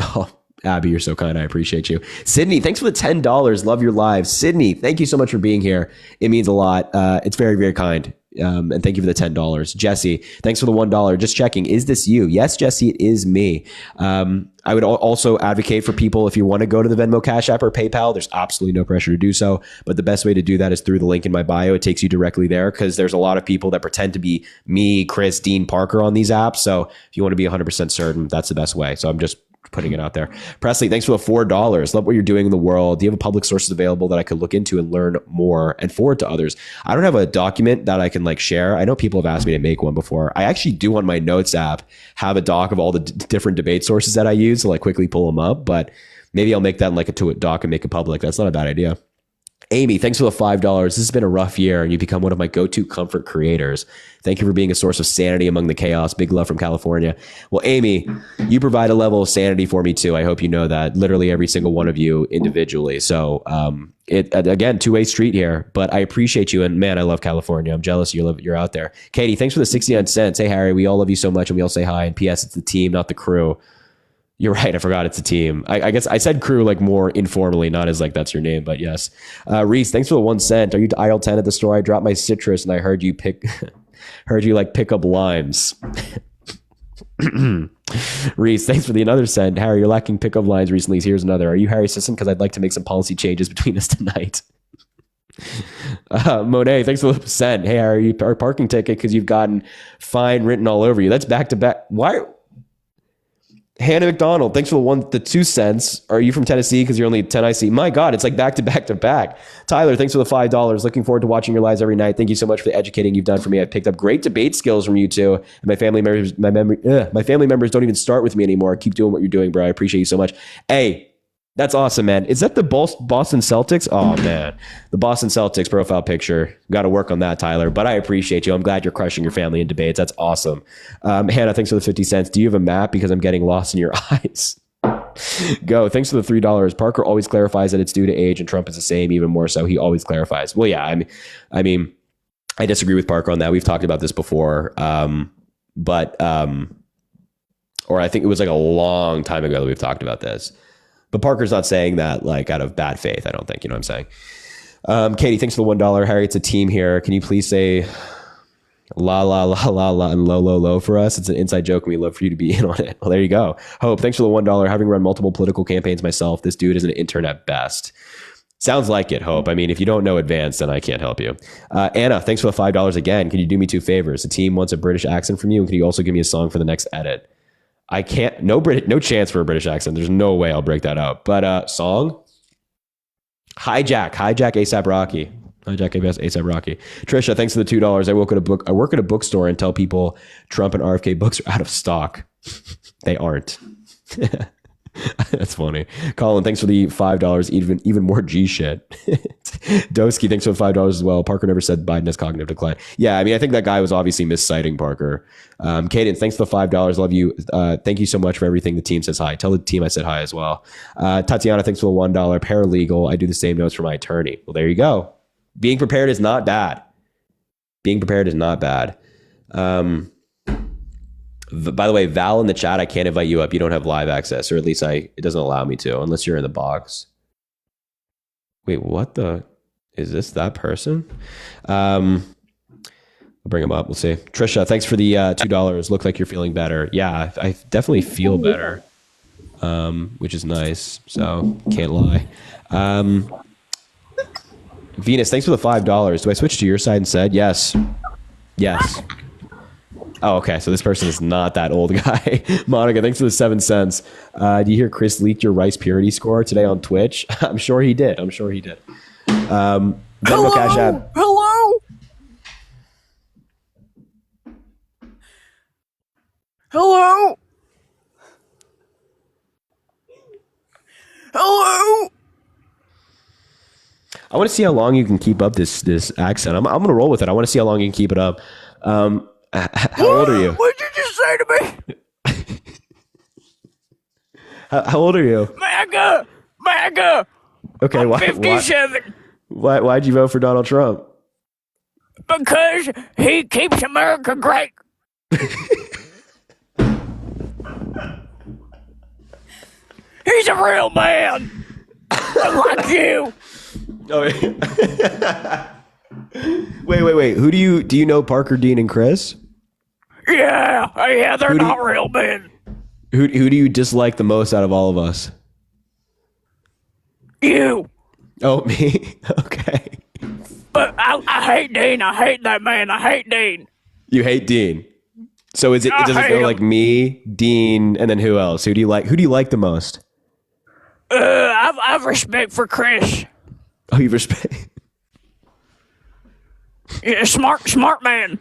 [SPEAKER 1] Oh, Abby, you're so kind. I appreciate you. Sydney, thanks for the $10. Love your live. Sydney, thank you so much for being here. It means a lot. It's very, very kind. And thank you for the $10. Jesse, thanks for the $1. Just checking. Is this you? Yes, Jesse, it is me. I would also advocate for people, if you want to go to the Venmo, Cash App, or PayPal, there's absolutely no pressure to do so. But the best way to do that is through the link in my bio. It takes you directly there because there's a lot of people that pretend to be me, Chris, Dean Parker on these apps. So if you want to be 100% certain, that's the best way. So I'm just putting it out there. Presley, thanks for the $4. Love what you're doing in the world. Do you have a public sources available that I could look into and learn more and forward to others? I don't have a document that I can share. I know people have asked me to make one before. I actually do on my notes app have a doc of all the different debate sources that I use to quickly pull them up, but maybe I'll make that in a doc and make it public. That's not a bad idea. Amy, thanks for the $5. This has been a rough year, and you become one of my go-to comfort creators. Thank you for being a source of sanity among the chaos. Big love from California. Well, Amy, you provide a level of sanity for me too. I hope you know that. Literally every single one of you individually. So it again, two-way street here, but I appreciate you. And man, I love California. I'm jealous you're out there. Katie, thanks for the 69 cents. Hey, Harry, we all love you so much, and we all say hi. And P.S. It's the team, not the crew. You're right. I forgot it's a team. I guess I said crew like more informally, not as like that's your name, but yes. Reese, thanks for the 1 cent. Are you aisle 10 at the store? I dropped my citrus and I heard you like pick up limes. Reese, thanks for the another cent. Harry, you're lacking pickup lines recently. Here's another. Are you Harry's assistant? Because I'd like to make some policy changes between us tonight. Monet, thanks for the cent. Hey, Harry, our parking ticket because you've gotten fine written all over you. That's back to back. Why? Hannah McDonald, thanks for the 2 cents. Are you from Tennessee? Because you're only 10 IC. My God, it's like back to back to back. Tyler, thanks for the $5. Looking forward to watching your lives every night. Thank you so much for the educating you've done for me. I've picked up great debate skills from you two. And my family members, my family members don't even start with me anymore. Keep doing what you're doing, bro. I appreciate you so much. Hey, that's awesome, man. Is that the Boston Celtics? Oh, man. The Boston Celtics profile picture. Got to work on that, Tyler. But I appreciate you. I'm glad you're crushing your family in debates. That's awesome. Hannah, thanks for the 50 cents. Do you have a map? Because I'm getting lost in your eyes. Go. Thanks for the $3. Parker always clarifies that it's due to age, and Trump is the same, even more so. He always clarifies. Well, yeah, I mean, I disagree with Parker on that. We've talked about this before. Or I think it was like a long time ago that we've talked about this. But Parker's not saying that like out of bad faith. I don't think, you know what I'm saying? Katie, thanks for the $1. Harry, it's a team here. Can you please say la, la, la, la, la, and low, low, low for us? It's an inside joke and we love for you to be in on it. Well, there you go. Hope, thanks for the $1. Having run multiple political campaigns myself, this dude is an intern at best. Sounds like it, Hope. I mean, if you don't know advanced, then I can't help you. Anna, thanks for the $5 again. Can you do me 2 favors? The team wants a British accent from you. And can you also give me a song for the next edit? I can't, no chance for a British accent. There's no way I'll break that out. But song? Hijack ASAP Rocky. Hijack ASAP Rocky. Trisha, thanks for the $2. I work at a bookstore and tell people Trump and RFK books are out of stock. They aren't. That's funny. Colin, thanks for the $5. Even more G shit. Dosky, thanks for the $5 as well. Parker never said Biden has cognitive decline. Yeah, I mean, I think that guy was obviously misciting Parker. Cadence, thanks for the $5. Love you. Thank you so much for everything. The team says hi. Tell the team I said hi as well. Tatiana, thanks for the $1. Paralegal. I do the same notes for my attorney. Well, there you go. Being prepared is not bad. Being prepared is not bad. By the way, Val in the chat, I can't invite you up. You don't have live access, or at least it doesn't allow me to, unless you're in the box. Wait, what the? Is this that person? I'll bring him up. We'll see. Trisha, thanks for the $2. Look like you're feeling better. Yeah, I definitely feel better, which is nice. So can't lie. Venus, thanks for the $5. Do I switch to your side instead? Yes. Yes. Oh, okay. So this person is not that old guy. Monica, thanks for the 7 cents. Do you hear Chris leaked your rice purity score today on Twitch? I'm sure he did. Venmo Cash App.
[SPEAKER 12] Hello? Hello? Hello?
[SPEAKER 1] I want to see how long you can keep up this accent. I'm going to roll with it. I want to see how long you can keep it up. How old are you?
[SPEAKER 12] What did you just say to me?
[SPEAKER 1] How old are you?
[SPEAKER 12] MAGA.
[SPEAKER 1] Okay,
[SPEAKER 12] I'm 57.
[SPEAKER 1] Why'd you vote for Donald Trump?
[SPEAKER 12] Because he keeps America great. He's a real man. Like you.
[SPEAKER 1] Oh, wait. Who do you know Parker, Dean, and Chris?
[SPEAKER 12] Yeah, they're not real men.
[SPEAKER 1] Who do you dislike the most out of all of us?
[SPEAKER 12] You.
[SPEAKER 1] Oh, me? Okay.
[SPEAKER 12] But I hate Dean. I hate that man. I hate Dean.
[SPEAKER 1] You hate Dean. So does it go like me, Dean, and then who else? Who do you like the most?
[SPEAKER 12] I've respect for Chris.
[SPEAKER 1] Oh, you respect?
[SPEAKER 12] Yeah, smart man.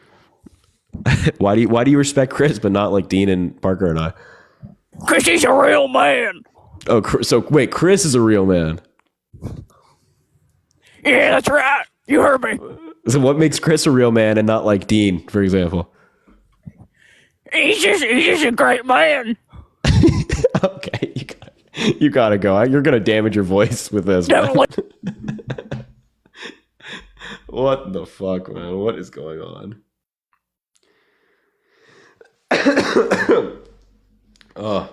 [SPEAKER 1] Why do you respect Chris, but not like Dean and Parker and I?
[SPEAKER 12] Because he's a real man.
[SPEAKER 1] Oh, so wait, Chris is a real man.
[SPEAKER 12] Yeah, that's right. You heard me.
[SPEAKER 1] So what makes Chris a real man and not like Dean, for example?
[SPEAKER 12] He's just a great man.
[SPEAKER 1] Okay, you gotta go. You're gonna damage your voice with this.
[SPEAKER 12] No,
[SPEAKER 1] Man. What the fuck, man? What is going on? Oh,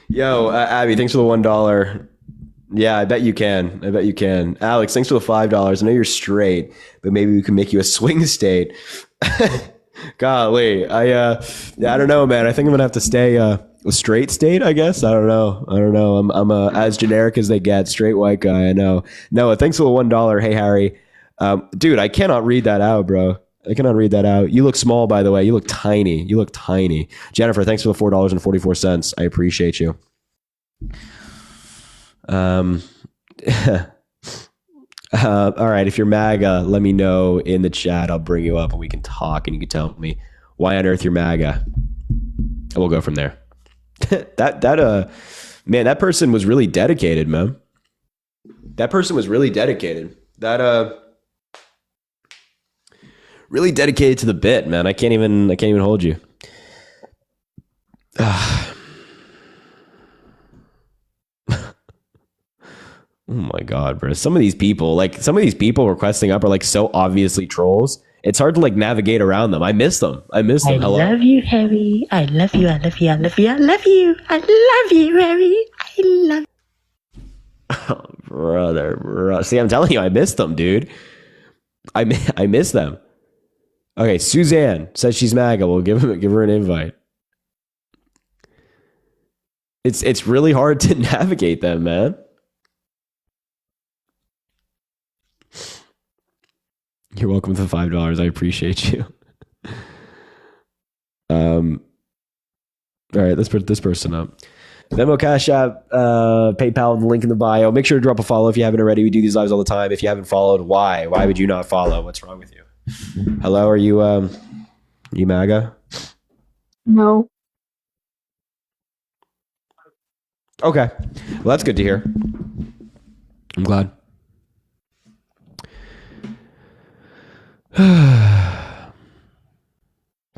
[SPEAKER 1] yo, Abby, thanks for the $1. Yeah, I bet you can. Alex, thanks for the $5. I know you're straight, but maybe we can make you a swing state. Golly, I don't know, man. I think I'm gonna have to stay a straight state, I guess. I don't know. I'm as generic as they get, straight white guy. I know. Noah, thanks for the $1. Hey, Harry, dude, I cannot read that out, bro. I cannot read that out. You look small, by the way. You look tiny. Jennifer, thanks for the $4.44. I appreciate you. All right. If you're MAGA, let me know in the chat. I'll bring you up and we can talk and you can tell me why on earth you're MAGA. And we'll go from there. Man, that person was really dedicated, man. Really dedicated to the bit, man. I can't even hold you. Oh my God, bro. Some of these people requesting up are like so obviously trolls. It's hard to like navigate around them. I miss them. Hello.
[SPEAKER 13] I love you, Harry. I love you, Harry. I love you, Harry. I love you.
[SPEAKER 1] Oh, brother. See, I'm telling you, I miss them, dude. I miss them. Okay, Suzanne says she's MAGA. We'll give her an invite. It's really hard to navigate them, man. You're welcome to the $5. I appreciate you. All right, let's put this person up. Venmo, Cash App, PayPal, the link in the bio. Make sure to drop a follow if you haven't already. We do these lives all the time. If you haven't followed, why? Why would you not follow? What's wrong with you? Hello, are you MAGA?
[SPEAKER 4] No.
[SPEAKER 1] Okay. Well, that's good to hear. I'm glad.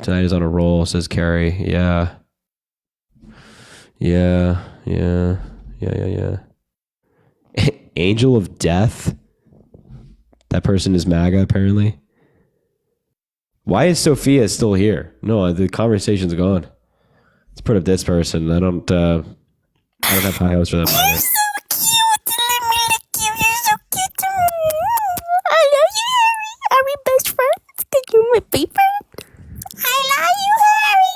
[SPEAKER 1] Tonight is on a roll, says Carrie. Yeah. Angel of Death? That person is MAGA, apparently. Why is Sophia still here? No, the conversation's gone. Let's put up this person. I don't have high hopes for them either.
[SPEAKER 13] I love you, Harry. Are we best friends? Cause you're my favorite. I love you, Harry.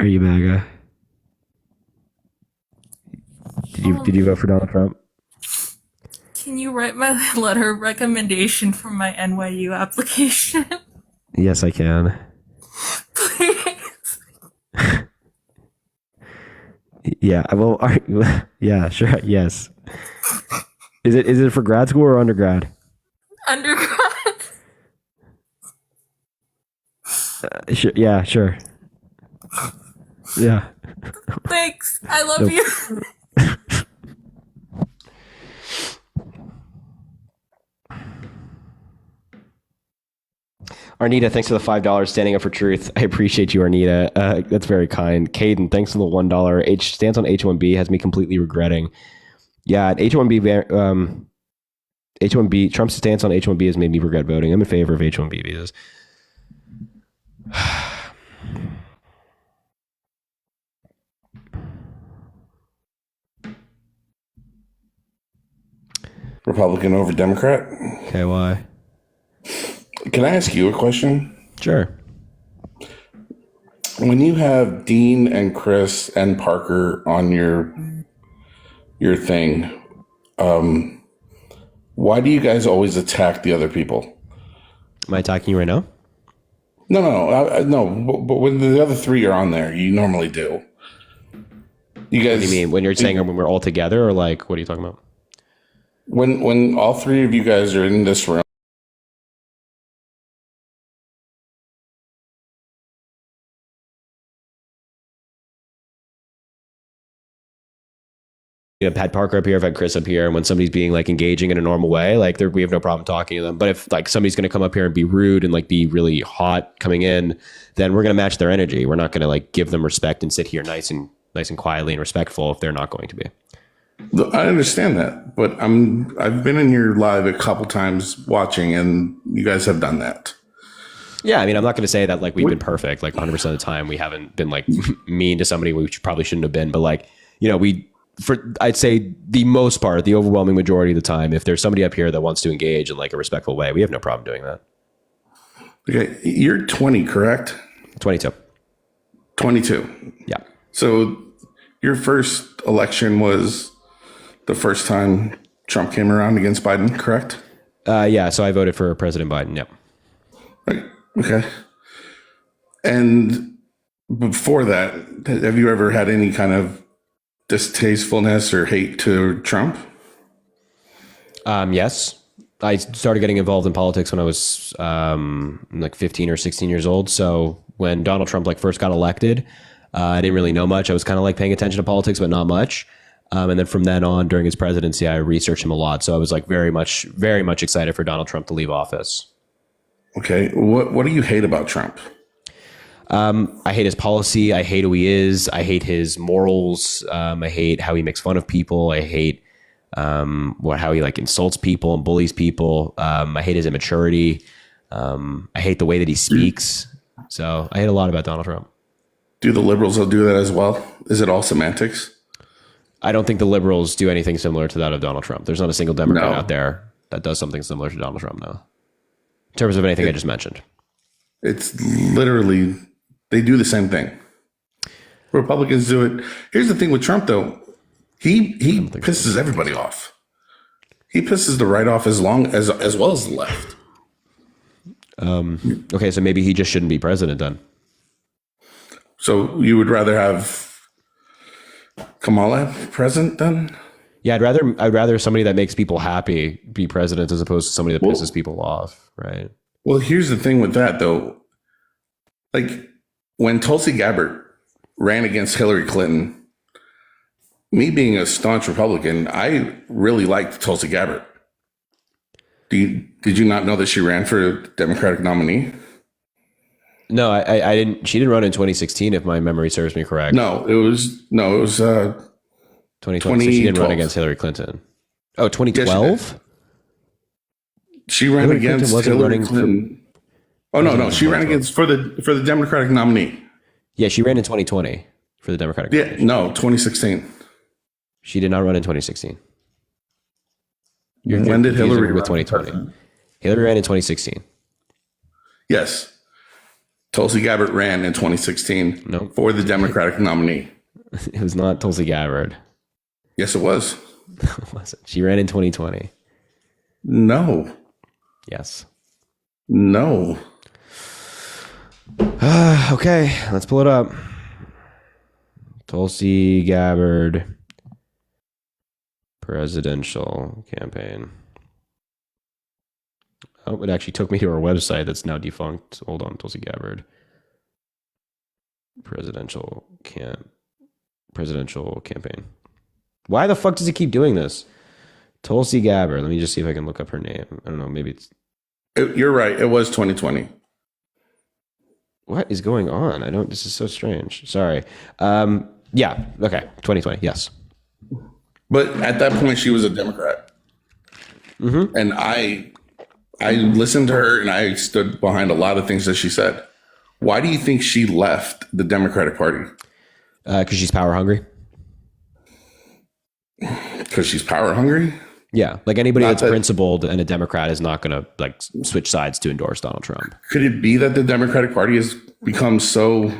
[SPEAKER 1] Are you MAGA? Did you vote for Donald Trump?
[SPEAKER 14] Can you write my letter of recommendation for my NYU application?
[SPEAKER 1] Yes, I can.
[SPEAKER 14] Please.
[SPEAKER 1] Yeah, well, yeah, sure, yes. Is it for grad school or undergrad?
[SPEAKER 14] Undergrad.
[SPEAKER 1] Sure, yeah, sure. Yeah.
[SPEAKER 14] Thanks. I love you.
[SPEAKER 1] Arnita, thanks for the $5 standing up for truth. I appreciate you, Arnita. That's very kind. Caden, thanks for the $1. Stance on H-1B has me completely regretting. Yeah, H-1B, Trump's stance on H-1B has made me regret voting. I'm in favor of H-1B visas.
[SPEAKER 15] Republican over Democrat.
[SPEAKER 1] Okay, why?
[SPEAKER 15] Can I ask you a question?
[SPEAKER 1] Sure.
[SPEAKER 15] When you have Dean and Chris and Parker on your thing, why do you guys always attack the other people?
[SPEAKER 1] Am I attacking you right now?
[SPEAKER 15] No. But when the other three are on there, you normally do. You guys.
[SPEAKER 1] What do you mean when you're saying when we're all together, or like what are you talking about?
[SPEAKER 15] When all three of you guys are in this room.
[SPEAKER 1] I've had Parker up here, I've had Chris up here, and when somebody's being like engaging in a normal way, like we have no problem talking to them. But if like somebody's going to come up here and be rude and like be really hot coming in, then we're going to match their energy. We're not going to like give them respect and sit here nice and quietly and respectful if they're not going to be.
[SPEAKER 15] I understand that, but I've been in your live a couple times watching, and you guys have done that.
[SPEAKER 1] Yeah, I mean, I'm not going to say that like we've been perfect, like 100% of the time. We haven't been like mean to somebody we probably shouldn't have been, but like, you know, I'd say the most part, the overwhelming majority of the time, if there's somebody up here that wants to engage in like a respectful way, we have no problem doing that.
[SPEAKER 15] Okay, you're 20, correct?
[SPEAKER 1] 22.
[SPEAKER 15] 22.
[SPEAKER 1] Yeah.
[SPEAKER 15] So your first election was the first time Trump came around against Biden, correct?
[SPEAKER 1] Yeah, so I voted for President Biden, yep.
[SPEAKER 15] Right. Okay. And before that, have you ever had any kind of distastefulness or hate to Trump?
[SPEAKER 1] Yes. I started getting involved in politics when I was like 15 or 16 years old. So when Donald Trump like first got elected, I didn't really know much. I was kind of like paying attention to politics, but not much. And then from then on, during his presidency, I researched him a lot. So I was like very much excited for Donald Trump to leave office.
[SPEAKER 15] Okay. What do you hate about Trump?
[SPEAKER 1] I hate his policy. I hate who he is. I hate his morals. I hate how he makes fun of people. I hate how he like insults people and bullies people. I hate his immaturity. I hate the way that he speaks. So I hate a lot about Donald Trump.
[SPEAKER 15] Do the liberals do that as well? Is it all semantics?
[SPEAKER 1] I don't think the liberals do anything similar to that of Donald Trump. There's not a single Democrat out there that does something similar to Donald Trump now, in terms of anything I just mentioned.
[SPEAKER 15] It's literally, they do the same thing. Republicans do it. Here's the thing with Trump, though. He pisses everybody off. He pisses the right off as well as the left.
[SPEAKER 1] Okay, so maybe he just shouldn't be president then.
[SPEAKER 15] So you would rather have Kamala president then?
[SPEAKER 1] Yeah, I'd rather somebody that makes people happy be president as opposed to somebody that pisses people off, right?
[SPEAKER 15] Well, here's the thing with that, though. Like, when Tulsi Gabbard ran against Hillary Clinton, me being a staunch Republican, I really liked Tulsi Gabbard. Did you not know that she ran for a Democratic nominee?
[SPEAKER 1] No, I didn't. She didn't run in 2016, if my memory serves me correct.
[SPEAKER 15] No, it was
[SPEAKER 1] 2020. So she didn't run against Hillary Clinton. Oh, 2012?
[SPEAKER 15] Yes, she ran against Hillary Clinton. No. She ran against for the Democratic nominee.
[SPEAKER 1] Yeah, she ran in 2020 for the Democratic nominee.
[SPEAKER 15] Yeah, no, 2016.
[SPEAKER 1] She did not run in 2016.
[SPEAKER 15] When did Hillary run?
[SPEAKER 1] With 2020? Hillary ran in 2016.
[SPEAKER 15] Yes. Tulsi Gabbard ran in 2016 for the Democratic nominee.
[SPEAKER 1] It was not Tulsi Gabbard.
[SPEAKER 15] Yes, it was.
[SPEAKER 1] It wasn't. She ran in 2020.
[SPEAKER 15] No.
[SPEAKER 1] Yes.
[SPEAKER 15] No.
[SPEAKER 1] Okay, let's pull it up. Tulsi Gabbard presidential campaign. Oh, it actually took me to her website that's now defunct. Hold on, Tulsi Gabbard presidential campaign. Why the fuck does it keep doing this? Tulsi Gabbard. Let me just see if I can look up her name. I don't know. Maybe it's.
[SPEAKER 15] You're right. It was 2020.
[SPEAKER 1] What is going on? This is so strange. Sorry. Yeah. Okay. 2020. Yes.
[SPEAKER 15] But at that point, she was a Democrat.
[SPEAKER 1] Mm-hmm.
[SPEAKER 15] And I listened to her and I stood behind a lot of things that she said. Why do you think she left the Democratic Party?
[SPEAKER 1] Because she's power hungry.
[SPEAKER 15] Because she's power hungry?
[SPEAKER 1] Yeah. Like anybody that's principled and a Democrat is not going to like switch sides to endorse Donald Trump.
[SPEAKER 15] Could it be that the Democratic Party has become so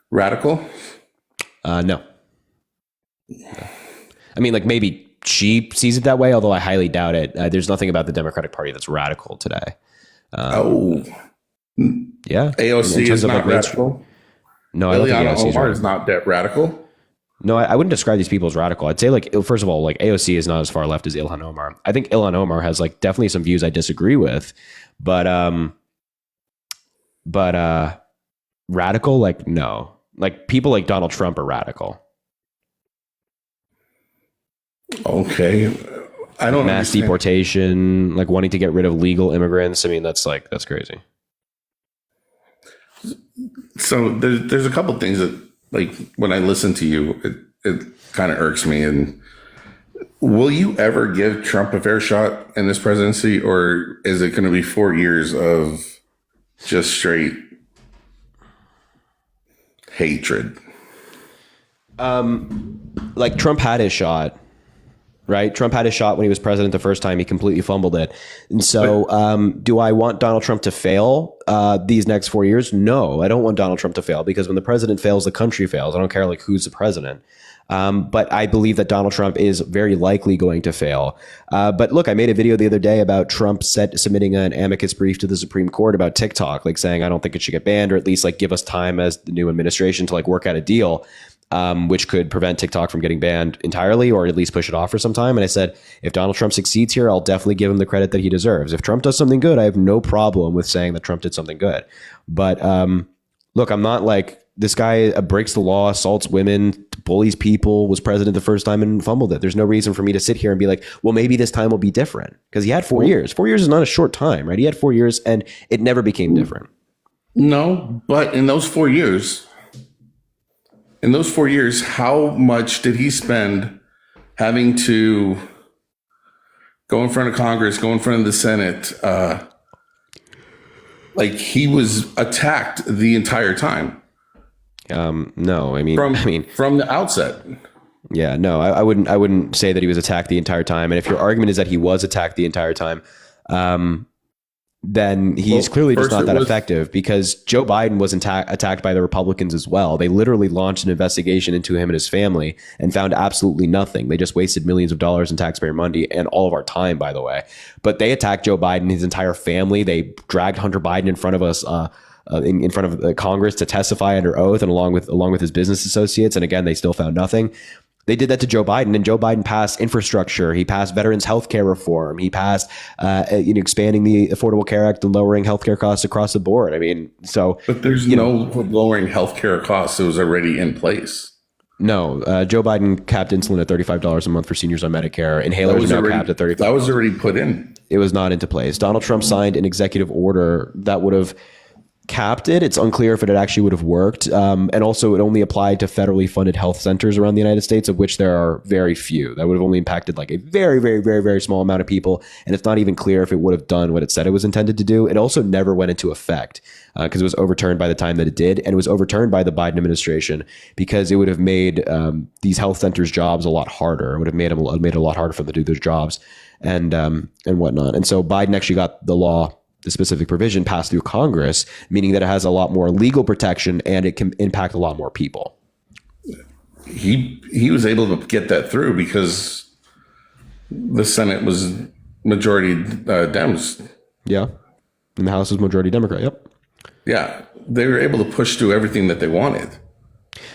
[SPEAKER 15] radical?
[SPEAKER 1] No. I mean, like maybe she sees it that way, although I highly doubt it. There's nothing about the Democratic Party that's radical today. Yeah.
[SPEAKER 15] AOC
[SPEAKER 1] In terms
[SPEAKER 15] is
[SPEAKER 1] of,
[SPEAKER 15] not
[SPEAKER 1] like, mainstream-
[SPEAKER 15] radical.
[SPEAKER 1] No, I don't think
[SPEAKER 15] Ileana
[SPEAKER 1] AOC is
[SPEAKER 15] Omar
[SPEAKER 1] radical.
[SPEAKER 15] is not that radical.
[SPEAKER 1] No, I wouldn't describe these people as radical. I'd say, like, first of all, like AOC is not as far left as Ilhan Omar. I think Ilhan Omar has like definitely some views I disagree with, but radical, like, no. Like, people like Donald Trump are radical.
[SPEAKER 15] Okay. I don't
[SPEAKER 1] Mass
[SPEAKER 15] understand.
[SPEAKER 1] deportation, like wanting to get rid of legal immigrants. I mean, that's crazy.
[SPEAKER 15] So there's a couple things that, like, when I listen to you, it kind of irks me. And will you ever give Trump a fair shot in this presidency, or is it going to be 4 years of just straight hatred?
[SPEAKER 1] Like, Trump had his shot, right? Trump had his shot when he was president the first time. He completely fumbled it. And so do I want Donald Trump to fail these next 4 years? No, I don't want Donald Trump to fail, because when the president fails, the country fails. I don't care like who's the president. But I believe that Donald Trump is very likely going to fail. But look, I made a video the other day about Trump submitting an amicus brief to the Supreme Court about TikTok, like saying, I don't think it should get banned, or at least like give us time as the new administration to like work out a deal, which could prevent TikTok from getting banned entirely, or at least push it off for some time. And I said, if Donald Trump succeeds here, I'll definitely give him the credit that he deserves. If Trump does something good, I have no problem with saying that Trump did something good. But look, I'm not like, this guy breaks the law, assaults women, bullies people, was president the first time and fumbled it. There's no reason for me to sit here and be like, well, maybe this time will be different, because he had 4 years. 4 years is not a short time, right? He had 4 years and it never became different.
[SPEAKER 15] No, but in those 4 years, how much did he spend having to go in front of Congress, go in front of the Senate? Like, he was attacked the entire time.
[SPEAKER 1] No, I mean,
[SPEAKER 15] from the outset.
[SPEAKER 1] Yeah, no, I wouldn't say that he was attacked the entire time. And if your argument is that he was attacked the entire time, then he's clearly just not that effective, because Joe Biden was attacked by the Republicans as well. They literally launched an investigation into him and his family and found absolutely nothing. They just wasted millions of dollars in taxpayer money and all of our time, by the way. But they attacked Joe Biden, his entire family. They dragged Hunter Biden in front of us, in front of Congress to testify under oath, and along with his business associates. And again, they still found nothing. They did that to Joe Biden, and Joe Biden passed infrastructure. He passed veterans healthcare reform. He passed, expanding the Affordable Care Act and lowering healthcare costs across the board. I mean, so.
[SPEAKER 15] But there's no lowering healthcare costs. It was already in place.
[SPEAKER 1] No, Joe Biden capped insulin at $35 a month for seniors on Medicare. Inhalers are now capped at $35.
[SPEAKER 15] That was already put in.
[SPEAKER 1] It was not into place. Donald Trump signed an executive order that would have capped it. It's unclear if it actually would have worked. And also, it only applied to federally funded health centers around the United States, of which there are very few. That would have only impacted like a very, very, very, very small amount of people. And it's not even clear if it would have done what it said it was intended to do. It also never went into effect because it was overturned by the time that it did. And it was overturned by the Biden administration because it would have made these health centers' jobs a lot harder. It would have made it a lot harder for them to do their jobs and whatnot. And so Biden actually got the specific provision passed through Congress, meaning that it has a lot more legal protection and it can impact a lot more people.
[SPEAKER 15] He was able to get that through because the Senate was majority Dems.
[SPEAKER 1] Yeah. And the House was majority Democrat. Yep.
[SPEAKER 15] Yeah. They were able to push through everything that they wanted.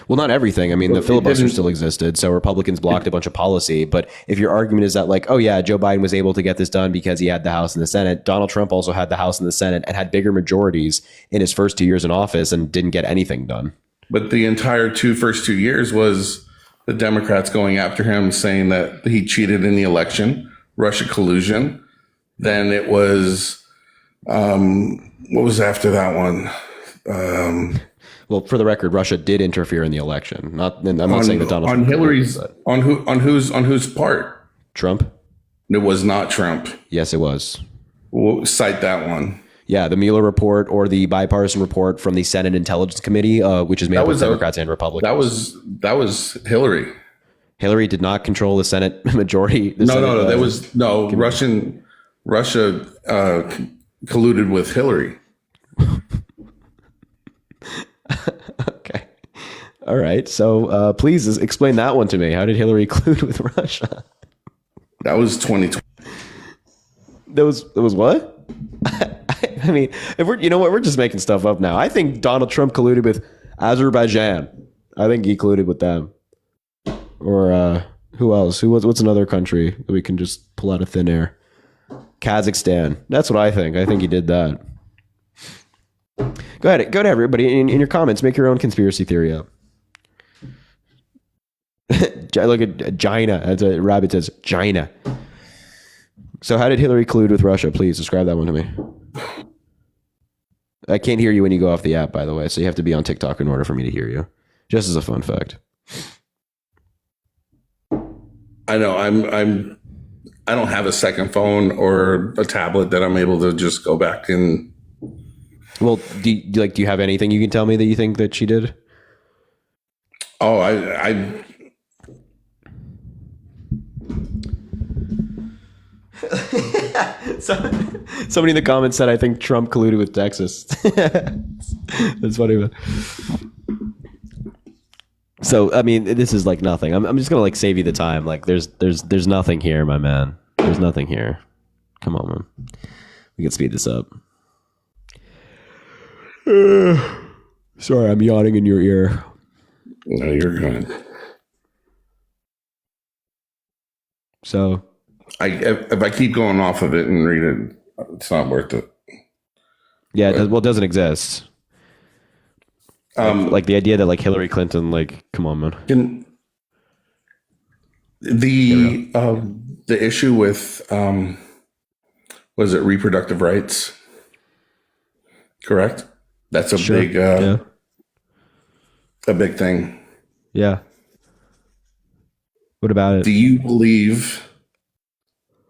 [SPEAKER 1] Well, not everything. I mean, the filibuster still existed, so Republicans blocked a bunch of policy. But if your argument is that, like, oh yeah, Joe Biden was able to get this done because he had the House and the Senate, Donald Trump also had the House and the Senate and had bigger majorities in his first 2 years in office and didn't get anything done.
[SPEAKER 15] But the entire first 2 years was the Democrats going after him, saying that he cheated in the election, Russia collusion. Then it was, what was after that one?
[SPEAKER 1] Well, for the record, Russia did interfere in the election. I'm not saying that Donald Trump
[SPEAKER 15] Hillary's on whose part?
[SPEAKER 1] Trump.
[SPEAKER 15] It was not Trump.
[SPEAKER 1] Yes, it was.
[SPEAKER 15] We'll cite that one.
[SPEAKER 1] Yeah, the Mueller report or the bipartisan report from the Senate Intelligence Committee, which is made up of Democrats and Republicans.
[SPEAKER 15] That was Hillary.
[SPEAKER 1] Hillary did not control the Senate majority.
[SPEAKER 15] Russia colluded with Hillary.
[SPEAKER 1] Okay. All right. So please explain that one to me. How did Hillary collude with Russia?
[SPEAKER 15] That was 2020.
[SPEAKER 1] That was what? I mean, if we're, you know what, we're just making stuff up now. I think Donald Trump colluded with Azerbaijan. I think he colluded with them. Or who else? What's another country that we can just pull out of thin air? Kazakhstan. That's what I think. I think he did that. Go ahead, everybody. In your comments, make your own conspiracy theory up. Look at China. That's a rabbit says China. So how did Hillary collude with Russia? Please describe that one to me. I can't hear you when you go off the app, by the way. So you have to be on TikTok in order for me to hear you. Just as a fun fact.
[SPEAKER 15] I know I don't have a second phone or a tablet that I'm able to just go back and.
[SPEAKER 1] Well, do you have anything you can tell me that you think that she did?
[SPEAKER 15] Oh,
[SPEAKER 1] Somebody in the comments said I think Trump colluded with Texas. That's funny. So I mean, this is like nothing. I'm just gonna like save you the time. Like there's nothing here, my man. There's nothing here. Come on, man. We can speed this up. Sorry, I'm yawning in your ear.
[SPEAKER 15] No, you're good.
[SPEAKER 1] So,
[SPEAKER 15] if I keep going off of it and read it, it's not worth it.
[SPEAKER 1] Yeah, it doesn't exist. Like the idea that like Hillary Clinton, like, come on, man.
[SPEAKER 15] The issue with was it reproductive rights? Correct. That's a big a big thing.
[SPEAKER 1] Yeah. What about it?
[SPEAKER 15] Do you believe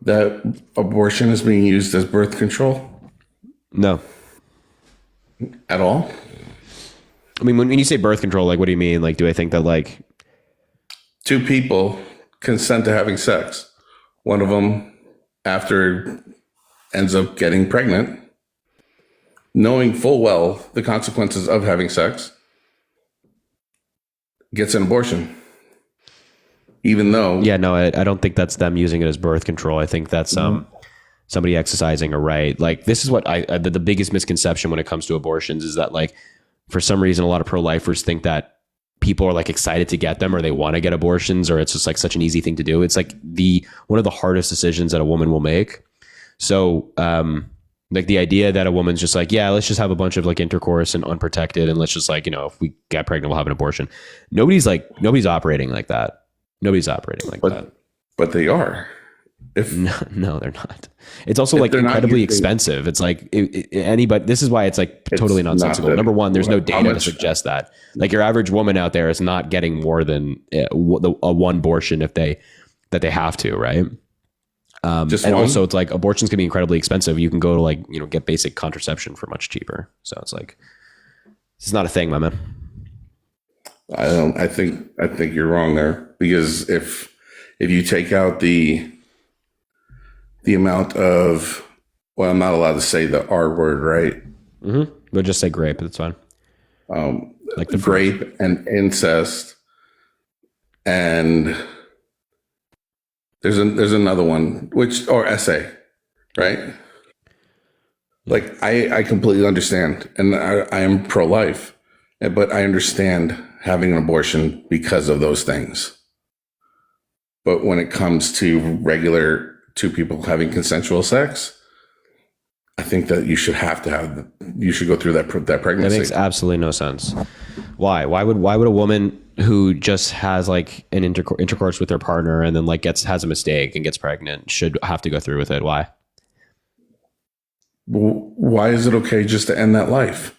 [SPEAKER 15] that abortion is being used as birth control?
[SPEAKER 1] No.
[SPEAKER 15] At all?
[SPEAKER 1] I mean, when you say birth control, like, what do you mean? Like, do I think that like
[SPEAKER 15] two people consent to having sex? One of them, after ends up getting pregnant, knowing full well the consequences of having sex, gets an abortion. Even though...
[SPEAKER 1] Yeah, no, I don't think that's them using it as birth control. I think that's somebody exercising a right. Like, this is what the biggest misconception when it comes to abortions is that, like, for some reason, a lot of pro-lifers think that people are like excited to get them or they want to get abortions or it's just like such an easy thing to do. It's like one of the hardest decisions that a woman will make. So, like the idea that a woman's just like, yeah, let's just have a bunch of like intercourse and unprotected. And let's just like, you know, if we get pregnant, we'll have an abortion. Nobody's operating like that. Nobody's operating like that.
[SPEAKER 15] But they are.
[SPEAKER 1] No, they're not. It's also like incredibly expensive. It's like anybody. This is why it's like totally nonsensical. Number one, there's no data to suggest that. Like your average woman out there is not getting more than a one abortion that they have to, right? And also, it's like abortions can be incredibly expensive. You can go to like get basic contraception for much cheaper. So it's like it's not a thing, my man.
[SPEAKER 15] I think you're wrong there because if you take out the amount of, well, I'm not allowed to say the R word, right?
[SPEAKER 1] Mm-hmm. But just say grape. That's fine.
[SPEAKER 15] Like the grape and incest, and there's another one or essay, right? Like I completely understand, and I am pro-life, but I understand having an abortion because of those things. But when it comes to regular two people having consensual sex, I think that you should go through that pregnancy.
[SPEAKER 1] That makes absolutely no sense. Why? Why would a woman who just has like an intercourse with their partner and then like has a mistake and gets pregnant should have to go through with it? Why?
[SPEAKER 15] Why is it okay just to end that life?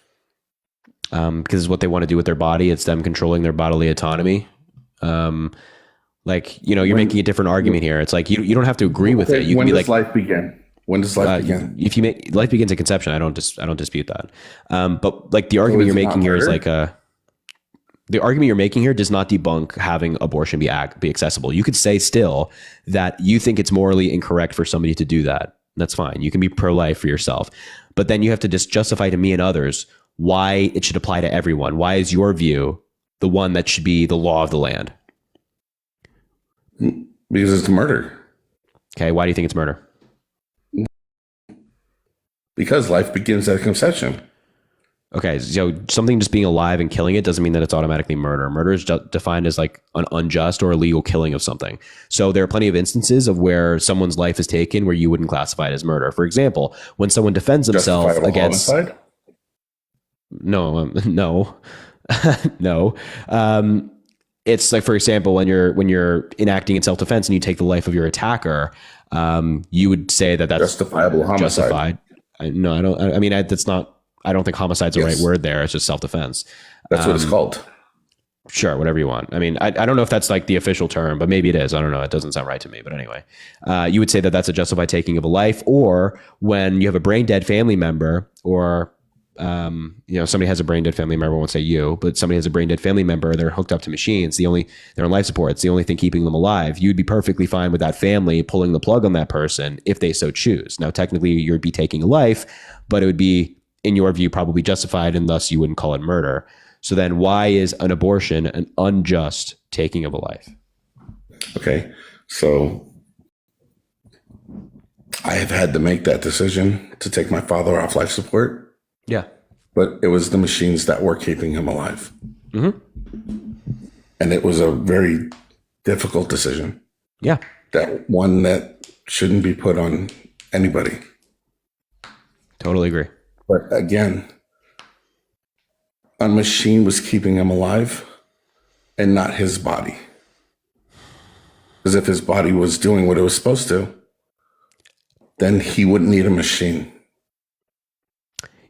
[SPEAKER 1] Because it's what they want to do with their body. It's them controlling their bodily autonomy. Like, you're making a different argument here. It's like, you don't have to agree with it.
[SPEAKER 15] When does life begin? When does life begin?
[SPEAKER 1] If you make life begins at conception, I don't dispute that. But like the argument you're making here is like the argument you're making here does not debunk having abortion be accessible. You could say still that you think it's morally incorrect for somebody to do that. That's fine. You can be pro-life for yourself, but then you have to just justify to me and others why it should apply to everyone. Why is your view the one that should be the law of the land?
[SPEAKER 15] Because it's murder.
[SPEAKER 1] Okay, why do you think it's murder?
[SPEAKER 15] because life begins at conception.
[SPEAKER 1] Okay, so something just being alive and killing it doesn't mean that it's automatically murder. Murder is defined as like an unjust or illegal killing of something. So there are plenty of instances of where someone's life is taken where you wouldn't classify it as murder. For example, when someone defends themselves against
[SPEAKER 15] homicide?
[SPEAKER 1] no, no. It's like, for example, when you're enacting in self-defense and you take the life of your attacker, you would say that that's
[SPEAKER 15] justifiable homicide.
[SPEAKER 1] Justified. I don't. I mean, that's not. I don't think homicide's the right word there. It's just self-defense.
[SPEAKER 15] That's what it's called.
[SPEAKER 1] Sure, whatever you want. I mean, I don't know if that's like the official term, but maybe it is. I don't know. It doesn't sound right to me. But anyway, you would say that that's a justified taking of a life, or when you have a brain dead family member, or somebody has a brain dead family member. I won't say you, but somebody has a brain dead family member. They're hooked up to machines. They're on life support. It's the only thing keeping them alive. You'd be perfectly fine with that family pulling the plug on that person if they so choose. Now, technically, you'd be taking a life, but it would be, in your view, probably justified, and thus you wouldn't call it murder. So then why is an abortion an unjust taking of a life?
[SPEAKER 15] Okay, so I have had to make that decision to take my father off life support.
[SPEAKER 1] Yeah.
[SPEAKER 15] But it was the machines that were keeping him alive.
[SPEAKER 1] Mm-hmm.
[SPEAKER 15] And it was a very difficult decision.
[SPEAKER 1] Yeah.
[SPEAKER 15] That one that shouldn't be put on anybody.
[SPEAKER 1] Totally agree.
[SPEAKER 15] But again, a machine was keeping him alive and not his body. Because if his body was doing what it was supposed to, then he wouldn't need a machine.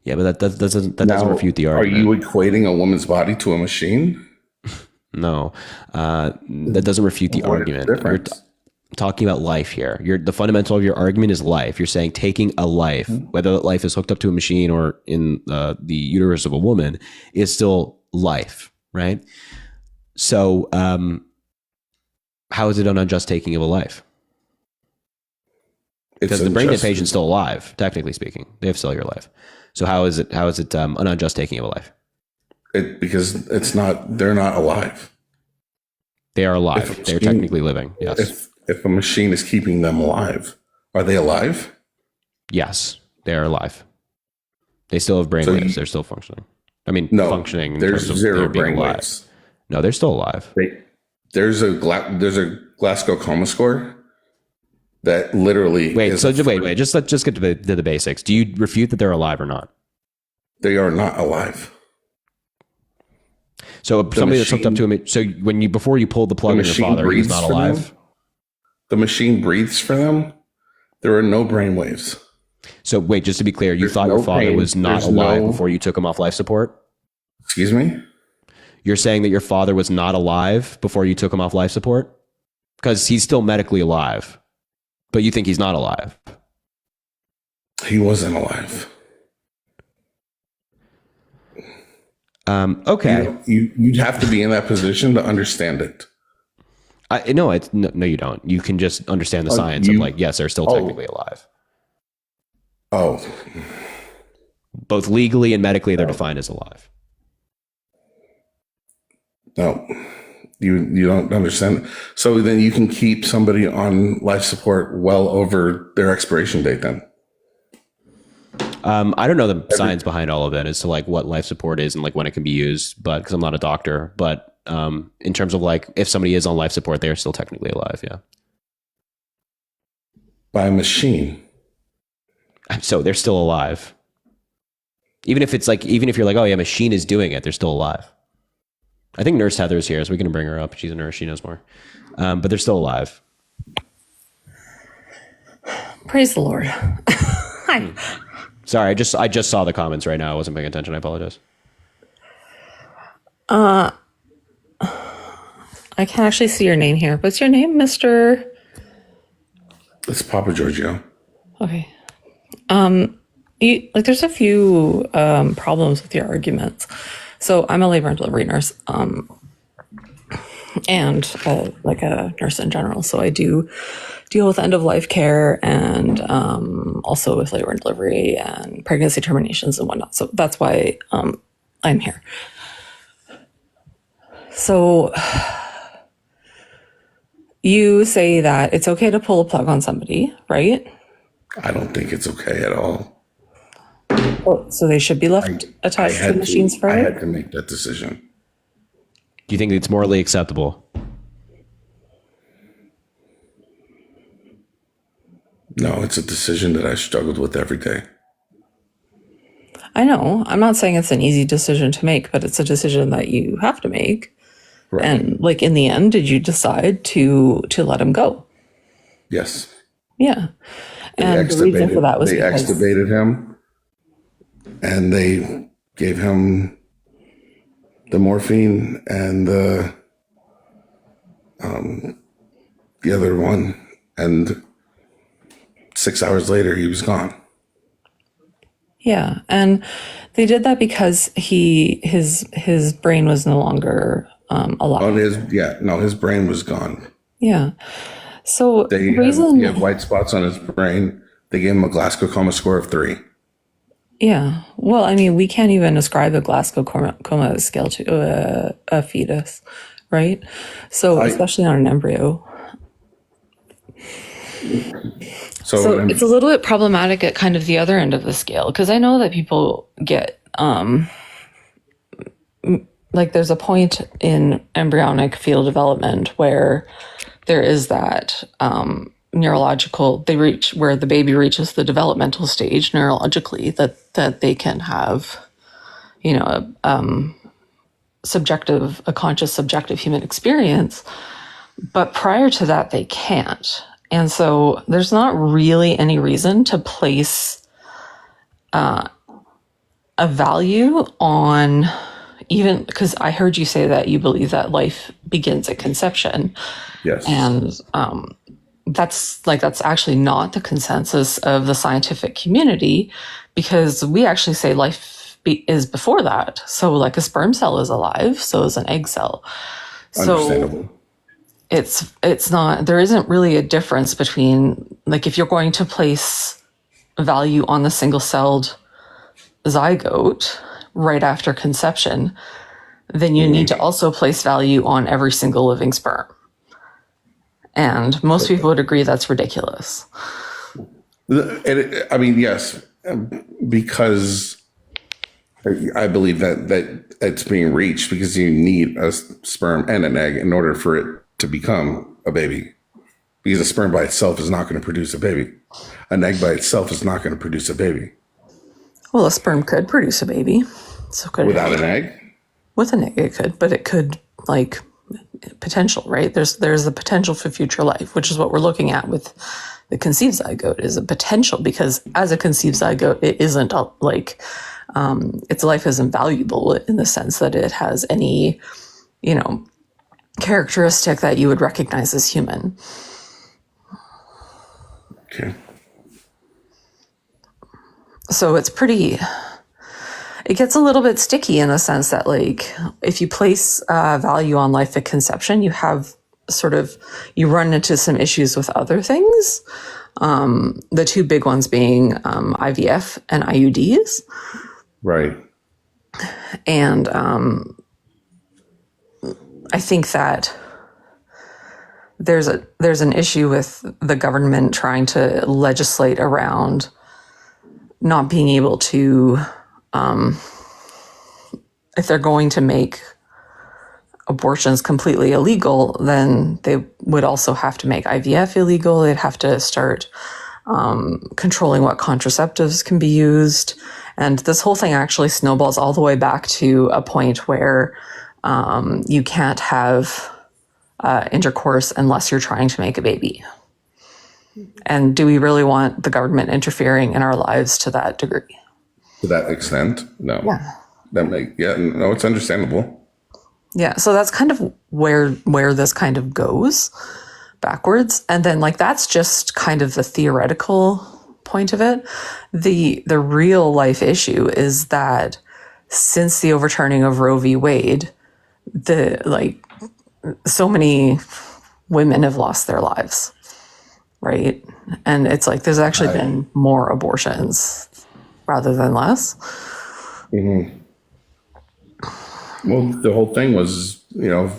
[SPEAKER 1] Yeah, but that doesn't refute the argument.
[SPEAKER 15] Are you equating a woman's body to a machine?
[SPEAKER 1] No, that doesn't refute the argument. You're talking about life here. The fundamental of your argument is life. You're saying taking a life, whether that life is hooked up to a machine or in the uterus of a woman, is still life, right? So how is it an unjust taking of a life? Because the brain dead patient's still alive, technically speaking. They have cellular life. So how is it an unjust taking of a life?
[SPEAKER 15] Because they're not alive.
[SPEAKER 1] They are alive. They're technically living. Yes.
[SPEAKER 15] If a machine is keeping them alive, are they alive?
[SPEAKER 1] Yes, they are alive. They still have brain waves. They're still functioning. I mean, functioning. In
[SPEAKER 15] There's
[SPEAKER 1] terms of
[SPEAKER 15] zero
[SPEAKER 1] they're being
[SPEAKER 15] brain
[SPEAKER 1] alive.
[SPEAKER 15] waves.
[SPEAKER 1] No, they're still alive.
[SPEAKER 15] There's a Glasgow coma score that literally.
[SPEAKER 1] Wait. Just let's get to the basics. Do you refute that they're alive or not?
[SPEAKER 15] They are not alive.
[SPEAKER 1] So somebody that's hooked up to him. So before you pulled the plug on your father, he's not alive.
[SPEAKER 15] The machine breathes for them. There are no brain waves.
[SPEAKER 1] So wait, just to be clear, you thought your father was not alive before you took him off life support?
[SPEAKER 15] Excuse me?
[SPEAKER 1] You're saying that your father was not alive before you took him off life support? Because he's still medically alive, but you think he's not alive.
[SPEAKER 15] He wasn't alive.
[SPEAKER 1] Okay.
[SPEAKER 15] You'd have to be in that position to understand it.
[SPEAKER 1] No, you don't. You can just understand the science of yes, they're still technically alive.
[SPEAKER 15] Oh.
[SPEAKER 1] Both legally and medically, they're defined as alive.
[SPEAKER 15] No, you don't understand. So then you can keep somebody on life support well over their expiration date then.
[SPEAKER 1] I don't know the science behind all of it as to what life support is and when it can be used, but because I'm not a doctor, but in terms of if somebody is on life support, they are still technically alive. Yeah.
[SPEAKER 15] By a machine.
[SPEAKER 1] So they're still alive. Even if you're like, oh yeah, machine is doing it, they're still alive. I think Nurse Heather's here, so we can bring her up. She's a nurse. She knows more. But they're still alive.
[SPEAKER 16] Praise the Lord. Hi.
[SPEAKER 1] Sorry, I just saw the comments right now. I wasn't paying attention. I apologize.
[SPEAKER 16] I can't actually see your name here. What's your name, Mr.?
[SPEAKER 15] It's Papa Giorgio.
[SPEAKER 16] Okay. There's a few problems with your arguments. So I'm a labor and delivery nurse, and a nurse in general. So I do deal with end of life care and also with labor and delivery and pregnancy terminations and whatnot. So that's why I'm here. So you say that it's okay to pull a plug on somebody, right?
[SPEAKER 15] I don't think it's okay at all.
[SPEAKER 16] So they should be left attached to machines
[SPEAKER 15] I
[SPEAKER 16] forever?
[SPEAKER 15] had to make that decision.
[SPEAKER 1] Do you think it's morally acceptable?
[SPEAKER 15] No, it's a decision that I struggled with every day.
[SPEAKER 16] I know. I'm not saying it's an easy decision to make, but it's a decision that you have to make.
[SPEAKER 15] Right.
[SPEAKER 16] And like in the end, did you decide to let him go?
[SPEAKER 15] Yes.
[SPEAKER 16] Yeah. And the reason for that was
[SPEAKER 15] they
[SPEAKER 16] because
[SPEAKER 15] extubated him, and they gave him the morphine and the other one, and 6 hours later he was gone.
[SPEAKER 16] yeah, and they did that because his brain was no longer alive.
[SPEAKER 15] His brain was gone.
[SPEAKER 16] Yeah. So
[SPEAKER 15] He had white spots on his brain. They gave him a Glasgow coma score of 3.
[SPEAKER 16] Yeah. Well, I mean, we can't even ascribe a Glasgow coma scale to a fetus, right? So especially on an embryo. So it's a little bit problematic at kind of the other end of the scale, because I know that people get like there's a point in embryonic fetal development where there is that neurological, they reach where the baby reaches the developmental stage neurologically that they can have, you know, a conscious subjective human experience. But prior to that, they can't. And so there's not really any reason to place a value on, even because I heard you say that you believe that life begins at conception.
[SPEAKER 15] Yes.
[SPEAKER 16] And that's actually not the consensus of the scientific community, because we actually say life is before that. So like a sperm cell is alive, so is an egg cell.
[SPEAKER 15] Understandable.
[SPEAKER 16] So it's not, there isn't really a difference between, like, if you're going to place value on the single-celled zygote right after conception, then you need to also place value on every single living sperm. And most people would agree that's ridiculous.
[SPEAKER 15] Yes, because I believe that it's being reached, because you need a sperm and an egg in order for it to become a baby. Because a sperm by itself is not going to produce a baby. An egg by itself is not going to produce a baby.
[SPEAKER 16] Well, a sperm could produce a baby. So could
[SPEAKER 15] without an egg?
[SPEAKER 16] With an egg, it could, but it could, like, potential, right? There's the potential for future life, which is what we're looking at with the conceived zygote, is a potential, because as a conceived zygote, it isn't like, its life isn't valuable in the sense that it has any, you know, characteristic that you would recognize as human.
[SPEAKER 15] Okay.
[SPEAKER 16] So it gets a little bit sticky in the sense that, like, if you place value on life at conception, you have you run into some issues with other things. The two big ones being IVF and IUDs.
[SPEAKER 15] Right.
[SPEAKER 16] And I think that there's an issue with the government trying to legislate around not being able to, if they're going to make abortions completely illegal, then they would also have to make IVF illegal. They'd have to start controlling what contraceptives can be used. And this whole thing actually snowballs all the way back to a point where you can't have intercourse unless you're trying to make a baby. And do we really want the government interfering in our lives to that degree?
[SPEAKER 15] To that extent? No.
[SPEAKER 16] Yeah.
[SPEAKER 15] No, it's understandable.
[SPEAKER 16] Yeah, so that's kind of where this kind of goes backwards. And then, like, that's just kind of the theoretical point of it. The real life issue is that since the overturning of Roe v. Wade, so many women have lost their lives, right? And it's like there's actually been more abortions rather than less.
[SPEAKER 15] Mm-hmm. Well, the whole thing was, you know,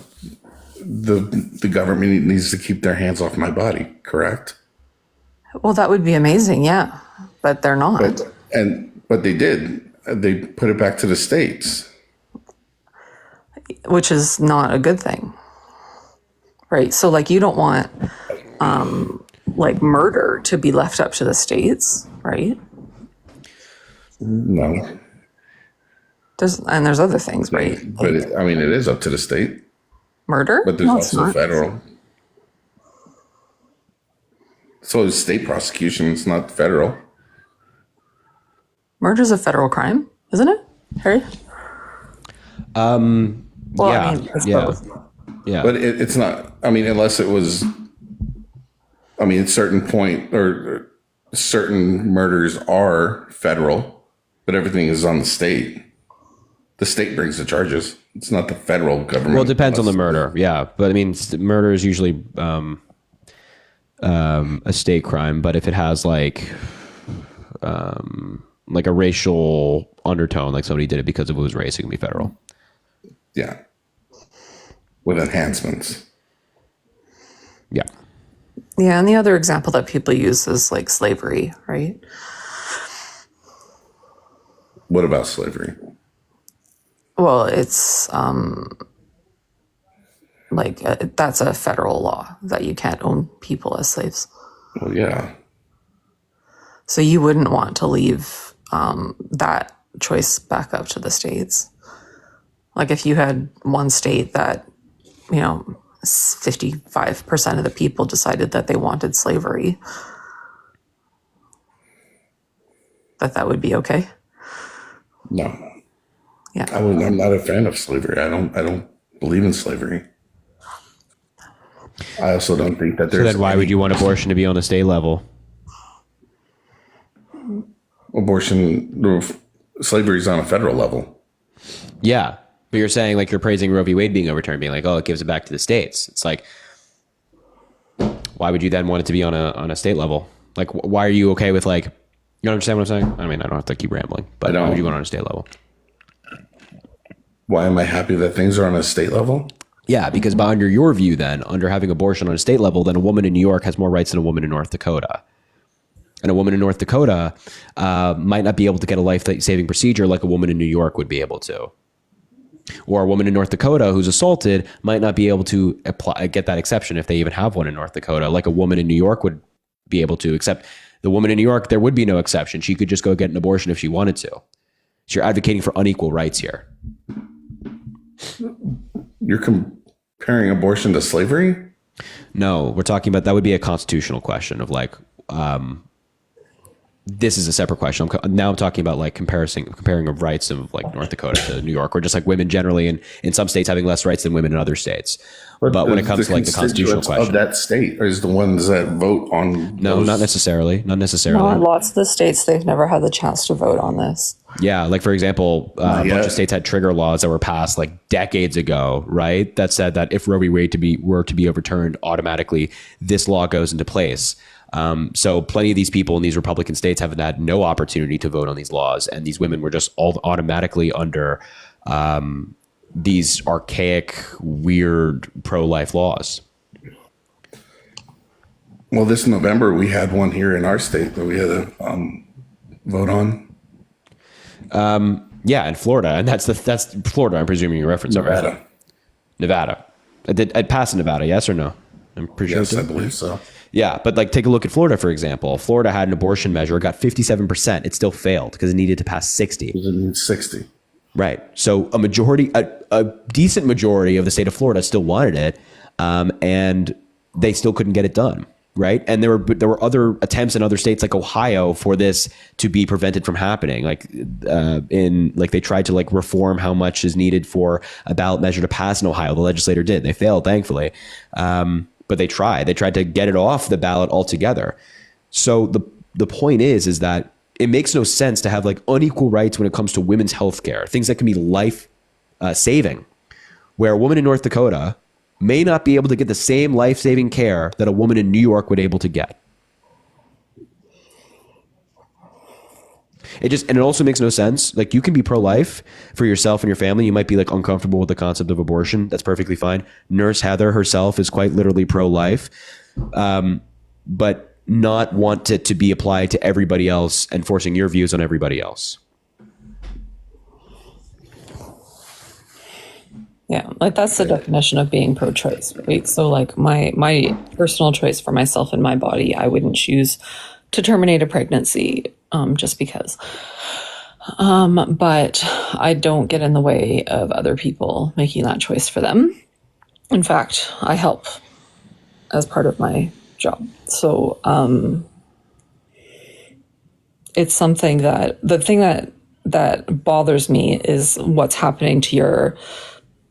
[SPEAKER 15] the government needs to keep their hands off my body, correct?
[SPEAKER 16] Well, that would be amazing, yeah, but they're not.
[SPEAKER 15] And But they did. They put it back to the states.
[SPEAKER 16] which is not a good thing. Right? So like you don't want like murder to be left up to the states, right?
[SPEAKER 15] No.
[SPEAKER 16] There's other things, right?
[SPEAKER 15] But it is up to the state.
[SPEAKER 16] Murder?
[SPEAKER 15] But there's
[SPEAKER 16] No, it's
[SPEAKER 15] also
[SPEAKER 16] not.
[SPEAKER 15] federal. So it's state prosecution. It's not federal.
[SPEAKER 16] Murder's a federal crime, isn't it, Harry? Well,
[SPEAKER 1] yeah,
[SPEAKER 16] I mean, it's
[SPEAKER 1] yeah.
[SPEAKER 16] both.
[SPEAKER 15] Yeah. But it's not, unless it was, at certain point or certain murders are federal, but everything is on the state. The state brings the charges. It's not the federal government.
[SPEAKER 1] Well, it depends on the murder. Yeah. But murder is usually a state crime. But if it has like a racial undertone, like somebody did it because of it was race, it can be federal.
[SPEAKER 15] Yeah. With enhancements.
[SPEAKER 1] Yeah.
[SPEAKER 16] Yeah, and the other example that people use is like slavery, right?
[SPEAKER 15] What about slavery?
[SPEAKER 16] Well, it's that's a federal law that you can't own people as slaves.
[SPEAKER 15] Well, yeah.
[SPEAKER 16] So you wouldn't want to leave that choice back up to the states. Like if you had one state that, 55% of the people decided that they wanted slavery, that would be okay.
[SPEAKER 15] No.
[SPEAKER 16] Yeah.
[SPEAKER 15] I'm not a fan of slavery. I don't believe in slavery. I also don't think that there's.
[SPEAKER 1] So then why would you want abortion to be on a state level?
[SPEAKER 15] Slavery is on a federal level.
[SPEAKER 1] Yeah. But you're saying like you're praising Roe v. Wade being overturned, being like, oh, it gives it back to the states. It's like, why would you then want it to be on a state level? Like, why are you okay with like, you don't understand what I'm saying? I don't have to keep rambling, but why would you want it on a state level?
[SPEAKER 15] Why am I happy that things are on a state level?
[SPEAKER 1] Yeah, because under your view then, under having abortion on a state level, then a woman in New York has more rights than a woman in North Dakota. And a woman in North Dakota might not be able to get a life-saving procedure like a woman in New York would be able to. Or a woman in North Dakota who's assaulted might not be able to get that exception if they even have one in North Dakota, like a woman in New York would be able to, except the woman in New York, there would be no exception. She could just go get an abortion if she wanted to. So you're advocating for unequal rights here.
[SPEAKER 15] You're comparing abortion to slavery?
[SPEAKER 1] No, we're talking about, that would be a constitutional question of like, this is a separate question. I'm talking about like comparing of rights of like North Dakota to New York, or just like women generally in some states having less rights than women in other states. But when it comes to like the constitutional question
[SPEAKER 15] of that state is the ones that vote on.
[SPEAKER 1] No, not necessarily. Not necessarily.
[SPEAKER 16] No, in lots of the states, they've never had the chance to vote on this.
[SPEAKER 1] Yeah, like for example, a bunch of states had trigger laws that were passed like decades ago, right? That said that if Roe v. Wade were to be overturned, automatically this law goes into place. So plenty of these people in these Republican states have had no opportunity to vote on these laws, and these women were just all automatically under these archaic, weird pro-life laws.
[SPEAKER 15] Well, this November we had one here in our state that we had to vote on.
[SPEAKER 1] Yeah, in Florida, and that's Florida. I'm presuming you're referencing
[SPEAKER 15] Nevada.
[SPEAKER 1] Right? Nevada. I'd pass in Nevada, yes or no? I'm pretty sure.
[SPEAKER 15] Yes, I believe so.
[SPEAKER 1] Yeah, but like take a look at Florida, for example. Florida had an abortion measure. It got 57%. It still failed because it needed to pass 60.
[SPEAKER 15] It needs 60.
[SPEAKER 1] Right. So a decent majority of the state of Florida still wanted it, and they still couldn't get it done. Right. And there were other attempts in other states like Ohio for this to be prevented from happening. Like they tried to like reform how much is needed for a ballot measure to pass in Ohio. The legislator did. They failed, thankfully. But they tried to get it off the ballot altogether. So the point is that it makes no sense to have like unequal rights when it comes to women's health care, things that can be life saving, where a woman in North Dakota may not be able to get the same life-saving care that a woman in New York would able to get. It also makes no sense. Like you can be pro-life for yourself and your family. You might be like uncomfortable with the concept of abortion. That's perfectly fine. Nurse Heather herself is quite literally pro-life. But not want it to be applied to everybody else and forcing your views on everybody else?
[SPEAKER 16] Yeah, like that's the definition of being pro-choice, right? So like my personal choice for myself and my body, I wouldn't choose to terminate a pregnancy just because. But I don't get in the way of other people making that choice for them. In fact, I help as part of my job. So it's something that the thing that bothers me is what's happening to your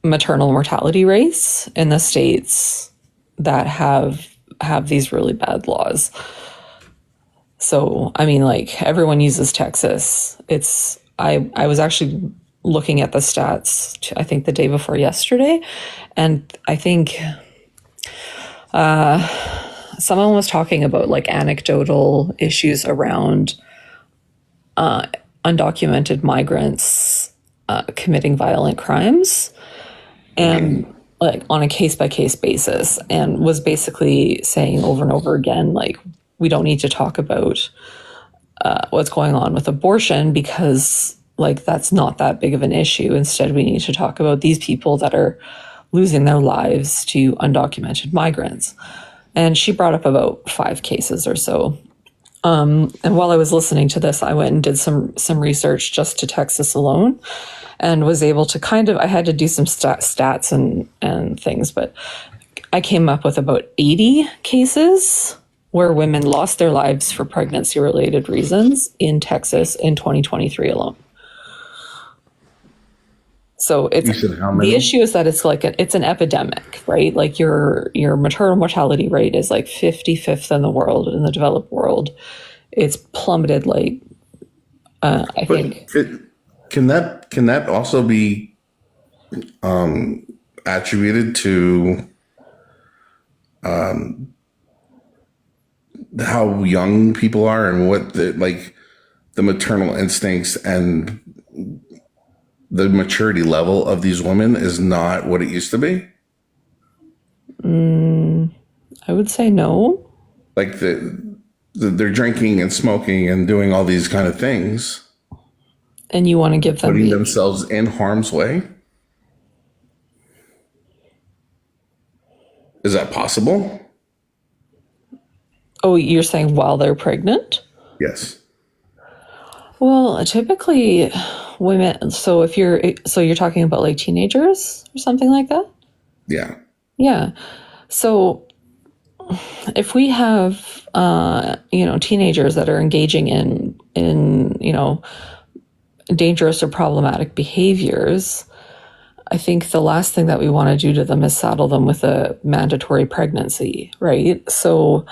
[SPEAKER 16] maternal mortality rates in the states that have these really bad laws. So, I mean, like everyone uses Texas. I was actually looking at the stats, I think the day before yesterday, and I think someone was talking about like anecdotal issues around undocumented migrants committing violent crimes, and like on a case-by-case basis, and was basically saying over and over again, like, we don't need to talk about what's going on with abortion because like that's not that big of an issue. Instead, we need to talk about these people that are losing their lives to undocumented migrants. And she brought up about 5 cases or so. And while I was listening to this, I went and did some research just to Texas alone, and was able to I had to do some stats and things, but I came up with about 80 cases where women lost their lives for pregnancy-related reasons in Texas in 2023 alone. So the issue is that it's like it's an epidemic, right? Like your maternal mortality rate is like 55th in the world, in the developed world. It's plummeted like I think.
[SPEAKER 15] Can that also be attributed to how young people are and what the maternal instincts and the maturity level of these women is not what it used to be?
[SPEAKER 16] I would say no.
[SPEAKER 15] Like they're drinking and smoking and doing all these kind of things.
[SPEAKER 16] And you want to give them
[SPEAKER 15] putting themselves in harm's way? Is that possible?
[SPEAKER 16] Oh, you're saying while they're pregnant?
[SPEAKER 15] Yes.
[SPEAKER 16] Well, typically women, so you're talking about like teenagers or something like that?
[SPEAKER 15] Yeah.
[SPEAKER 16] Yeah. So if we have teenagers that are engaging in dangerous or problematic behaviors, I think the last thing that we want to do to them is saddle them with a mandatory pregnancy, right? So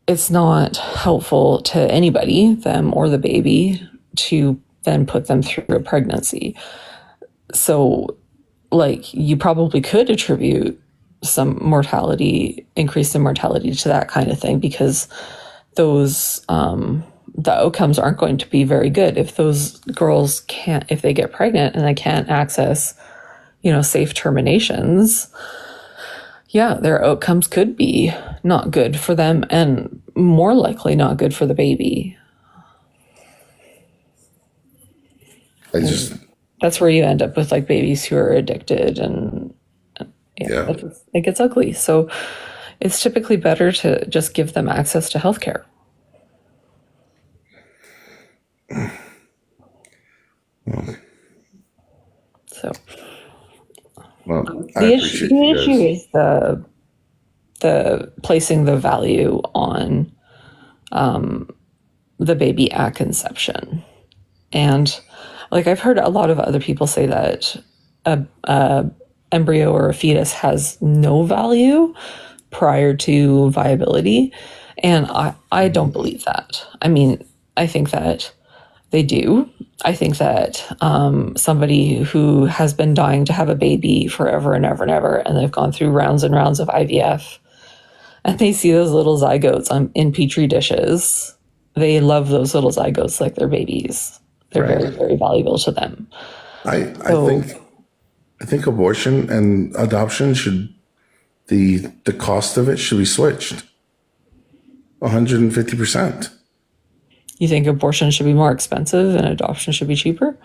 [SPEAKER 16] it's not helpful to anybody, them or the baby, to then put them through a pregnancy. So like you probably could attribute some increase in mortality to that kind of thing, because those the outcomes aren't going to be very good if those girls if they get pregnant and they can't access, safe terminations. Yeah, their outcomes could be not good for them, and more likely not good for the baby. That's where you end up with like babies who are addicted, and it gets ugly. So it's typically better to just give them access to healthcare. So the issue is the placing the value on the baby at conception. And like I've heard a lot of other people say that a embryo or a fetus has no value prior to viability, and I don't believe that. I mean, I think that they do. I think that somebody who has been dying to have a baby forever and ever and ever, and they've gone through rounds and rounds of IVF, and they see those little zygotes in petri dishes, they love those little zygotes like they're babies. They're very, very valuable to them.
[SPEAKER 15] I think abortion and adoption the cost of it should be switched. 150%.
[SPEAKER 16] You think abortion should be more expensive and adoption should be cheaper?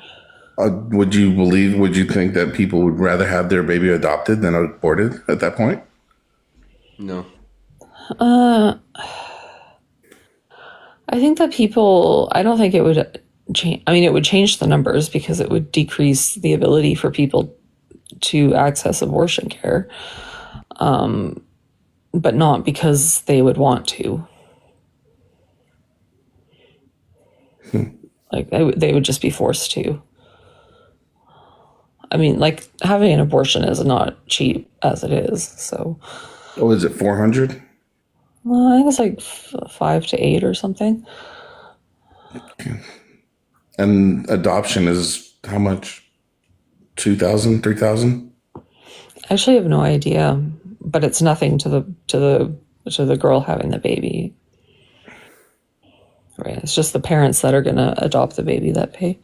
[SPEAKER 15] Would you think that people would rather have their baby adopted than aborted at that point?
[SPEAKER 1] No.
[SPEAKER 16] I think that I don't think it would change. I mean, it would change the numbers because it would decrease the ability for people to access abortion care. But not because they would want to. Like they would just be forced to. I mean, like having an abortion is not cheap as it is. So.
[SPEAKER 15] Oh, is it 400?
[SPEAKER 16] Well, I think it's like 5 to 8 or something.
[SPEAKER 15] Okay. And adoption is how much? 2,000, 3,000?
[SPEAKER 16] I actually have no idea, but it's nothing to the girl having the baby. Right. It's just the parents that are going to adopt the baby that pay.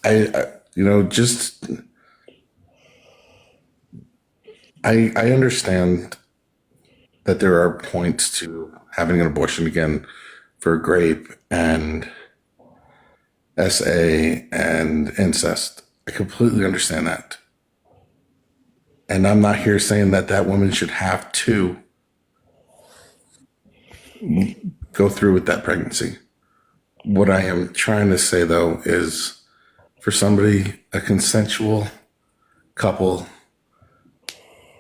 [SPEAKER 15] I understand that there are points to having an abortion again for rape and SA and incest. I completely understand that. And I'm not here saying that woman should have to go through with that pregnancy. What I am trying to say, though, is for somebody, a consensual couple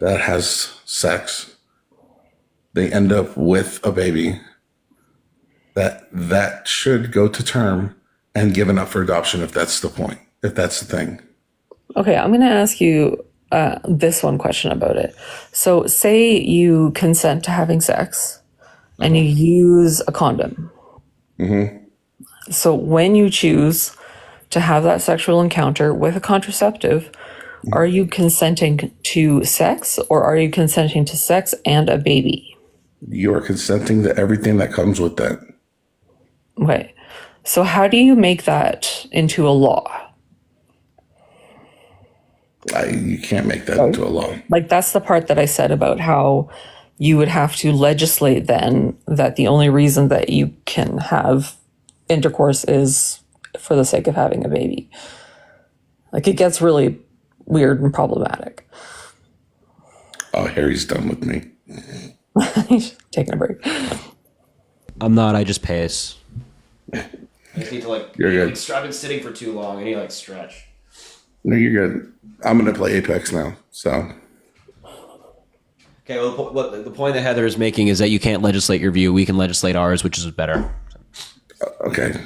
[SPEAKER 15] that has sex, they end up with a baby, that should go to term and given up for adoption if that's the point, if that's the thing.
[SPEAKER 16] Okay, I'm going to ask you this one question about it. So say you consent to having sex and you use a condom.
[SPEAKER 15] Mm-hmm.
[SPEAKER 16] So when you choose to have that sexual encounter with a contraceptive, are you consenting to sex or are you consenting to sex and a baby?
[SPEAKER 15] You are consenting to everything that comes with that.
[SPEAKER 16] Okay. So how do you make that into a law?
[SPEAKER 15] You can't make that into a law.
[SPEAKER 16] Like that's the part that I said about how you would have to legislate then that the only reason that you can have intercourse is for the sake of having a baby. Like it gets really weird and problematic.
[SPEAKER 15] Oh, Harry's done with me.
[SPEAKER 16] He's taking a break.
[SPEAKER 1] I'm not. I just pace. I just need to
[SPEAKER 15] You're good.
[SPEAKER 1] I've been sitting for too long. I need to stretch.
[SPEAKER 15] No, you're good. I'm going to play Apex now. So.
[SPEAKER 1] Okay. Well, the point that Heather is making is that you can't legislate your view. We can legislate ours, which is better.
[SPEAKER 15] Okay.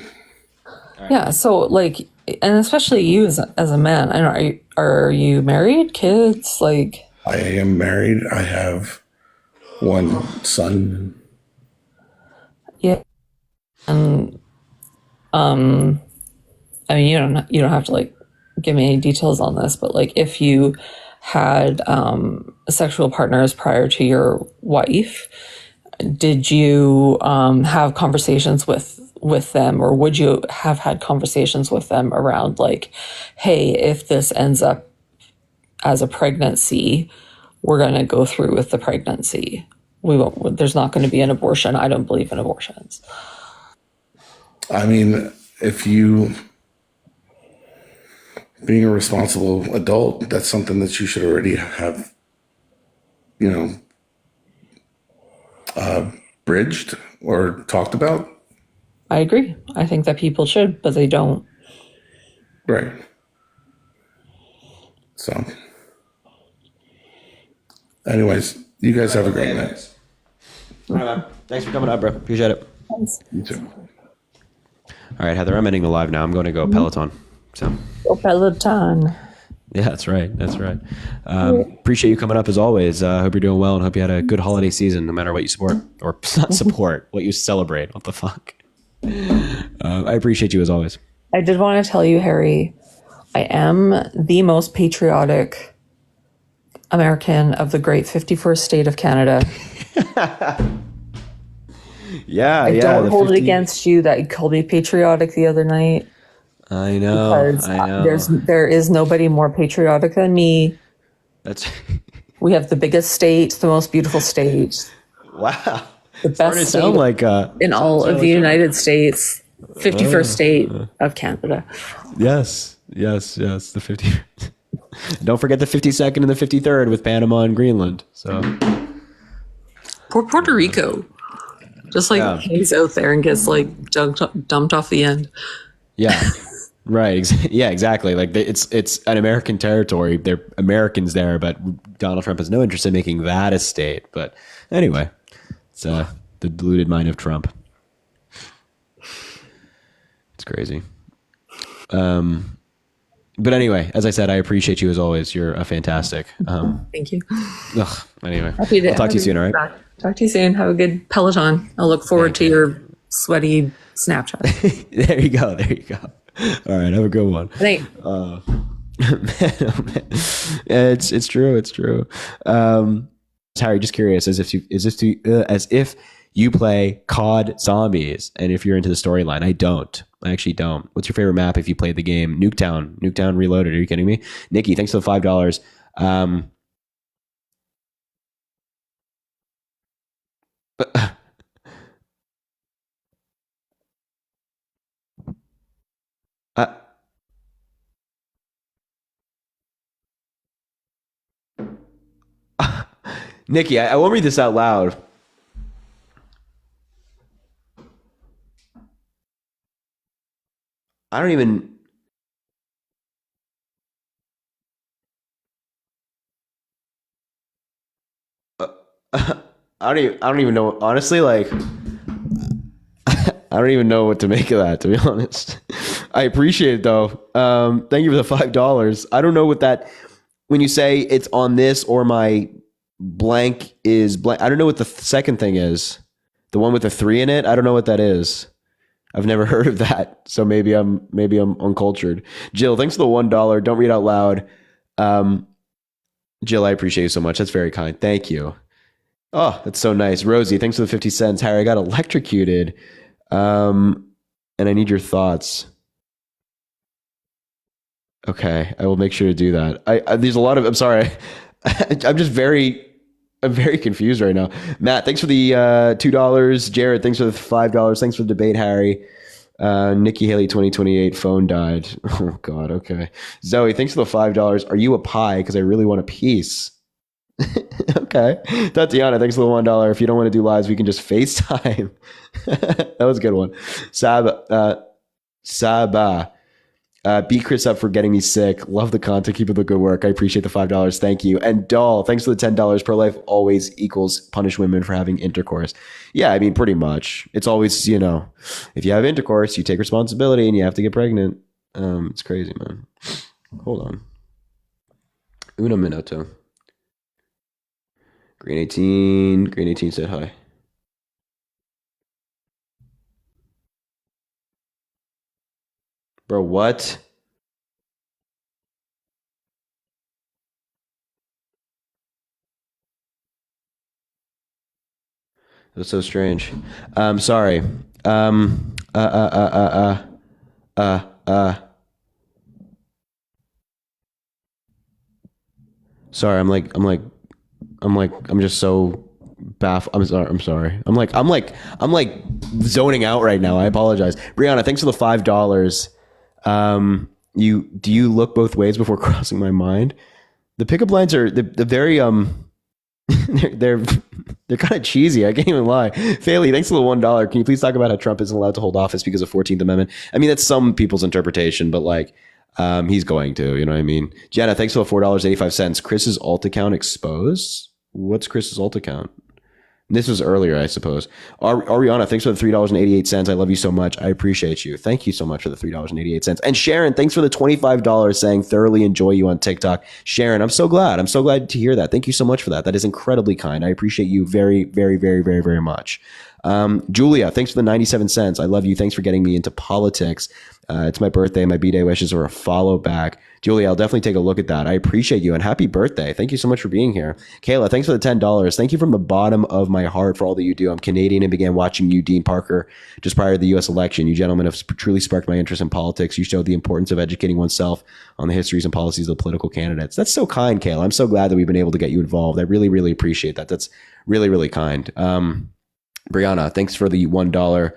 [SPEAKER 16] Yeah. So like, and especially you as a man, I don't know, are you married? Kids? Like.
[SPEAKER 15] I am married. I have one son.
[SPEAKER 16] Yeah. And I mean, you don't have to like give me any details on this, but like if you had sexual partners prior to your wife, did you have conversations with them, or would you have had conversations with them around like, hey, if this ends up as a pregnancy, we're going to go through with the pregnancy. There's not going to be an abortion. I don't believe in abortions.
[SPEAKER 15] I mean, if you being a responsible adult, that's something that you should already have, bridged or talked about.
[SPEAKER 16] I agree. I think that people should, but they don't.
[SPEAKER 15] Right. So, anyways, you guys have a great night.
[SPEAKER 1] All right, man. Thanks for coming up, bro. Appreciate it.
[SPEAKER 16] Thanks.
[SPEAKER 15] You too.
[SPEAKER 1] All right, Heather, I'm ending the live now. I'm going to go Peloton. So.
[SPEAKER 16] Go Peloton.
[SPEAKER 1] Yeah, that's right. That's right. Appreciate you coming up as always. Hope you're doing well and hope you had a good holiday season, no matter what you support or not support, what you celebrate. What the fuck? I appreciate you as always.
[SPEAKER 16] I did want to tell you, Harry, I am the most patriotic American of the great 51st state of Canada.
[SPEAKER 1] I
[SPEAKER 16] don't hold it against you that you called me patriotic the other night.
[SPEAKER 1] I know.
[SPEAKER 16] Because there is nobody more patriotic than me.
[SPEAKER 1] That's
[SPEAKER 16] We have the biggest state, the most beautiful state.
[SPEAKER 1] Wow.
[SPEAKER 16] The best state in all of the United States. 51st state of Canada.
[SPEAKER 1] Yes. The 50. Don't forget the 52nd and the 53rd with Panama and Greenland. So
[SPEAKER 16] Poor Puerto Rico. Just like hangs out there and gets like dumped off the end.
[SPEAKER 1] Yeah. Right. Yeah, exactly. Like it's an American territory. They're Americans there, but Donald Trump has no interest in making that a state. But anyway, it's the deluded mind of Trump. It's crazy. But anyway, as I said, I appreciate you as always. You're a fantastic.
[SPEAKER 16] Thank you.
[SPEAKER 1] Anyway,
[SPEAKER 16] Happy to
[SPEAKER 1] I'll talk to you soon. All right.
[SPEAKER 16] Talk to you soon. Have a good Peloton. I'll look forward to your sweaty Snapchat.
[SPEAKER 1] There you go. All right. Have a good one.
[SPEAKER 16] Thanks.
[SPEAKER 1] It's true. Harry, just curious, as if you play COD Zombies, and if you're into the storyline. I actually don't. What's your favorite map if you played the game? Nuketown Reloaded. Are you kidding me? Nikki, thanks for the $5. Nikki, I won't read this out loud. I don't even. I don't even know. Honestly, like, I don't even know what to make of that, to be honest. I appreciate it though. Thank you for the $5. I don't know what that. When you say it's on this or my blank is blank, I don't know what the second thing is. The one with the 3 in it. I don't know what that is. I've never heard of that, so maybe I'm uncultured. Jill, thanks for the $1. Don't read out loud. Jill, I appreciate you so much. That's very kind. Thank you. Oh, that's so nice. Rosie, thanks for the 50 cents. Harry, I got electrocuted, and I need your thoughts. Okay, I will make sure to do that. There's a lot of. I'm sorry. I'm very confused right now. Matt, thanks for the $2. Jared, thanks for the $5. Thanks for the debate, Harry. Nikki Haley 2028 phone died. Oh God. Okay. Zoe, thanks for the $5. Are you a pie? Because I really want a piece. Okay. Tatiana, thanks for the $1. If you don't want to do lives, we can just FaceTime. That was a good one. Saba. Beat Chris up for getting me sick. Love the content. Keep up the good work. I appreciate the $5. Thank you. And Doll, thanks for the $10. Pro-life always equals punish women for having intercourse. Yeah, I mean, pretty much. It's always, if you have intercourse, you take responsibility and you have to get pregnant. It's crazy, man. Hold on. Uno minuto. Green 18 said hi. Bro, what? That's so strange. Sorry. Sorry, I'm just so baffled. I'm sorry. I'm like zoning out right now. I apologize. Brianna, thanks for the $5. Do you look both ways before crossing my mind? The pickup lines are the very they're kind of cheesy. I can't even lie. Faley, thanks for the $1. Can you please talk about how Trump isn't allowed to hold office because of 14th Amendment? I mean, that's some people's interpretation, but he's going to, you know what I mean? Jenna, thanks for the $4.85. Chris's alt account exposed. What's Chris's alt account? This was earlier, I suppose. Ariana, thanks for the $3.88. I love you so much. I appreciate you. Thank you so much for the $3.88. And Sharon, thanks for the $25 saying thoroughly enjoy you on TikTok. Sharon, I'm so glad. I'm so glad to hear that. Thank you so much for that. That is incredibly kind. I appreciate you very, very, very, very, very much. Julia, thanks for the 97 cents. I love you. Thanks for getting me into politics. It's my birthday. My B-Day wishes are a follow back. Julia, I'll definitely take a look at that. I appreciate you and happy birthday. Thank you so much for being here. Kayla, thanks for the $10. Thank you from the bottom of my heart for all that you do. I'm Canadian and began watching you, Dean Parker, just prior to the U.S. election. You gentlemen have truly sparked my interest in politics. You showed the importance of educating oneself on the histories and policies of political candidates. That's so kind, Kayla. I'm so glad that we've been able to get you involved. I really, really appreciate that. That's really, really kind. Brianna, thanks for the $1.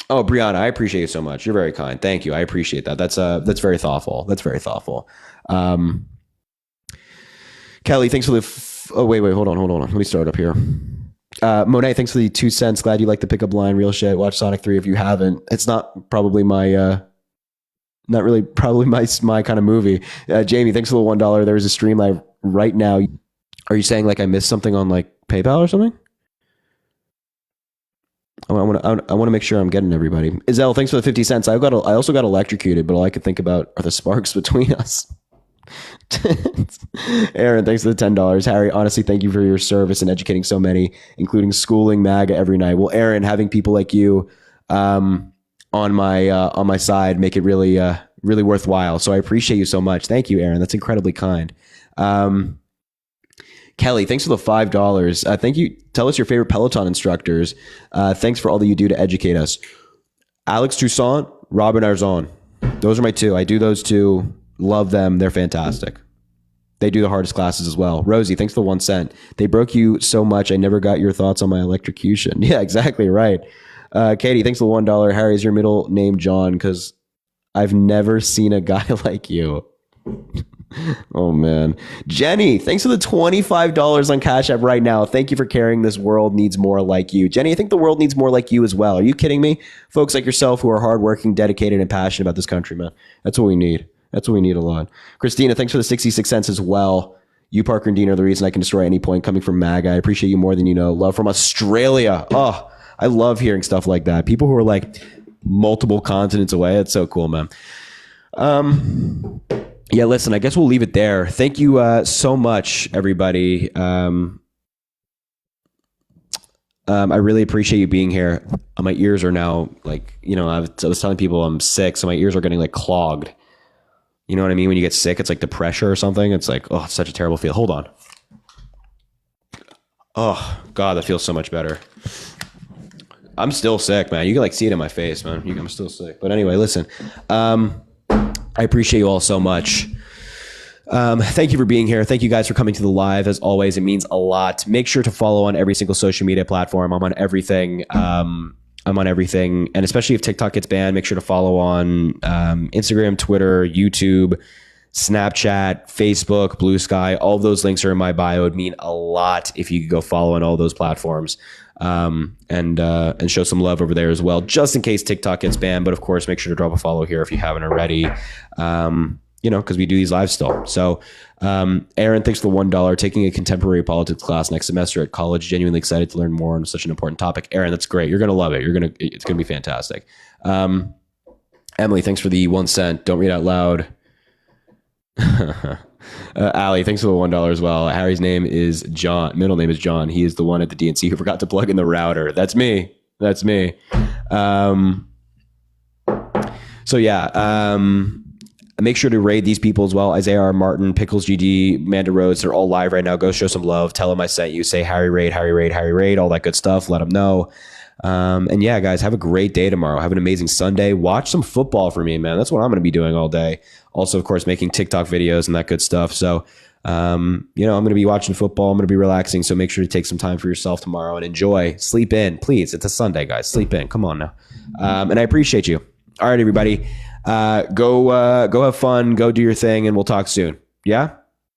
[SPEAKER 1] Oh, Brianna, I appreciate you so much. You're very kind. Thank you. I appreciate that. That's very thoughtful. That's very thoughtful. Kelly, thanks for the. Oh, wait, hold on. Let me start up here. Monet, thanks for the 2 cents. Glad you like the pickup line. Real shit. Watch Sonic 3 if you haven't. It's not probably my. Not really, probably my kind of movie. Jamie, thanks for the $1. There is a stream live right now. Are you saying like I missed something on like PayPal or something? I want to make sure I'm getting everybody. Izelle, thanks for the 50 cents. I also got electrocuted, but all I could think about are the sparks between us. Aaron, thanks for the $10. Harry, honestly, thank you for your service and educating so many, including schooling MAGA every night. Well, Aaron, having people like you on my side make it really really worthwhile. So I appreciate you so much. Thank you, Aaron. That's incredibly kind. Kelly, thanks for the $5. Thank you. Tell us your favorite Peloton instructors. Thanks for all that you do to educate us. Alex Toussaint, Robin Arzon. Those are my two. I do those two. Love them. They're fantastic. They do the hardest classes as well. Rosie, thanks for the 1 cent. They broke you so much. I never got your thoughts on my electrocution. Yeah, exactly right. Katie, thanks for the $1. Harry, is your middle name John? Because I've never seen a guy like you. Oh, man. Jenny, thanks for the $25 on Cash App right now. Thank you for caring. This world needs more like you. Jenny, I think the world needs more like you as well. Are you kidding me? Folks like yourself who are hardworking, dedicated, and passionate about this country, man. That's what we need. That's what we need a lot. Christina, thanks for the 66 cents as well. You, Parker, and Dean are the reason I can destroy any point coming from MAGA. I appreciate you more than you know. Love from Australia. Oh, I love hearing stuff like that. People who are like multiple continents away. It's so cool, man. Yeah, listen, I guess we'll leave it there. Thank you so much, everybody. I really appreciate you being here. My ears are now like, I was telling people I'm sick, so my ears are getting like clogged. You know what I mean? When you get sick, it's like the pressure or something. It's like, oh, it's such a terrible feel. Hold on. Oh, God, that feels so much better. I'm still sick, man. You can like see it in my face, man. I'm still sick. But anyway, listen. I appreciate you all so much. Thank you for being here. Thank you guys for coming to the live. As always, it means a lot. Make sure to follow on every single social media platform. I'm on everything. And especially if TikTok gets banned, make sure to follow on Instagram, Twitter, YouTube, Snapchat, Facebook, Blue Sky. All of those links are in my bio. It would mean a lot if you could go follow on all those platforms and show some love over there as well, just in case TikTok gets banned. But of course, make sure to drop a follow here if you haven't already. Because we do these live still. So, Aaron, thanks for the $1. Taking a contemporary politics class next semester at college. Genuinely excited to learn more on such an important topic. Aaron, that's great. You're going to love it. It's going to be fantastic. Emily, thanks for the 1 cent. Don't read out loud. Ali, thanks for the $1 as well. Harry's name is John. Middle name is John. He is the one at the DNC who forgot to plug in the router. That's me. So yeah, make sure to raid these people as well. Isaiah R. Martin, Pickles GD, Amanda Rhodes. They're all live right now. Go show some love. Tell them I sent you. Say Harry raid, all that good stuff. Let them know. And yeah, guys, have a great day tomorrow. Have an amazing Sunday. Watch some football for me, man. That's what I'm going to be doing all day. Also, of course, making TikTok videos and that good stuff. So, I'm going to be watching football. I'm going to be relaxing. So make sure to take some time for yourself tomorrow and enjoy. Sleep in, please. It's a Sunday, guys. Sleep in. Come on now. And I appreciate you. All right, everybody. Go have fun. Go do your thing, and we'll talk soon. Yeah?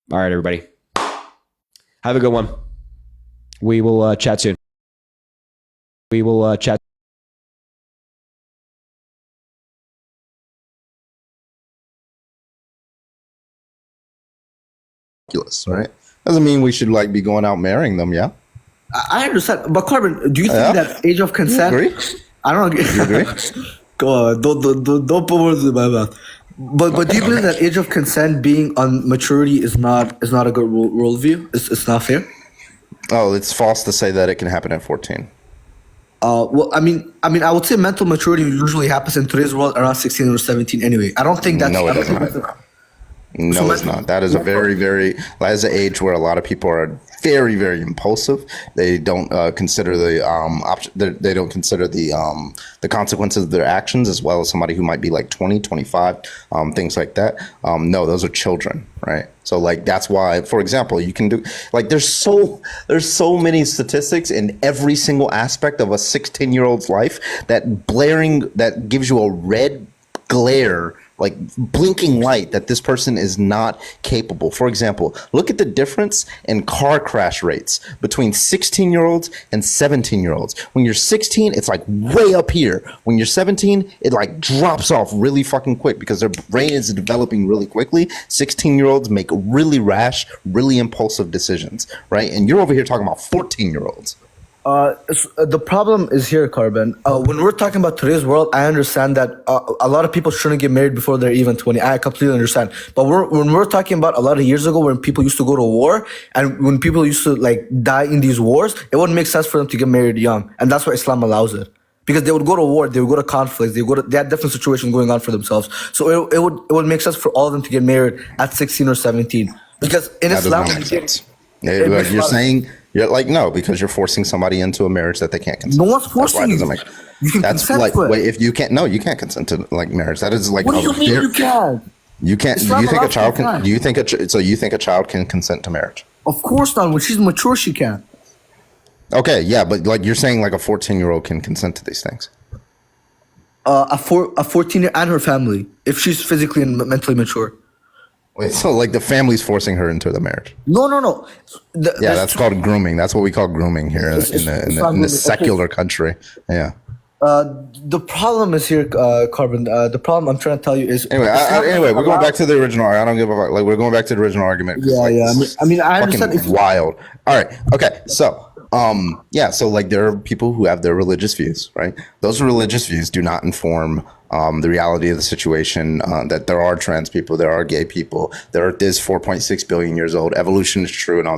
[SPEAKER 1] All right, everybody. Have a good one. We will chat soon.
[SPEAKER 17] Right? Doesn't mean we should like be going out marrying them, yeah?
[SPEAKER 18] I understand, but Corbin, do you think that age of consent?
[SPEAKER 17] You agree?
[SPEAKER 18] I don't agree.
[SPEAKER 17] You agree?
[SPEAKER 18] Go on, don't put words in my mouth. But do you believe that age of consent being on maturity is not a good worldview? It's not fair.
[SPEAKER 17] Oh, it's false to say that it can happen at 14.
[SPEAKER 18] Well, I mean, I would say mental maturity usually happens in today's world around 16 or 17. Anyway, I don't think that's
[SPEAKER 17] No, it does not. No, it's not. That is a very, that is an age where a lot of people are very, very impulsive. They don't consider the they don't consider the consequences of their actions, as well as somebody who might be like 20, 25, things like that. No, those are children, right? So like that's why, for example, you can do like there's so many statistics in every single aspect of a 16-year-old's life that gives you a red glare, like blinking light, that this person is not capable. For example, look at the difference in car crash rates between 16-year-olds and 17-year-olds. When you're 16, it's like way up here. When you're 17, it like drops off really fucking quick because their brain is developing really quickly. 16-year-olds make really rash, really impulsive decisions, right? And you're over here talking about 14-year-olds.
[SPEAKER 18] The problem is here, Carbon. When we're talking about today's world, I understand that a lot of people shouldn't get married before they're even 20. I completely understand. But when we're talking about a lot of years ago when people used to go to war and when people used to like die in these wars, it wouldn't make sense for them to get married young. And that's why Islam allows it. Because they would go to war, they would go to conflicts, they had different situations going on for themselves. So it would make sense for all of them to get married at 16 or 17. Because in Islam,
[SPEAKER 17] You're saying... You're like, no, because you're forcing somebody into a marriage that they can't consent.
[SPEAKER 18] No one's forcing you. You can consent
[SPEAKER 17] like,
[SPEAKER 18] to it.
[SPEAKER 17] wait, if you can't, no, you can't consent to like marriage. That is like,
[SPEAKER 18] what do you mean you can?
[SPEAKER 17] You can't. Do you think a child can? Do you think so? You think a child can consent to marriage?
[SPEAKER 18] Of course not. When she's mature, she can.
[SPEAKER 17] Okay, yeah, but like you're saying, like a 14-year-old can consent to these things.
[SPEAKER 18] A 14-year and her family, if she's physically and mentally mature.
[SPEAKER 17] Wait, so like the family's forcing her into the marriage?
[SPEAKER 18] No.
[SPEAKER 17] That's called grooming. That's what we call grooming here in the secular country. Yeah.
[SPEAKER 18] The problem is here, Carbon. The problem I'm trying to tell you is
[SPEAKER 17] anyway. We're going back to the original. I don't give a fuck. Like we're going back to the original argument.
[SPEAKER 18] Yeah. I mean, I understand.
[SPEAKER 17] Fucking wild. All right. Okay. So. So like there are people who have their religious views, right? Those religious views do not inform the reality of the situation, that there are trans people, there are gay people, the earth is 4.6 billion years old, evolution is true and all that.